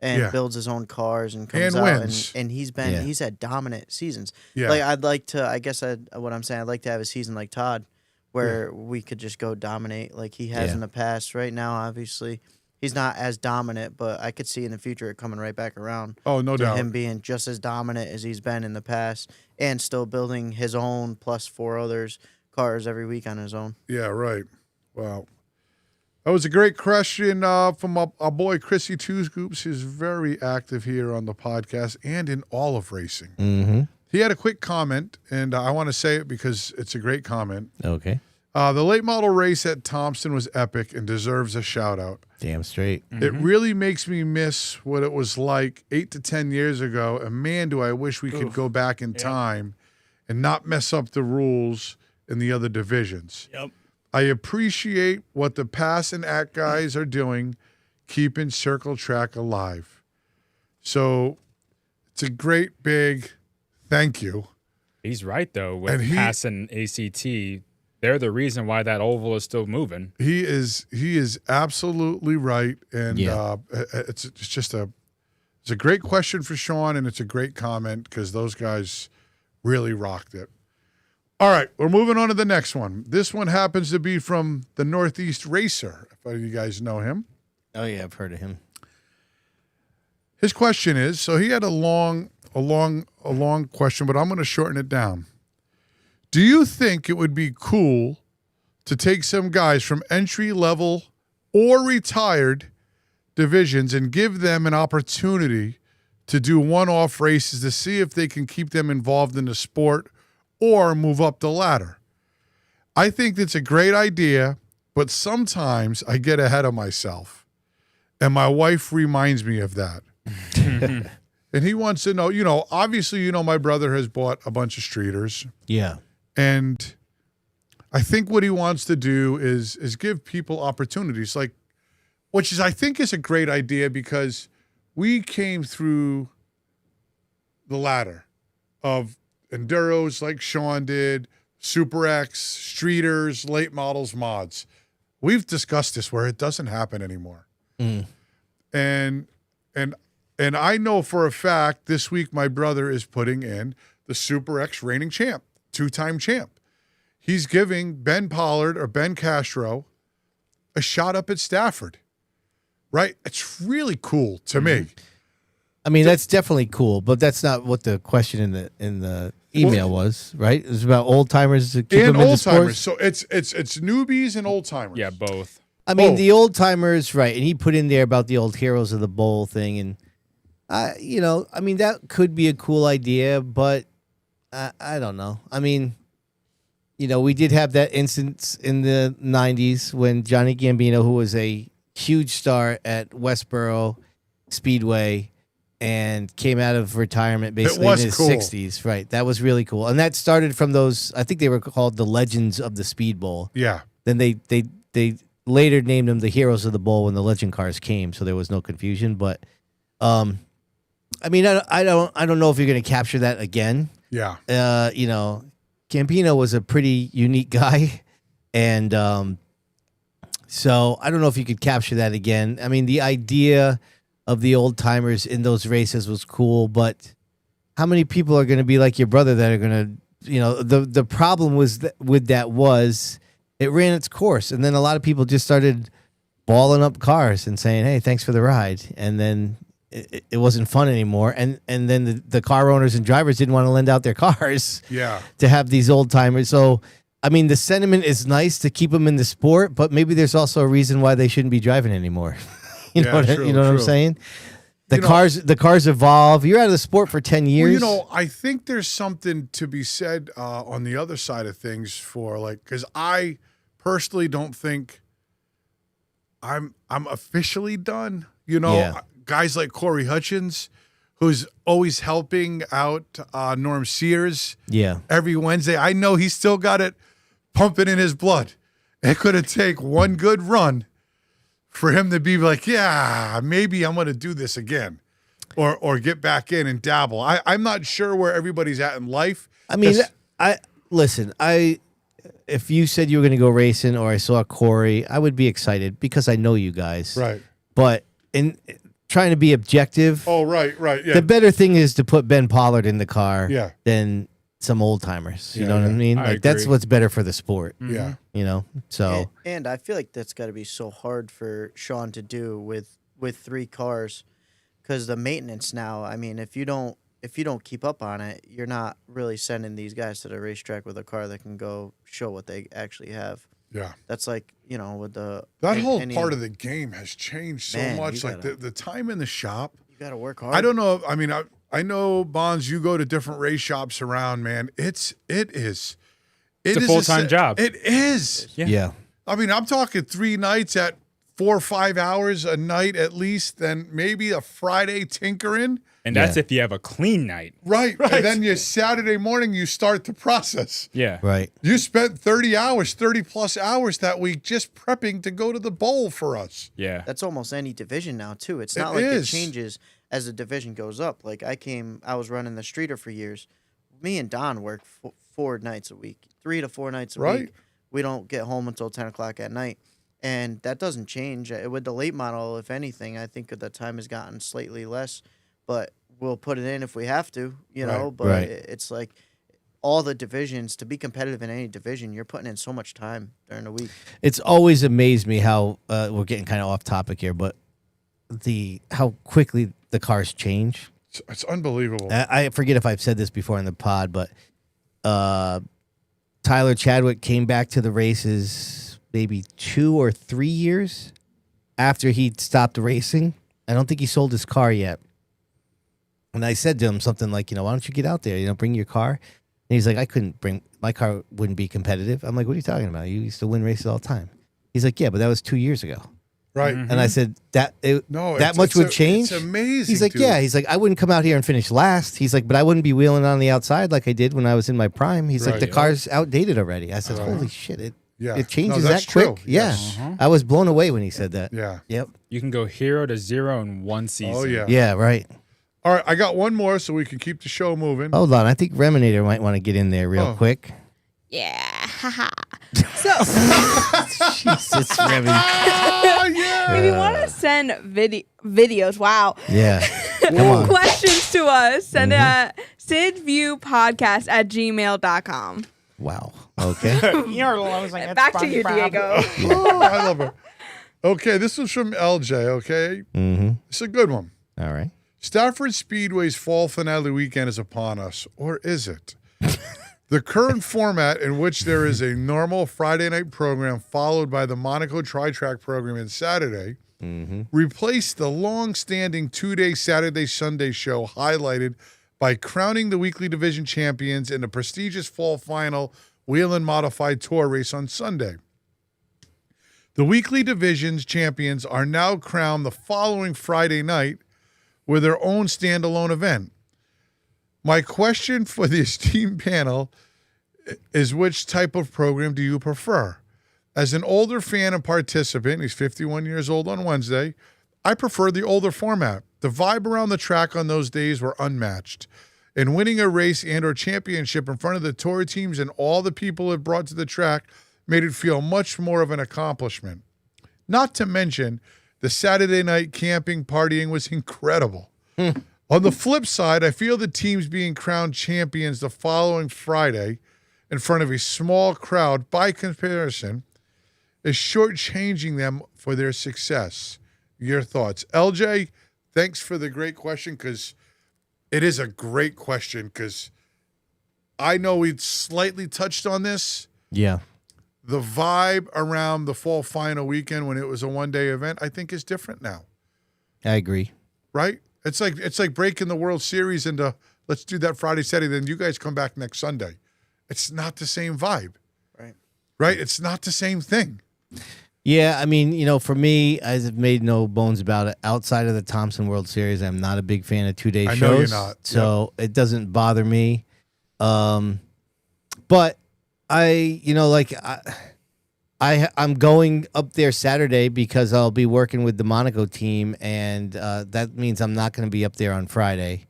and builds his own cars and comes And out wins. and he's had dominant seasons. Yeah. Like I'd like to I'd like to have a season like Todd where we could just go dominate like he has in the past. Right now, obviously, he's not as dominant, but I could see in the future it coming right back around. Oh, no to doubt. him being just as dominant as he's been in the past and still building his own plus 4 others cars every week on his own. Yeah, right. Wow. That was a great question from our boy Chrissy Two Scoops. He's very active here on the podcast and in all of racing. Mm-hmm. He had a quick comment, and I want to say it because it's a great comment. Okay. The late model race at Thompson was epic and deserves a shout-out. Damn straight. It really makes me miss what it was like 8 to 10 years ago, and man, do I wish we could go back in time and not mess up the rules in the other divisions. Yep. I appreciate what the Pass and Act guys are doing, keeping Circle Track alive. So it's a great big thank you. He's right, though, with And Pass and ACT. They're the reason why that oval is still moving. He is absolutely right, and it's a great question for Shawn, and it's a great comment because those guys really rocked it. All right, we're moving on to the next one. This one happens to be from the Northeast Racer. If any of you guys know him. Oh yeah, I've heard of him. His question is, so he had a long question, but I'm going to shorten it down. Do you think it would be cool to take some guys from entry level or retired divisions and give them an opportunity to do one-off races to see if they can keep them involved in the sport or move up the ladder. I think that's a great idea, but sometimes I get ahead of myself. And my wife reminds me of that. And he wants to know, obviously, my brother has bought a bunch of streeters. Yeah. And I think what he wants to do is give people opportunities, I think is a great idea because we came through the ladder of enduros like Shawn did, Super X, streeters, late models, mods. We've discussed this where it doesn't happen anymore. Mm. And I know for a fact this week my brother is putting in the Super X reigning champ, 2-time champ. He's giving Ben Pollard or Ben Castro a shot up at Stafford. Right? It's really cool to me. I mean, that's definitely cool, but that's not what the question in the email was, right? It was about old timers to keep them in the old-timers. sports. So it's newbies and old timers. Yeah, both. I mean, the old timers, right? And he put in there about the old heroes of the bowl thing, and that could be a cool idea, but I don't know. I mean, we did have that instance in the '90s when Johnny Gambino, who was a huge star at Westboro Speedway and came out of retirement basically in his 60s. Right. That was really cool. And that started from those, I think they were called the Legends of the Speedbowl. Yeah. Then they later named them the Heroes of the Bowl when the legend cars came, so there was no confusion. But I mean, I don't know if you're going to capture that again. Yeah. Gambino was a pretty unique guy, and so I don't know if you could capture that again. I mean, the idea of the old timers in those races was cool, but how many people are going to be like your brother that are going to, the problem with that was it ran its course, and then a lot of people just started balling up cars and saying, "Hey, thanks for the ride," and then it wasn't fun anymore, and then the car owners and drivers didn't want to lend out their cars to have these old timers. So I mean, the sentiment is nice to keep them in the sport, but maybe there's also a reason why they shouldn't be driving anymore. You know what I'm saying? The cars evolve. You're out of the sport for 10 years. Well, I think there's something to be said on the other side of things because I personally don't think I'm officially done. Guys like Corey Hutchins, who's always helping out Norm Sears every Wednesday. I know he's still got it pumping in his blood. It could take one good run for him to be like, yeah, maybe I'm going to do this again or get back in and dabble. I'm not sure where everybody's at in life. I mean, if you said you were going to go racing or I saw Corey, I would be excited because I know you guys. Right. But in trying to be objective. Oh, right. Yeah. The better thing is to put Ben Pollard in the car than some old timers. You know what I mean? That's what's better for the sport. Yeah. So. And I feel like that's got to be so hard for Shawn to do with 3 cars because the maintenance now, I mean, if you don't keep up on it, you're not really sending these guys to the racetrack with a car that can go show what they actually have. Yeah. That's like, with the... That whole part of the game has changed so much. Like the time in the shop. You got to work hard. I don't know. I mean, I know, Bonds, you go to different race shops around, man. It is a full-time job. It is. Yeah. I mean, I'm talking 3 nights at 4 or 5 hours a night at least, then maybe a Friday tinkering. And that's if you have a clean night. Right. And then you Saturday morning, you start the process. Yeah. Right. You spent 30 plus hours that week just prepping to go to the bowl for us. Yeah. That's almost any division now, too. It's not it changes as the division goes up. Like I was running the streeter for years. Me and Don work 4 nights a week, 3 to 4 nights a week. We don't get home until 10 o'clock at night. And that doesn't change. With the late model, if anything, I think the time has gotten slightly less. But we'll put it in if we have to, But it's like all the divisions, to be competitive in any division, you're putting in so much time during the week. It's always amazed me how we're getting kind of off topic here, but how quickly the cars change. It's unbelievable. I forget if I've said this before in the pod, but Tyler Chadwick came back to the races maybe 2 or 3 years after he stopped racing. I don't think he sold his car yet. And I said to him something like, why don't you get out there? Bring your car. And he's like, I couldn't bring my car. Wouldn't be competitive. I'm like, what are you talking about? You used to win races all the time. He's like, yeah, but that was 2 years ago. Right. And I said that much would change. It's amazing. He's like, dude. yeah. He's like, I wouldn't come out here and finish last. He's like, but I wouldn't be wheeling on the outside like I did when I was in my prime. He's like, the car's outdated already. I said, holy shit, it changes that quick. True. Yeah. Yes. I was blown away when he said that. Yeah. Yep. You can go 0 to 0 in one season. Oh, yeah. Yeah, right. All right, I got one more so we can keep the show moving. Hold on. I think Reminator might want to get in there real quick. Yeah. Haha. So Jesus, Remy. if you want to send videos, wow. Yeah. Come on. Questions to us, send at sidviewpodcast@gmail.com. Wow. Okay. You're losing it, Back to you, SpongeBob. Diego. Oh, I love her. Okay, this was from LJ, okay? Mm-hmm. It's a good one. All right. Stafford Speedway's fall finale weekend is upon us, or is it? The current format in which there is a normal Friday night program followed by the Monaco Tri-Track program on Saturday replaced the long-standing 2-day Saturday-Sunday show highlighted by crowning the weekly division champions in the prestigious fall final Whelen Modified Tour race on Sunday. The weekly divisions champions are now crowned the following Friday night with their own standalone event. My question for the esteemed panel is, which type of program do you prefer? As an older fan and participant, he's 51 years old on Wednesday, I prefer the older format. The vibe around the track on those days were unmatched. And winning a race and or championship in front of the tour teams and all the people it brought to the track made it feel much more of an accomplishment. Not to mention, the Saturday night camping, partying was incredible. On the flip side, I feel the teams being crowned champions the following Friday in front of a small crowd, by comparison, is shortchanging them for their success. Your thoughts? LJ, thanks for the great question, because it is a great question, because I know we slightly touched on this. Yeah. The vibe around the fall final weekend when it was a one-day event, I think, is different now. I agree. Right? It's like breaking the World Series into, let's do that Friday, Saturday, then you guys come back next Sunday. It's not the same vibe. Right? It's not the same thing. Yeah, I mean, for me, I've made no bones about it. Outside of the Thompson World Series, I'm not a big fan of 2-day shows. I know you're not. So it doesn't bother me. But I'm going up there Saturday because I'll be working with the Monaco team, and that means I'm not going to be up there on Friday.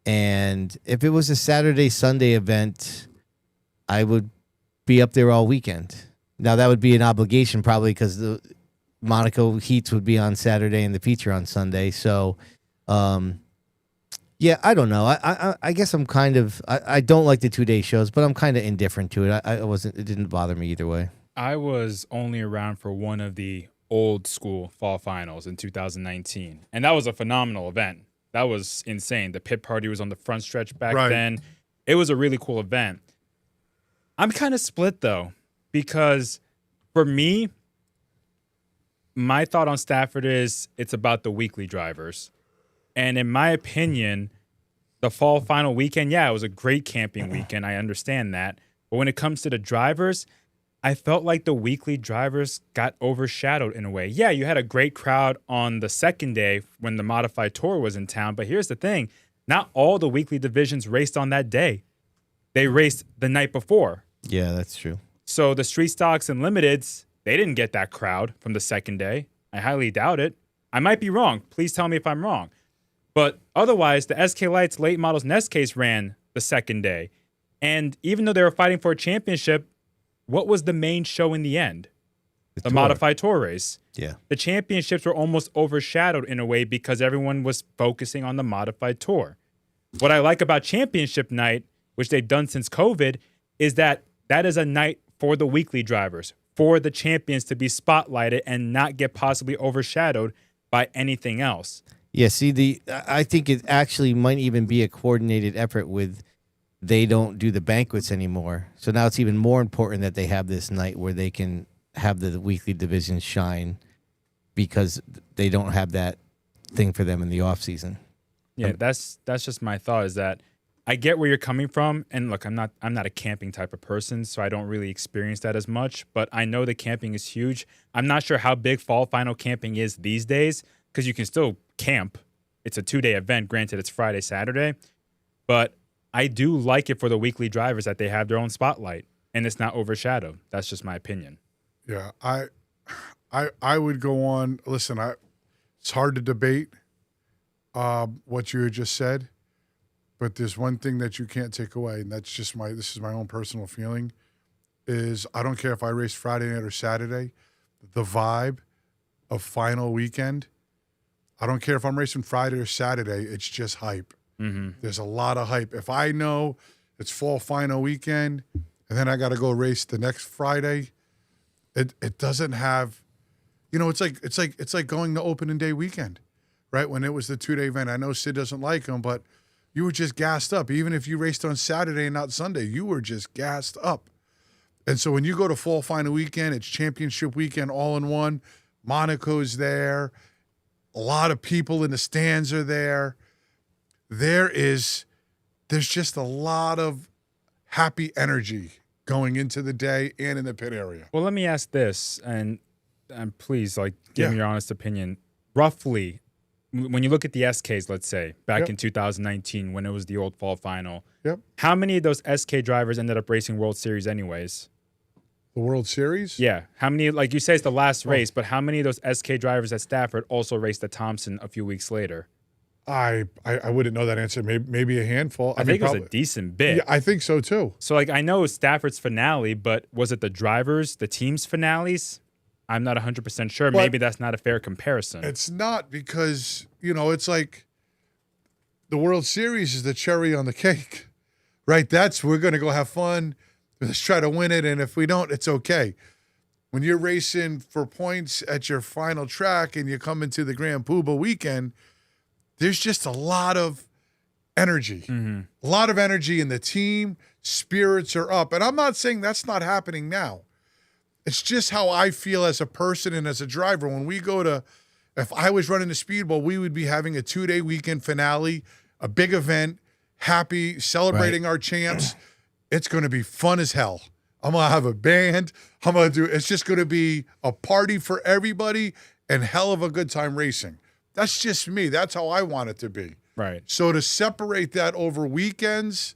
And if it was a Saturday, Sunday event, I would be up there all weekend. Now, that would be an obligation probably because the Monaco heats would be on Saturday and the feature on Sunday. So, yeah, I don't know. I guess I'm kind of I don't like the 2-day shows, but I'm kind of indifferent to it. It didn't bother me either way. I was only around for one of the old school fall finals in 2019, and that was a phenomenal event. That was insane. The pit party was on the front stretch back then. It was a really cool event. I'm kind of split though, because for me, my thought on Stafford is it's about the weekly drivers. And in my opinion, the fall final weekend, yeah, it was a great camping weekend. I understand that. But when it comes to the drivers, I felt like the weekly drivers got overshadowed in a way. Yeah, you had a great crowd on the second day when the Modified Tour was in town. But here's the thing. Not all the weekly divisions raced on that day. They raced the night before. Yeah, that's true. So the street stocks and limiteds, they didn't get that crowd from the second day. I highly doubt it. I might be wrong. Please tell me if I'm wrong. But otherwise, the SK Lights late models Nest case ran the second day. And even though they were fighting for a championship, what was the main show in the end? The Modified Tour race. Yeah. The championships were almost overshadowed in a way because everyone was focusing on the Modified Tour. What I like about championship night, which they've done since COVID, is that is a night for the weekly drivers, for the champions to be spotlighted and not get possibly overshadowed by anything else. Yeah, see, I think it actually might even be a coordinated effort with they don't do the banquets anymore. So now it's even more important that they have this night where they can have the weekly divisions shine. because they don't have that thing for them in the off season. Yeah, that's just my thought is that I get where you're coming from, and look, I'm not a camping type of person, so I don't really experience that as much, but I know that camping is huge. I'm not sure how big fall final camping is these days because you can still camp. It's a 2-day event. Granted, it's Friday, Saturday, but I do like it for the weekly drivers that they have their own spotlight and it's not overshadowed. That's just my opinion. Yeah, I would go on. Listen, it's hard to debate what you just said. But there's one thing that you can't take away, and that's just this is my own personal feeling, is I don't care if I race Friday night or Saturday, the vibe of final weekend, I don't care if I'm racing Friday or Saturday, it's just hype. Mm-hmm. There's a lot of hype. If I know it's fall final weekend and then I got to go race the next Friday, it doesn't have, it's like going to opening day weekend, right? When it was the 2-day event. I know Sid doesn't like them, but you were just gassed up. Even if you raced on Saturday and not Sunday, you were just gassed up. And so when you go to fall final weekend, it's championship weekend all in one. Monaco's there. A lot of people in the stands are there. There's just a lot of happy energy going into the day and in the pit area. Well, let me ask this, and please, give me your honest opinion. Roughly, when you look at the SKs, let's say, back in 2019 when it was the old fall final, how many of those SK drivers ended up racing World Series anyways? The World Series? Yeah. How many, like you say, it's the last race, but how many of those SK drivers at Stafford also raced the Thompson a few weeks later? I wouldn't know that answer. Maybe a handful. I think it was a decent bit. Yeah, I think so too. So, I know Stafford's finale, but was it the drivers, the team's finales? I'm not 100% sure. But maybe that's not a fair comparison. It's not because, it's like the World Series is the cherry on the cake, right? We're going to go have fun. Let's try to win it. And if we don't, it's okay. When you're racing for points at your final track and you come into the Grand Poobah weekend, there's just a lot of energy, a lot of energy in the team. Spirits are up. And I'm not saying that's not happening now. It's just how I feel as a person and as a driver. When we go to, if I was running the Speedbowl, we would be having a 2-day weekend finale, a big event, happy, celebrating our champs. It's going to be fun as hell. I'm going to have a band. It's just going to be a party for everybody and hell of a good time racing. That's just me. That's how I want it to be. Right. So to separate that over weekends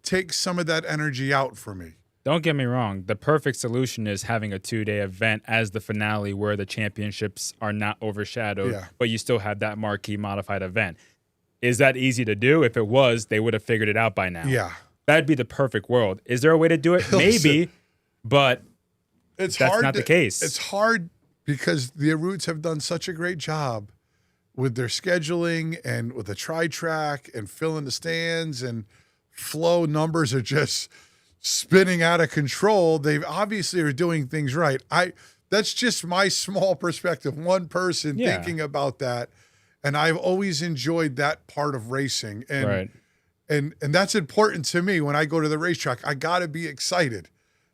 takes some of that energy out for me. Don't get me wrong. The perfect solution is having a 2-day event as the finale where the championships are not overshadowed, but you still have that marquee modified event. Is that easy to do? If it was, they would have figured it out by now. Yeah. That'd be the perfect world. Is there a way to do it? Maybe, but that's not the case. It's hard because the Roots have done such a great job with their scheduling and with the tri-track and filling the stands, and flow numbers are just spinning out of control. They obviously are doing things right. That's just my small perspective, one person thinking about that. And I've always enjoyed that part of racing. And and that's important to me when I go to the racetrack. I got to be excited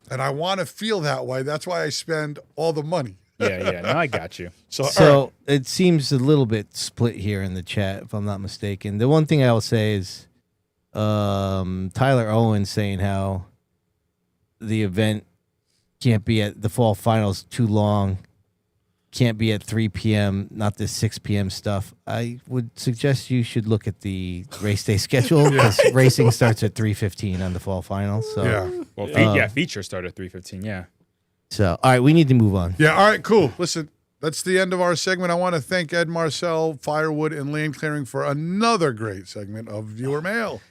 and I want to feel that way. That's why I spend all the money. Yeah. No, I got you. So it seems a little bit split here in the chat, if I'm not mistaken. The one thing I will say is Tyler Owen saying how the event can't be at the fall finals too long, can't be at 3 p.m., not the 6 p.m. stuff. I would suggest you should look at the race day schedule because racing starts at 3:15 on the fall finals. So feature start at 3:15. Yeah. So all right, we need to move on. Yeah. All right. Cool. Listen, that's the end of our segment. I want to thank Ed Marcel, Firewood, and Land Clearing for another great segment of Viewer Mail.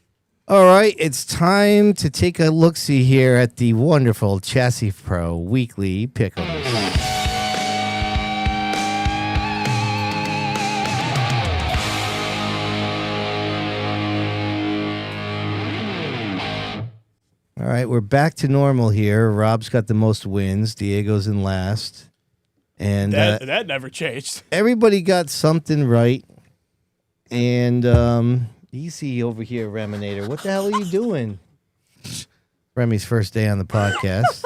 All right, it's time to take a look-see here at the wonderful Chassis Pro Weekly Pick'ems. All right, we're back to normal here. Rob's got the most wins. Diego's in last. And that never changed. Everybody got something right. And easy over here, Reminator. What the hell are you doing? Remy's first day on the podcast.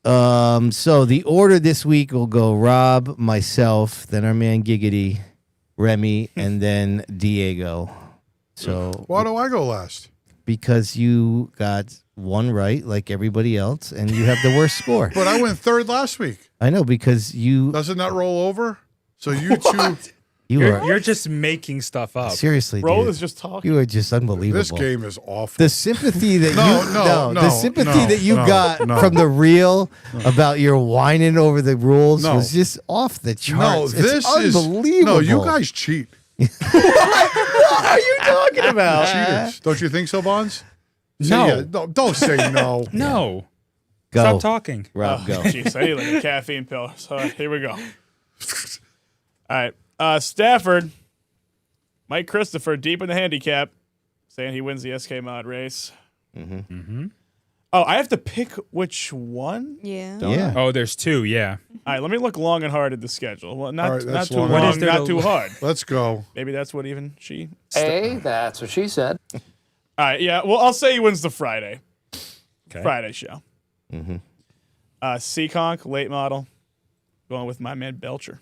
So the order this week will go Rob, myself, then our man Giggity, Remy, and then Diego. So Why do I go last? because you got one right, like everybody else, and you have the worst score. But I went third last week. I know because you Doesn't that roll over? So you two. You're just making stuff up. Seriously, Roll dude. is just talking. You are just unbelievable. This game is awful. The sympathy that No, the sympathy that you got no. from the reel about your whining over the rules No. was just off the No, charts. this it's is unbelievable. No, you guys cheat. What are you talking about? Cheaters. Don't you think so, Bonds? No. Yeah, don't say no. No. Go. Stop talking. Rob, go. Jeez, I need like a caffeine pill. So here we go. All right. Stafford. Mike Christopher deep in the handicap, saying he wins the SK mod race. Oh, I have to pick which one? Yeah. Yeah. Oh, there's two. Yeah. All right, let me look long and hard at the schedule. Well, not, All right, not that's too long. long, What is there not to too look- hard. Let's go. Maybe that's what even she. That's what she said. All right, yeah. Well, I'll say he wins the Friday show. Seekonk, late model, going with my man Belcher.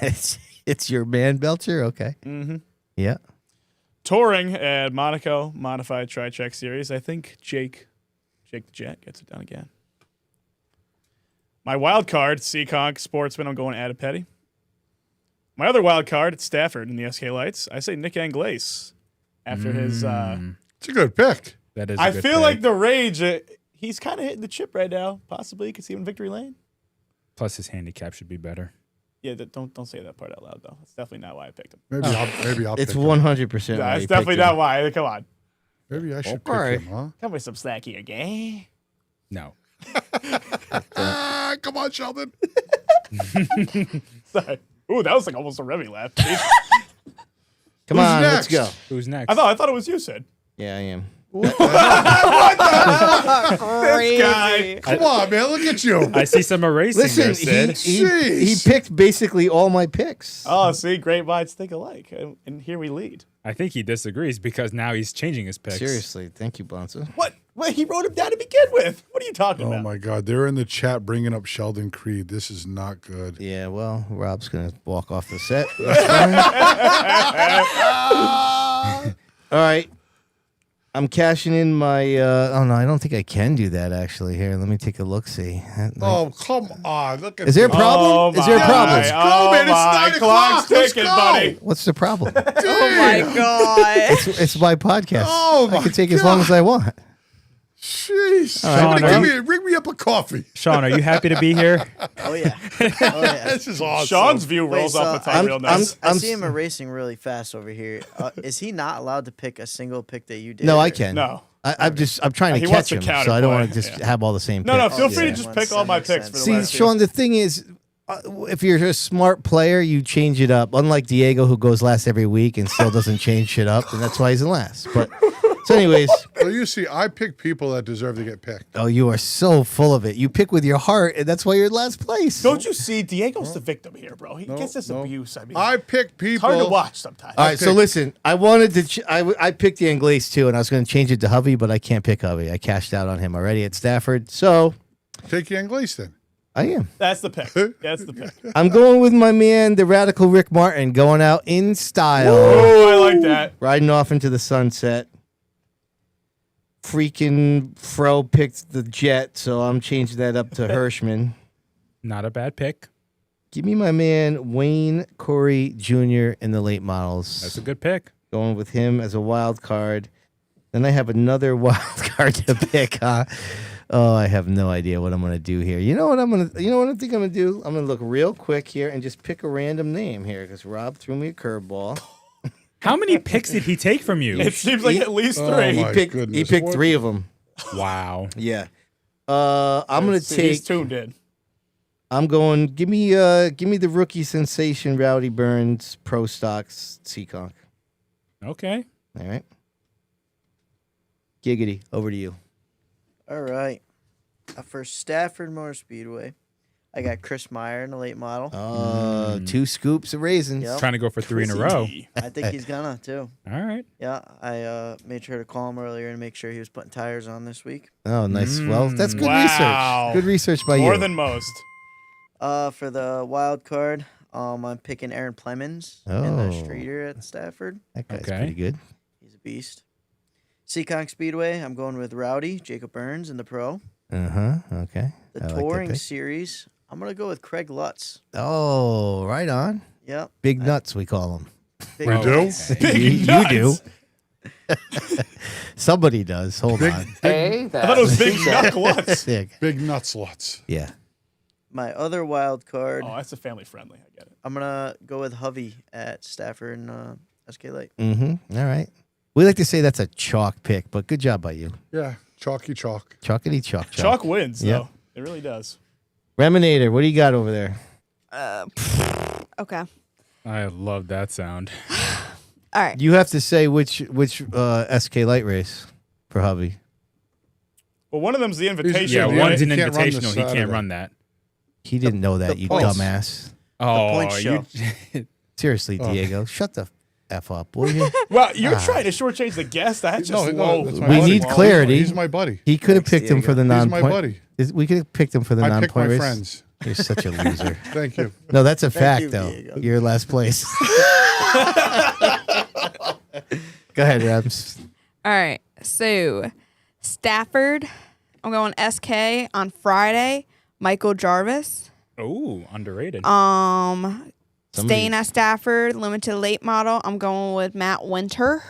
it's your man Belcher? Okay. Mm-hmm. Yeah. Touring at Monaco, modified tri-check series. I think Jake the Jack gets it done again. My wild card, Seekonk, Sportsman, I'm going Ada Petty. My other wild card, Stafford in the SK Lights. I say Nick Anglace after his... It's a good pick. That is. I feel like the rage, he's kind of hitting the chip right now. Possibly you could see him in victory lane. Plus, his handicap should be better. Yeah, don't say that part out loud, though. That's definitely not why I picked him. Maybe I'll It's pick him. 100%. Nah, that's definitely not why. Come on. Maybe I should all right. pick him, huh? Come with some slack here, gang. No. Come on, Sheldon. Sorry. Ooh, that was like almost a Remy laugh. Come Who's on, next? let's go. Who's next? I thought it was you, Sid. Yeah, I am. This guy. Come on, man. Look at you. I see some erasing Listen, there, Sid. he Jeez. picked basically all my picks. Oh, see, great minds think alike. And here we lead. I think he disagrees because now he's changing his picks. Seriously, thank you, Bonsa. What? Wait, he wrote him down to begin with. What are you talking Oh about? my God, they're in the chat bringing up Sheldon Creed. This is not good. Yeah, well, Rob's gonna walk off the set. All right. I'm cashing in my oh no, I don't think I can do that actually. Here, let me take a look see. Oh, come on. Look at Is there a this. problem? Is there a problem? Let's go, man. It's 9 clock's o'clock. Let's ticking, go. buddy. What's the problem? Oh my god. It's my podcast. Oh, I my can take as long as I want. Jeez. right. Somebody Sean, bring me up a coffee. Sean, are you happy to be here? Oh yeah. Oh yeah. This is awesome. Sean's view Wait, rolls so off the top real nice. I see him erasing really fast over here. Is he not allowed to pick a single pick that you did? No, I or- can. No. I'm trying to He wants catch to him, so I don't counterplay. want to just Yeah. have all the same. No, picks. feel free to yeah. just pick all my picks for the See, last two. Sean, the thing is, if you're a smart player, you change it up. Unlike Diego, who goes last every week and still doesn't change shit up, and that's why he's in last. But so, anyways, Well, you see, I pick people that deserve to get picked. oh, you are so full of it. You pick with your heart, and that's why you're in last place. Don't you see? Diego's the victim here, bro. He gets this abuse. I mean, I pick it's people. hard to watch sometimes. All right, so listen, I wanted to. I picked the Anglaise too, and I was going to change it to Hovey, but I can't pick Hovey. I cashed out on him already at Stafford, so Take the Anglaise then. I am. That's the pick. That's the pick. I'm going with my man, the radical Rick Martin, going out in style, Oh, I like that. riding off into the sunset. Freaking Fro picked the Jet, so I'm changing that up to Hirschman. Not a bad pick. Give me my man Wayne Corey Jr. in the late models. That's a good pick. Going with him as a wild card. Then I have another wild card to pick. Huh? Oh, I have no idea what I'm gonna do here. You know what I think I'm gonna do? I'm gonna look real quick here and just pick a random name here because Rob threw me a curveball. How many picks did he take from you? It seems like at least Oh, three. He my picked goodness. 3 of them. Wow. Yeah. I'm gonna He's take. tuned in. I'm going. Give me the rookie sensation, Rowdy Burns, Pro Stocks, Seaconk. Okay. All right. Giggity, over to you. All right. For Stafford Motor Speedway, I got Chris Meyer in the late model. Oh, 2 scoops of raisins. Yep. Trying to go for 3 in a row. I think he's gonna too. All right. Yeah, I made sure to call him earlier and make sure he was putting tires on this week. Oh, nice. Well, that's good Wow. research. Good research by you. More than most. For the wild card, I'm picking Aaron Plemons in the Oh. streeter at Stafford. That guy's Okay. pretty good. He's a beast. Seekonk Speedway, I'm going with Rowdy, Jacob Burns in the pro. Okay. The I like that touring pick. series, I'm going to go with Craig Lutz. Oh, right on. Yep. Big nuts, we call them. Big We do? You do. Somebody does. Hold on. I thought it was Big Nuck Lutz. Yeah. Big nuts lots. Yeah. My other wild card, Oh, that's a family friendly. I get it. I'm going to go with Hovey at Stafford and SK Light. Mm-hmm. All right. We like to say that's a chalk pick, but good job by you. Yeah, chalky chalk. Chalkity chalk. Chalk wins, Yep. though. It really does. Reminator, what do you got over there? Okay. I love that sound. All right. You have to say which SK Light race for hubby. Well, one of them's the invitation. Yeah, Yeah, one's an he can't run this invitational. He Saturday. can't run that. He didn't know that, you points. dumbass. Oh, points show. Seriously, Diego, shut the F up, will you? Well, you're trying to shortchange the guest. That's just low. that's my We buddy. need clarity. He's my buddy. He could have Thanks, picked him for the He's non-point. my buddy. We could have picked him for the I non-point pick my race. friends. You're such a loser. Thank you. No, that's a fact, you, though. Diego. You're last place. Go ahead, Rams. All right. So, Stafford, I'm going SK on Friday. Michael Jarvis. Oh, underrated. Staying at Stafford, limited late model. I'm going with Matt Winter.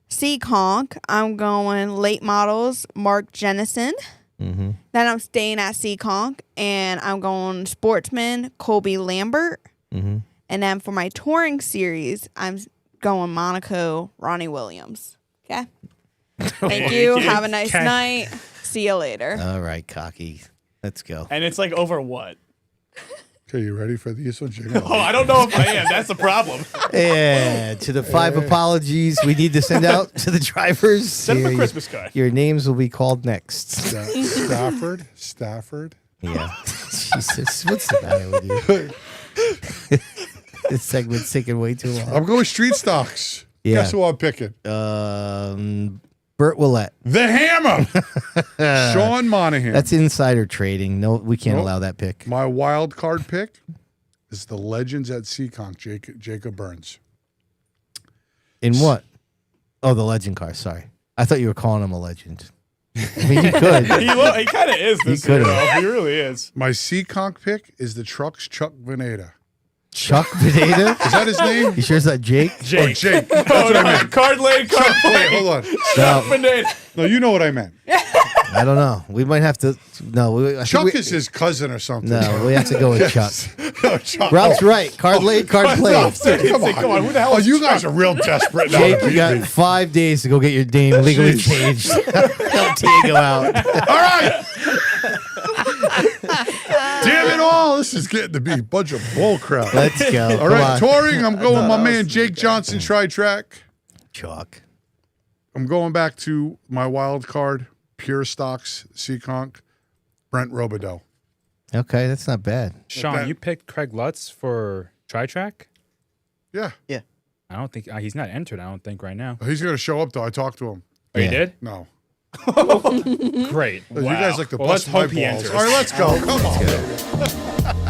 Seekonk, I'm going late models, Mark Jennison. Then I'm staying at Seekonk, and I'm going sportsman, Colby Lambert. And then for my touring series, I'm going Monaco, Ronnie Williams. Okay. Thank you. Have a nice night. See you later. All right, cocky. Let's go. And it's like over what? Okay, you ready for these ones? Oh, I don't know if I am. That's the problem. Yeah, to the 5 apologies we need to send out to the drivers. Send them a Your- Christmas card. Your names will be called next. Stafford. Yeah. Jesus, what's the matter with you? This segment's taking way too long. I'm going street stocks. Yeah. Guess who I'm picking? Burt Willett. The Hammer. Sean Monahan. That's insider trading. No, we can't Nope. allow that pick. My wild card pick is the Legends at Seekonk, Jacob Burns. In what? Oh, the legend car. Sorry. I thought you were calling him a legend. I mean, you could. He kind of is this year, could've. though. He really is. My Seekonk pick is the Truck's Chuck Veneta. Chuck Pineda? Is that his name? You sure it's not Jake? Oh, Jake. That's Oh, what I no, meant. card lane, card Wait, lane. hold on. No, No, you know what I meant. I don't know. We might have to. No, I think Chuck is his cousin or something. No, we have to go with Chuck. No, Chuck. Rob's right. Card late, card played. Come on. Who the hell Oh, is you Chuck? guys are real desperate now. Jake, to you beat got me. 5 days to go get your name legally Jeez. changed. Help Diego out. All right. Damn it all. This is getting to be a bunch of bull crap. Let's go. All Come right, on. touring. I'm going with my man Jake Johnson, Tri-Track. Chalk. I'm going back to my wild card, Pure Stocks, Seekonk, Brent Robideau. Okay, that's not bad. Sean, you picked Craig Lutz for Tri-Track? Yeah. Yeah. I don't think he's not entered. I don't think right now. He's going to show up, though. I talked to him. Oh, you Yeah. did? No. Great. You Wow. guys like to Well, bust let's my hope he balls. enters. All right, let's go. Come on.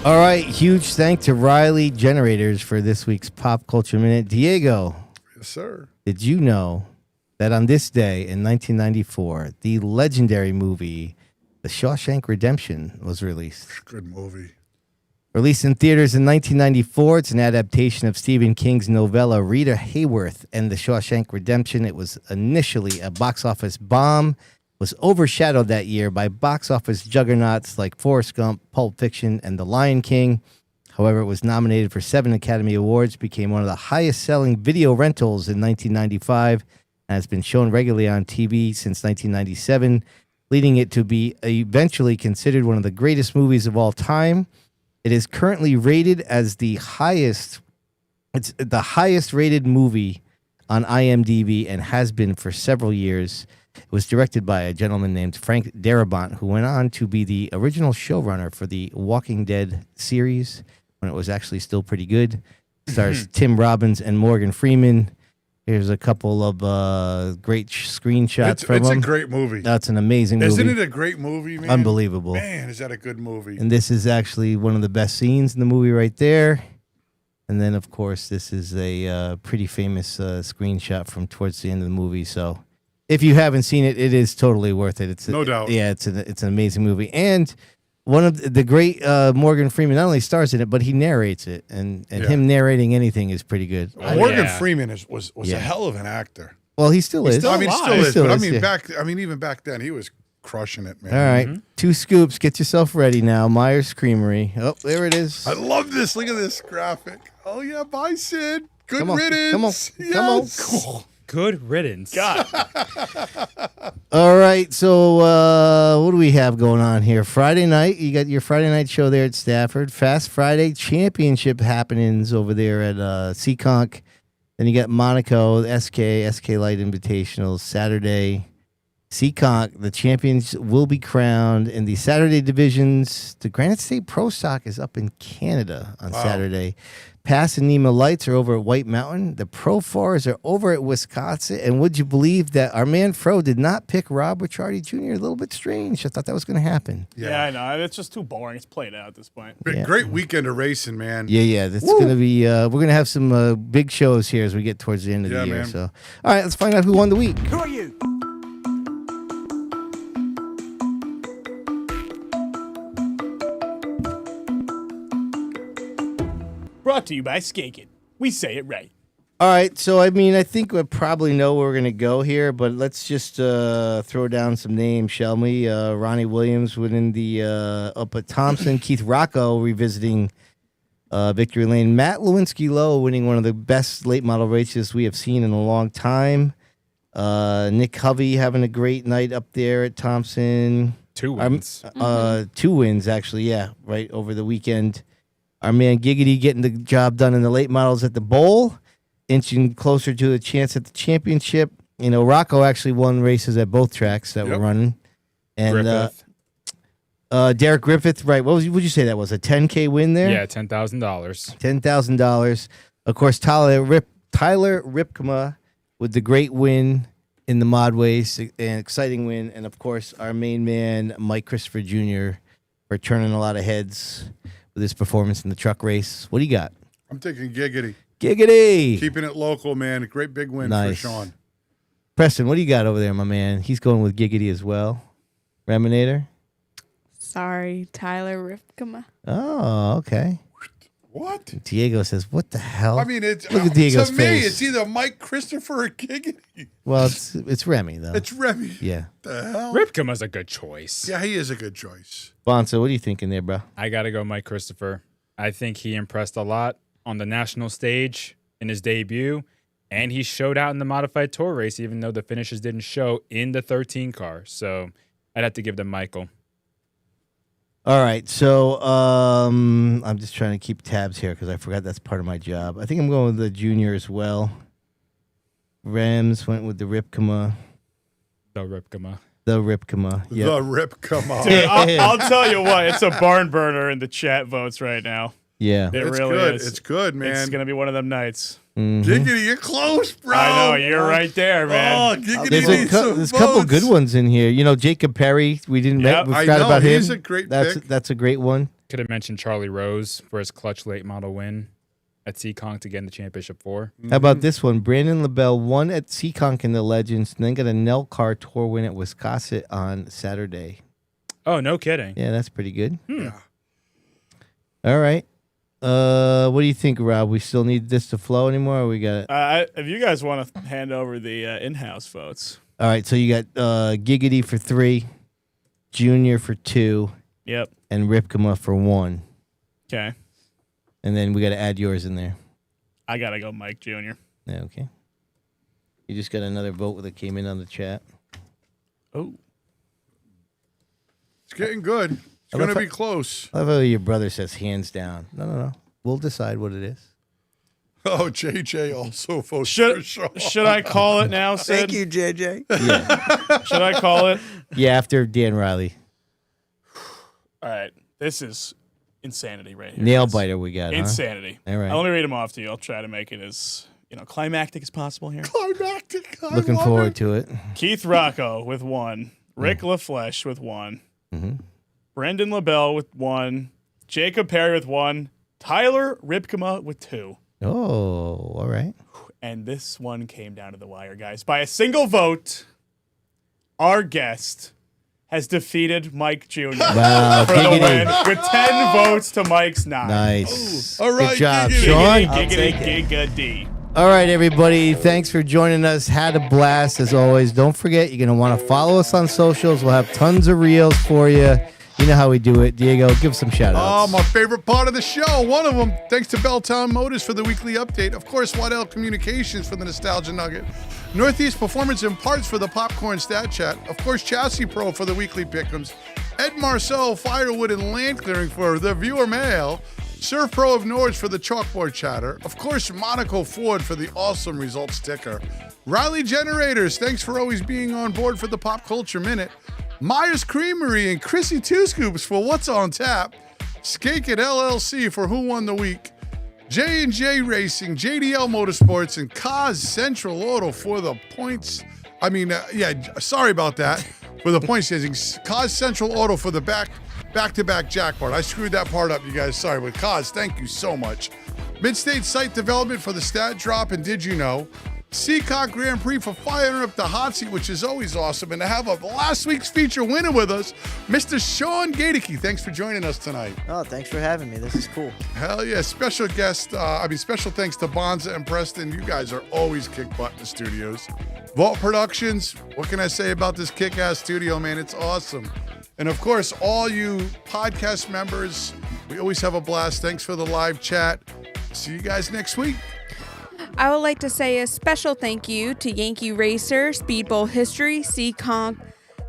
All right, huge thank to Riley Generators for this week's Pop Culture Minute. Diego, Yes, sir. did you know that on this day in 1994, the legendary movie The Shawshank Redemption was released? Good movie. Released in theaters in 1994, it's an adaptation of Stephen King's novella Rita Hayworth and The Shawshank Redemption. It was initially a box office bomb, was overshadowed that year by box office juggernauts like Forrest Gump, Pulp Fiction, and The Lion King. However, it was nominated for 7 Academy Awards, became one of the highest-selling video rentals in 1995, and has been shown regularly on TV since 1997, leading it to be eventually considered one of the greatest movies of all time. It is currently rated as the highest It's the highest rated movie on IMDb and has been for several years. It was directed by a gentleman named Frank Darabont, who went on to be the original showrunner for the Walking Dead series when it was actually still pretty good. Stars Tim Robbins and Morgan Freeman. Here's a couple of great screenshots from It's him. a great movie. That's an amazing movie. Isn't it a great movie, man? Unbelievable. Man, is that a good movie? And this is actually one of the best scenes in the movie right there. And then, of course, this is a pretty famous screenshot from towards the end of the movie. So if you haven't seen it, it is totally worth it. No doubt. Yeah, it's an amazing movie. And one of the great Morgan Freeman not only stars in it, but he narrates it. And him narrating anything is pretty good. Morgan Freeman was a hell of an actor. Well, he still is. Still is. Still But is, even back then, he was crushing it, man. All right, 2 scoops. Get yourself ready now. Myers Creamery. Oh, there it is. I love this. Look at this graphic. Oh yeah, bye, Sid. Good Come on, riddance. come on. Yes. Good riddance. God. All right, so what do we have going on here? Friday night, you got your Friday night show there at Stafford. Fast Friday Championship happenings over there at Seekonk. Then you got Monaco, SK Light Invitationals. Saturday, Seekonk, the champions will be crowned in the Saturday divisions. The Granite State Pro Stock is up in Canada on Saturday. Pass and Nemo Lights are over at White Mountain. The Pro Fours are over at Wisconsin. And would you believe that our man Fro did not pick Rob Ricciardi Jr.? A little bit strange. I thought that was going to happen. Yeah, I know. It's just too boring. It's played out at this point. Great weekend of racing, man. Yeah. That's going to be, we're going to have some big shows here as we get towards the end of the year. Man. So, all right, let's find out who won the week. Who are you? Brought to you by Skaken. We say it right. All right, so I mean, I think we probably know where we're going to go here, but let's just throw down some names, shall we? Ronnie Williams winning the up at Thompson. Keith Rocco revisiting Victory Lane. Matt Lewinsky-Lowe winning one of the best late model races we have seen in a long time. Nick Hovey having a great night up there at Thompson. 2 wins. 2 wins, actually, yeah, right over the weekend. Our man Giggity getting the job done in the late models at the Bowl, inching closer to a chance at the championship. You know, Rocco actually won races at both tracks that were running. And Griffith. Derek Griffith, right, what would you say that was, a 10K win there? Yeah, $10,000. $10,000. Of course, Tyler Ripkema with the great win in the mod race, an exciting win. And, of course, our main man, Mike Christopher Jr., for turning a lot of heads with his performance in the truck race. What do you got? I'm taking Giggity. Giggity! Keeping it local, man. A great big win for Shawn. Preston, what do you got over there, my man? He's going with Giggity as well. Reminator? Sorry, Tyler Ripkema. Oh, okay. What? Diego says, what the hell? I mean, it's Look at Diego's to face. me, it's either Mike Christopher or Giggity. Well, it's Remy, though. It's Remy. Yeah. The hell? Ripkema's a good choice. Yeah, he is a good choice. Bonsa, what are you thinking there, bro? I got to go Mike Christopher. I think he impressed a lot on the national stage in his debut, and he showed out in the modified tour race, even though the finishes didn't show in the 13 car. So I'd have to give them Michael. All right, so I'm just trying to keep tabs here because I forgot that's part of my job. I think I'm going with the junior as well. Rams went with the Ripkema. The Ripkema. The Ripkema. Yep. The Ripkema. Dude, I'll tell you what, it's a barn burner in the chat votes right now. Yeah. It It's really good. is. It's good, man. It's going to be one of them nights. Giggity, you're close, bro. I know, you're right there, man. Oh, Giggity There's needs some a couple votes. good ones in here. You know, Jacob Perry. We didn't. Yep. We I forgot know, about him. he's a great That's pick. that's a great one. Could have mentioned Charlie Rose for his clutch late model win at Seekonk to get in the championship 4. How about this one? Brandon LaBelle won at Seekonk in the Legends, and then got a Nell Car Tour win at Wisconsin on Saturday. Oh, no kidding. Yeah, that's pretty good. Yeah. All right. What do you think, Rob? We still need this to flow anymore, or we got it? If you guys want to hand over the in-house votes. All right, so you got Giggity for 3, Junior for 2, Yep. and Ripkema for 1. Okay. And then we got to add yours in there. I got to go Mike Jr. Yeah, okay. You just got another vote that came in on the chat. Oh. It's getting good. It's going to be close. I love how your brother says hands down. No. We'll decide what it is. Oh, JJ also votes for Should Shawn. should I call it now, Sid? Thank you, JJ. Yeah. Should I call it? Yeah, after Dan Riley. All right. This is insanity right here. Nail guys. biter we got, huh? Insanity. All right. Let me read them off to you. I'll try to make it as climactic as possible here. Climactic. Looking forward to it. Keith Rocco with 1. Rick LaFleche with 1. Brendan LaBelle with 1. Jacob Perry with 1. Tyler Ripkema with 2. Oh, all right. And this one came down to the wire, guys. By a single vote, our guest has defeated Mike Jr. Wow, for the giggity. win with 10 votes to Mike's 9. Nice. All right, Good job, giggity. Shawn. Giggity. All right, everybody. Thanks for joining us. Had a blast as always. Don't forget, you're going to want to follow us on socials. We'll have tons of reels for you. You know how we do it. Diego, give some shout outs. Oh, my favorite part of the show. One of them. Thanks to Belltown Motors for the weekly update. Of course, Waddell Communications for the Nostalgia Nugget. Northeast Performance and Parts for the Popcorn Stat Chat. Of course, Chassis Pro for the weekly pick'ems. Ed Marceau, Firewood and Land Clearing for the viewer mail. Surf Pro of Norge for the chalkboard chatter. Of course, Monaco Ford for the awesome results ticker. Riley Generators, thanks for always being on board for the Pop Culture Minute. Myers Creamery and Chrissy Two Scoops for What's on Tap. Skake at LLC for Who Won the Week. J&J Racing, JDL Motorsports, and Kaz Central Auto for the points. Sorry about that. For the points chasing. Kaz Central Auto for the back-to-back jackpot. I screwed that part up, you guys. Sorry, but Kaz, thank you so much. Midstate Site Development for the Stat Drop, and Did You Know? Seacock Grand Prix for firing up the hot seat, which is always awesome. And to have last week's feature winner with us, Mr. Shawn Gaedeke. Thanks for joining us tonight. Oh, thanks for having me. This is cool. Hell yeah. Special guest, special thanks to Bonza and Preston. You guys are always kick butt in the studios. Vault Productions, what can I say about this kick-ass studio, man? It's awesome. And of course, all you podcast members, we always have a blast. Thanks for the live chat. See you guys next week. I would like to say a special thank you to Yankee Racer, Speedbowl History, Seaconk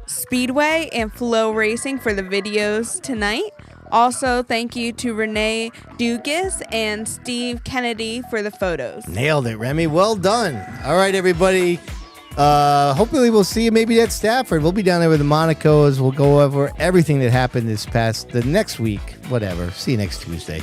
Speedway, and Flow Racing for the videos tonight. Also, thank you to Renee Dugas and Steve Kennedy for the photos. Nailed it, Remy. Well done. All right, everybody. Hopefully we'll see you maybe at Stafford. We'll be down there with the Monacos. We'll go over everything that happened the next week. Whatever. See you next Tuesday.